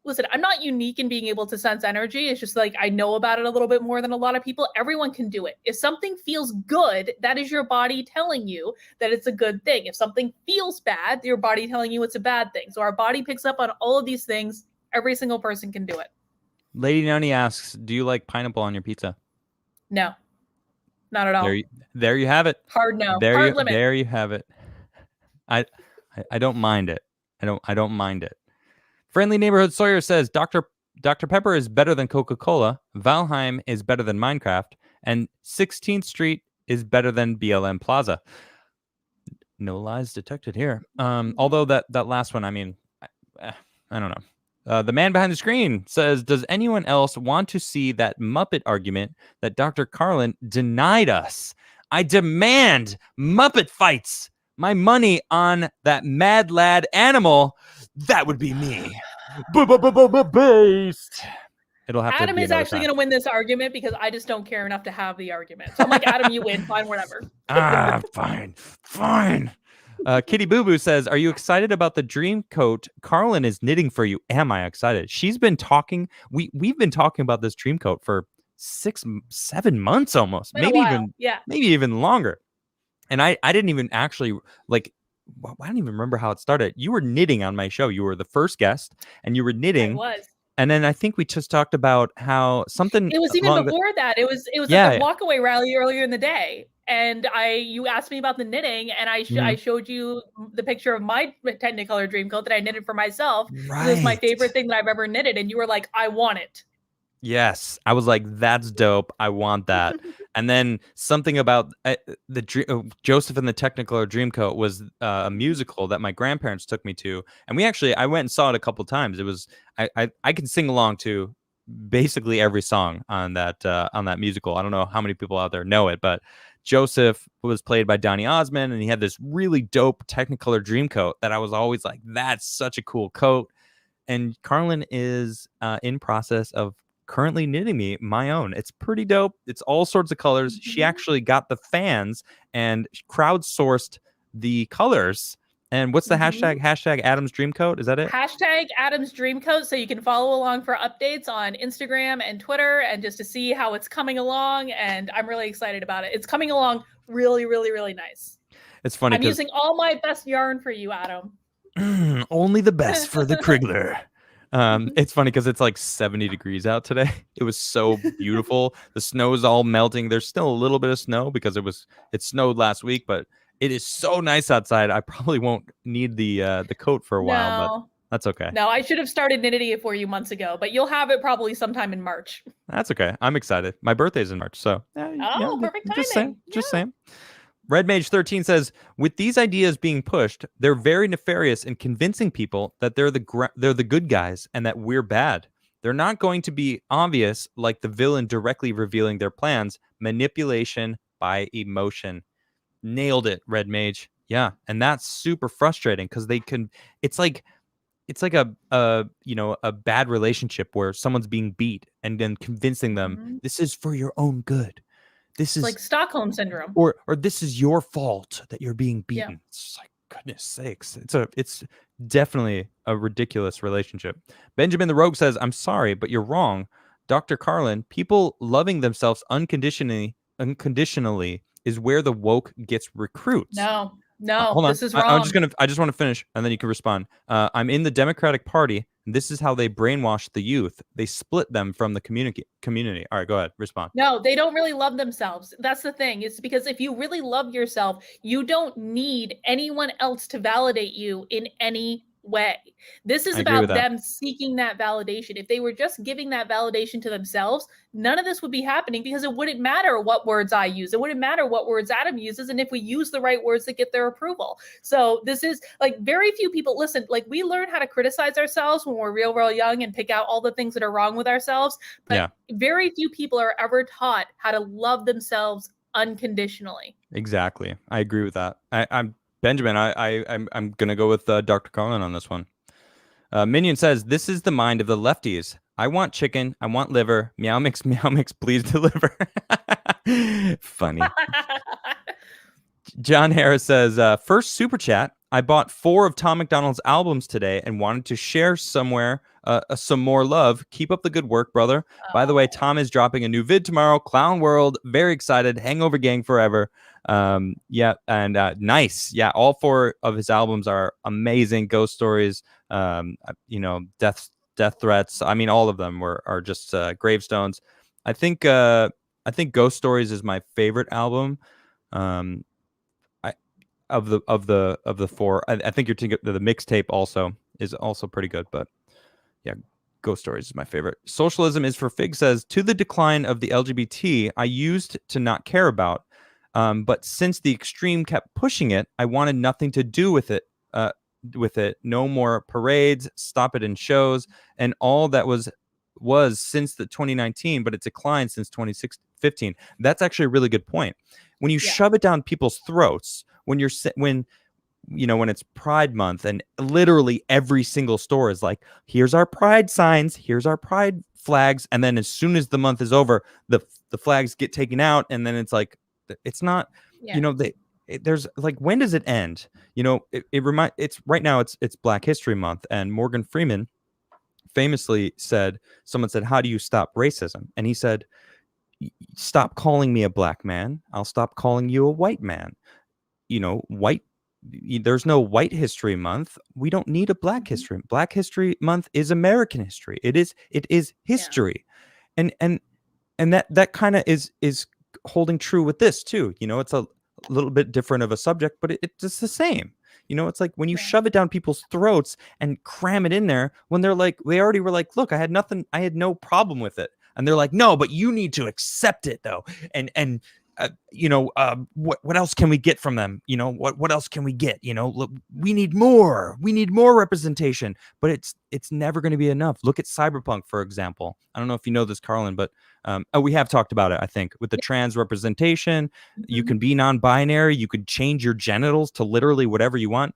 Speaker 2: listen, I'm not unique in being able to sense energy. It's just like I know about it a little bit more than a lot of people. Everyone can do it. If something feels good, that is your body telling you that it's a good thing. If something feels bad, your body telling you it's a bad thing. So our body picks up on all of these things. Every single person can do it.
Speaker 1: Lady Noni asks, do you like pineapple on your pizza?
Speaker 2: No, not at all.
Speaker 1: There you have it.
Speaker 2: Hard no. Hard limit.
Speaker 1: There you have it. I don't mind it. I don't mind it. Friendly Neighborhood Sawyer says, Dr. Pepper is better than Coca Cola. Valheim is better than Minecraft. And 16th Street is better than BLM Plaza. No lies detected here. Although that last one, I mean, I don't know. The man behind the screen says, does anyone else want to see that Muppet argument that Dr. Karlyn denied us? I demand Muppet fights. My money on that mad lad animal. That would be me. Based. It'll have
Speaker 2: Adam
Speaker 1: to be
Speaker 2: is actually going to win this argument because I just don't care enough to have the argument. So I'm like, Adam, you win. Fine, whatever.
Speaker 1: Fine. Kitty Boo Boo says, "Are you excited about the dream coat Karlyn is knitting for you?" Am I excited? She's been talking. We've been talking about this dream coat for 6-7 months almost,
Speaker 2: Been a while.
Speaker 1: maybe even longer. And I didn't even actually like. I don't even remember how it started. You were knitting on my show. You were the first guest, and you were knitting.
Speaker 2: I was.
Speaker 1: And then I think we just talked about how something.
Speaker 2: It was even before that. It was at the walkaway rally earlier in the day, and you asked me about the knitting, and I showed you the picture of my Technicolor dream coat that I knitted for myself. Right. It was my favorite thing that I've ever knitted, and you were like, "I want it."
Speaker 1: Yes, I was like, "That's dope. I want that." And then something about Joseph and the Technicolor Dreamcoat was a musical that my grandparents took me to, and I went and saw it a couple times. It was I can sing along to basically every song on that musical. I don't know how many people out there know it, but Joseph was played by Donny Osmond, and he had this really dope Technicolor Dreamcoat that I was always like, "That's such a cool coat." And Karlyn is in process of currently knitting me my own. It's pretty dope. It's all sorts of colors. She actually got the fans and crowdsourced the colors. And what's the hashtag? Hashtag Adam's Dream Coat. Is that it?
Speaker 2: Hashtag Adam's Dream Coat. So you can follow along for updates on Instagram and Twitter, and just to see how it's coming along. And I'm really excited about it. It's coming along really, really, really nice.
Speaker 1: It's funny.
Speaker 2: I'm using all my best yarn for you, Adam.
Speaker 1: Only the best for the Crigler. It's funny because it's like 70 degrees out today. It was so beautiful. The snow's all melting. There's still a little bit of snow because it snowed last week, but it is so nice outside. I probably won't need the coat for a while, but that's okay.
Speaker 2: No, I should have started knitting it for you months ago, but you'll have it probably sometime in March.
Speaker 1: That's okay. I'm excited. My birthday's in March, so
Speaker 2: perfect timing.
Speaker 1: Just saying. Red Mage 13 says, "With these ideas being pushed, they're very nefarious in convincing people that they're the good guys and that we're bad. They're not going to be obvious like the villain directly revealing their plans. Manipulation by emotion." Nailed it, Red Mage. Yeah, and that's super frustrating because it's like a bad relationship where someone's being beat and then convincing them this is for your own good. This is
Speaker 2: like Stockholm syndrome,
Speaker 1: or this is your fault that you're being beaten. Yeah. It's just like, goodness sakes, it's definitely a ridiculous relationship. Benjamin the Rogue says, "I'm sorry, but you're wrong, Dr. Karlyn. People loving themselves unconditionally is where the woke gets recruits."
Speaker 2: No,
Speaker 1: hold on.
Speaker 2: This is wrong.
Speaker 1: I just want to finish, and then you can respond. "I'm in the Democratic Party. And this is how they brainwash the youth. They split them from the community. All right, go ahead. Respond."
Speaker 2: No, they don't really love themselves. That's the thing. It's because if you really love yourself, you don't need anyone else to validate you in any way. This is about them seeking that validation. If they were just giving that validation to themselves, none of this would be happening, because it wouldn't matter what words I use. It wouldn't matter what words Adam uses. And if we use the right words that get their approval. So this is like, very few people listen. Like, we learn how to criticize ourselves when we're real young and pick out all the things that are wrong with ourselves. But very few people are ever taught how to love themselves unconditionally.
Speaker 1: Exactly. I agree with that. I'm Benjamin, I'm going to go with Dr. Karlyn on this one. Minion says, "This is the mind of the lefties. I want chicken. I want liver. Meow mix, please deliver." Funny. John Harris says, "First super chat. I bought 4 of Tom McDonald's albums today and wanted to share some more love. Keep up the good work, brother. By the way, Tom is dropping a new vid tomorrow. Clown World. Very excited. Hangover Gang forever." Nice. Yeah, all 4 of his albums are amazing. Ghost Stories, Death Threats. I mean, all of them are just gravestones. I think Ghost Stories is my favorite album. Of the 4, I think the mixtape also is also pretty good, but yeah, Ghost Stories is my favorite. Socialism is for Fig says, "To the decline of the LGBT, I used to not care about, but since the extreme kept pushing it, I wanted nothing to do with it. No more parades, stop it in shows, and all that was since the 2019, but it declined since 2015. That's actually a really good point. When you shove it down people's throats, when it's Pride Month and literally every single store is like, here's our Pride signs, here's our Pride flags, and then as soon as the month is over, the flags get taken out, and then it's like, it's not, there's like, when does it end? It's right now, it's Black History Month, and Morgan Freeman famously said, someone said, how do you stop racism? And he said, stop calling me a black man. I'll stop calling you a white man. There's no White History Month. We don't need a Black History. Black History Month is American history. It is history. And that kind of is holding true with this too. It's a little bit different of a subject, but it's just the same. It's like when you shove it down people's throats and cram it in there, when they already were like, look, I had no problem with it. And they're like, no, but you need to accept it though. And what else can we get from them? What else can we get? Look, we need more representation, but it's never going to be enough. Look at Cyberpunk, for example. I don't know if you know this, Karlyn, but we have talked about it, I think, with the trans representation. You can be non-binary. You could change your genitals to literally whatever you want.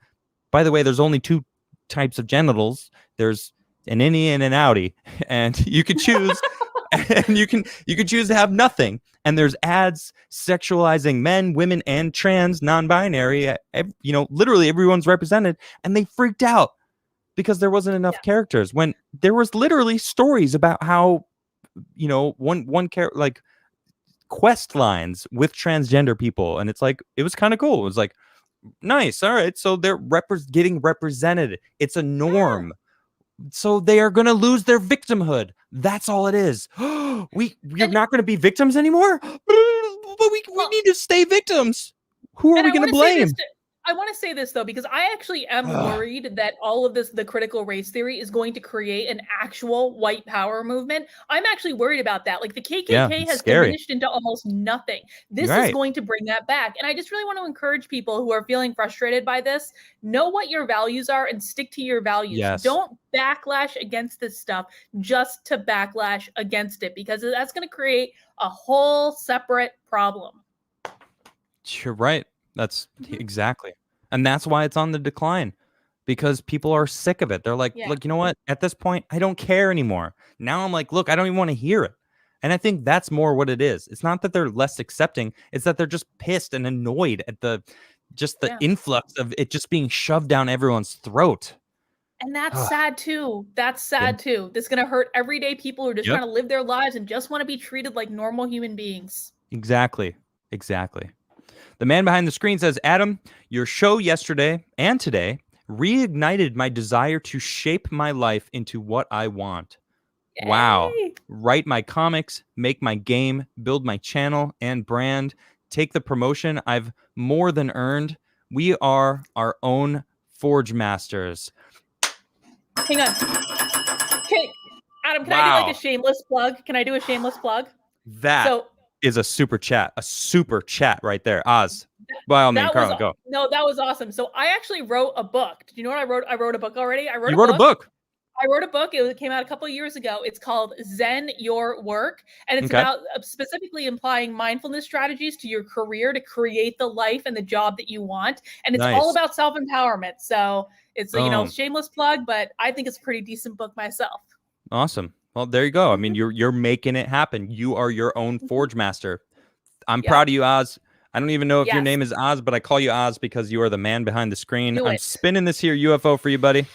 Speaker 1: By the way, there's only 2 types of genitals. There's an innie and an outie, and you could choose and you can choose to have nothing. And there's ads sexualizing men, women, and trans, non-binary. Literally everyone's represented, and they freaked out because there wasn't enough characters. When there was literally stories about how, one character, like quest lines with transgender people, and it's like, it was kind of cool. It was like, nice, all right, so they're getting represented. It's a norm. So they are going to lose their victimhood. That's all it is. We're not going to be victims anymore, but we need to stay victims. Who are we going to blame?
Speaker 2: I want to say this though, because I actually am worried that all of this, the critical race theory, is going to create an actual white power movement. I'm actually worried about that. Like the KKK has diminished into almost nothing. This is going to bring that back. And I just really want to encourage people who are feeling frustrated by this, know what your values are and stick to your values.
Speaker 1: Yes.
Speaker 2: Don't backlash against this stuff just to backlash against it, because that's going to create a whole separate problem.
Speaker 1: You're right. That's exactly. And that's why it's on the decline, because people are sick of it. They're like, look, you know what? At this point, I don't care anymore. Now I'm like, look, I don't even want to hear it. And I think that's more what it is. It's not that they're less accepting. It's that they're just pissed and annoyed at the influx of it just being shoved down everyone's throat.
Speaker 2: And that's sad too. That's sad too. This is going to hurt everyday people who are just trying to live their lives and just want to be treated like normal human beings.
Speaker 1: Exactly. The man behind the screen says, Adam, your show yesterday and today reignited my desire to shape my life into what I want. Yay. Wow. Write my comics, make my game, build my channel and brand, take the promotion I've more than earned. We are our own Forge Masters.
Speaker 2: Hang on. Adam, can I do like a shameless plug? Can I do a shameless plug?
Speaker 1: That is a super chat right there. Oz, by all means, Karlyn, go.
Speaker 2: No, that was awesome. So I actually wrote a book. Did you know what I wrote? I wrote a book already.
Speaker 1: You wrote a book.
Speaker 2: I wrote a book. It came out a couple of years ago. It's called Zen Your Work. And it's about specifically applying mindfulness strategies to your career to create the life and the job that you want. And it's all about self-empowerment. So it's, shameless plug, but I think it's a pretty decent book myself.
Speaker 1: Awesome. Well, there you go. I mean, you're making it happen. You are your own Forge Master. I'm proud of you, Oz. I don't even know if your name is Oz, but I call you Oz because you are the man behind the screen. I'm spinning this here UFO for you, buddy.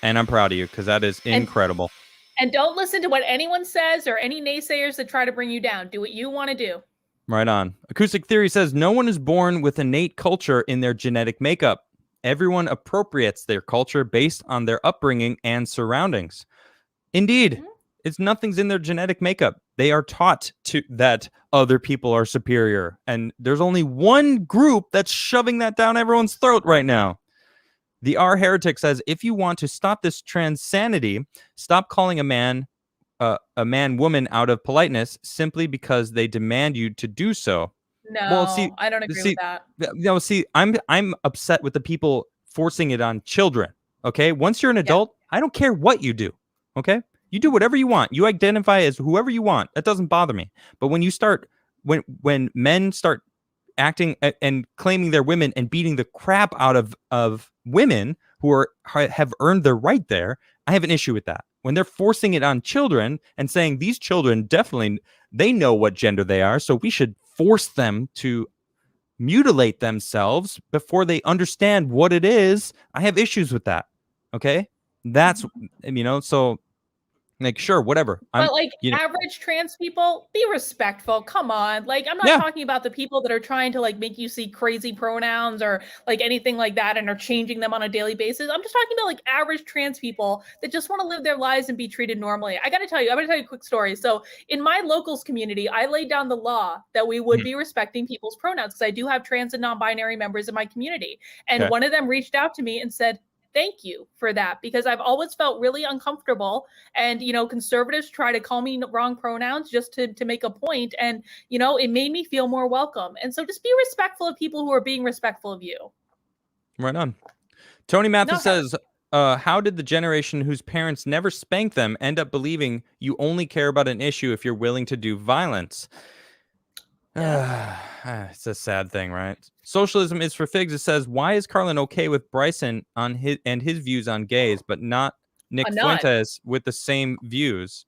Speaker 1: And I'm proud of you because that is incredible.
Speaker 2: And don't listen to what anyone says or any naysayers that try to bring you down. Do what you want to do.
Speaker 1: Right on. Acoustic Theory says, no one is born with innate culture in their genetic makeup. Everyone appropriates their culture based on their upbringing and surroundings. Indeed. It's nothing's in their genetic makeup. They are taught that other people are superior. And there's only one group that's shoving that down everyone's throat right now. The R Heretic says, if you want to stop this transanity, stop calling a man woman out of politeness simply because they demand you to do so.
Speaker 2: No, I don't agree with that.
Speaker 1: No, I'm upset with the people forcing it on children. Okay, once you're an adult, I don't care what you do. Okay. You do whatever you want. You identify as whoever you want. That doesn't bother me. But when when men start acting and claiming they're women and beating the crap out of women who have earned their right there, I have an issue with that. When they're forcing it on children and saying these children definitely, they know what gender they are, so we should force them to mutilate themselves before they understand what it is, I have issues with that. Okay, that's so. Like, sure, whatever.
Speaker 2: But like average trans people, be respectful. Come on. Like, I'm not talking about the people that are trying to like make you see crazy pronouns or like anything like that and are changing them on a daily basis. I'm just talking about like average trans people that just want to live their lives and be treated normally. I'm going to tell you a quick story. So in my locals community, I laid down the law that we would be respecting people's pronouns because I do have trans and non-binary members in my community. And one of them reached out to me and said, thank you for that, because I've always felt really uncomfortable. And, conservatives try to call me wrong pronouns just to make a point. And, it made me feel more welcome. And so just be respectful of people who are being respectful of you.
Speaker 1: Right on. Tony Mathis says, how did the generation whose parents never spanked them end up believing you only care about an issue if you're willing to do violence? It's a sad thing, right? Socialism is for figs. It says, why is Karlyn okay with Bryson on his views on gays, but not Nick Fuentes with the same views?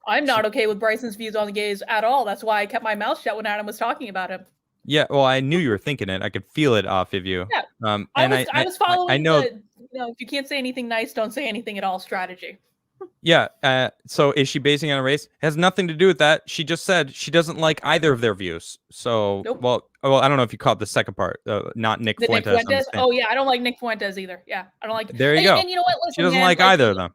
Speaker 2: I'm not okay with Bryson's views on gays at all. That's why I kept my mouth shut when Adam was talking about him.
Speaker 1: Yeah, well, I knew you were thinking it. I could feel it off of you.
Speaker 2: Yeah. I was following if you can't say anything nice, don't say anything at all strategy.
Speaker 1: Yeah. So is she basing it on race? It has nothing to do with that. She just said she doesn't like either of their views. So, well, I don't know if you caught the second part. Not Nick Fuentes.
Speaker 2: Nick Fuentes? Oh yeah, I don't like Nick Fuentes either. Yeah, I don't like.
Speaker 1: There you go.
Speaker 2: And you know what? Listen,
Speaker 1: she doesn't like either of them.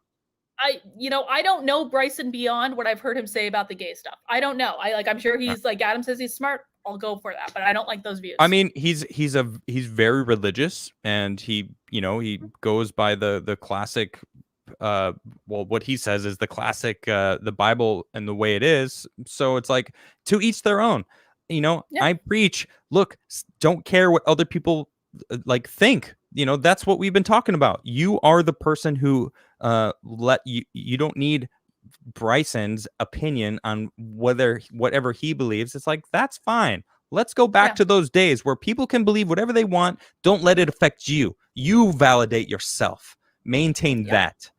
Speaker 2: I don't know Bryson beyond what I've heard him say about the gay stuff. I don't know. I'm sure he's like Adam says he's smart. I'll go for that, but I don't like those views.
Speaker 1: I mean, he's very religious, and he goes by the classic. What he says is the classic, the Bible and the way it is. So it's like, to each their own. I preach, look, don't care what other people think. That's what we've been talking about. You are the person who you don't need Bryson's opinion on whatever he believes. It's like, that's fine. Let's go back to those days where people can believe whatever they want. Don't let it affect you. You validate yourself. Maintain that.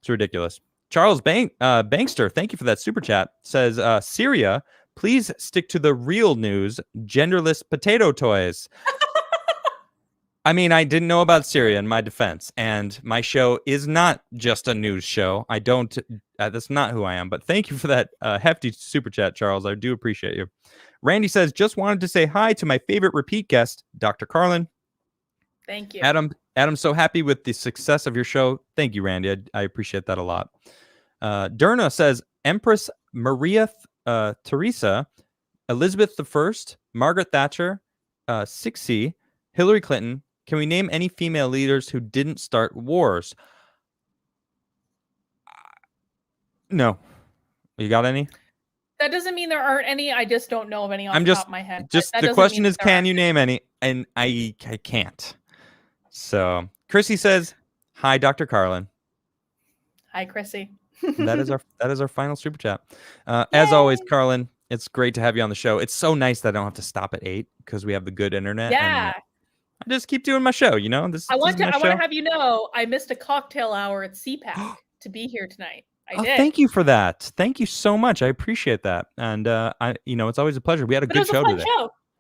Speaker 1: It's ridiculous. Charles Bankster, thank you for that super chat. Says, Syria, please stick to the real news. Genderless potato toys. I mean, I didn't know about Syria in my defense, and my show is not just a news show. I don't. That's not who I am. But thank you for that hefty super chat, Charles. I do appreciate you. Randy says, just wanted to say hi to my favorite repeat guest, Dr. Karlyn.
Speaker 2: Thank you.
Speaker 1: Adam's so happy with the success of your show. Thank you, Randy. I appreciate that a lot. Derna says, Empress Maria Theresa, Elizabeth I, Margaret Thatcher, 6C, Hillary Clinton. Can we name any female leaders who didn't start wars? No. You got any?
Speaker 2: That doesn't mean there aren't any. I just don't know of any on the top of my head.
Speaker 1: Just the question is, can you name any? And I can't. So Chrissy says, hi, Dr. Karlyn.
Speaker 2: Hi, Chrissy.
Speaker 1: that is our final super chat. As always, Karlyn, it's great to have you on the show. It's so nice that I don't have to stop at 8 because we have the good internet.
Speaker 2: Yeah.
Speaker 1: And, I just keep doing my show,
Speaker 2: I want to have you know, I missed a cocktail hour at CPAC to be here tonight. I did.
Speaker 1: Thank you for that. Thank you so much. I appreciate that. And it's always a pleasure. We had a good show today.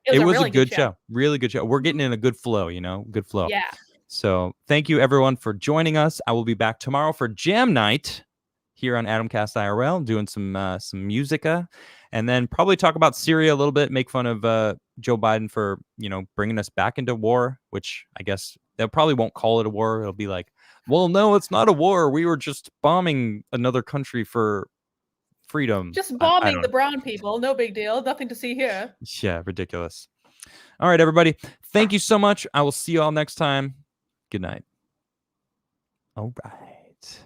Speaker 1: It was a good show. Really good show. We're getting in a good flow, good flow.
Speaker 2: Yeah.
Speaker 1: So thank you everyone for joining us. I will be back tomorrow for Jam Night here on Adamcast IRL, doing some musica, and then probably talk about Syria a little bit, make fun of Joe Biden for, bringing us back into war, which I guess they probably won't call it a war. It'll be like, well, no, it's not a war. We were just bombing another country for freedom.
Speaker 2: Just bombing the brown people. No big deal. Nothing to see here.
Speaker 1: Yeah, ridiculous. All right, everybody. Thank you so much. I will see you all next time. Good night. All right.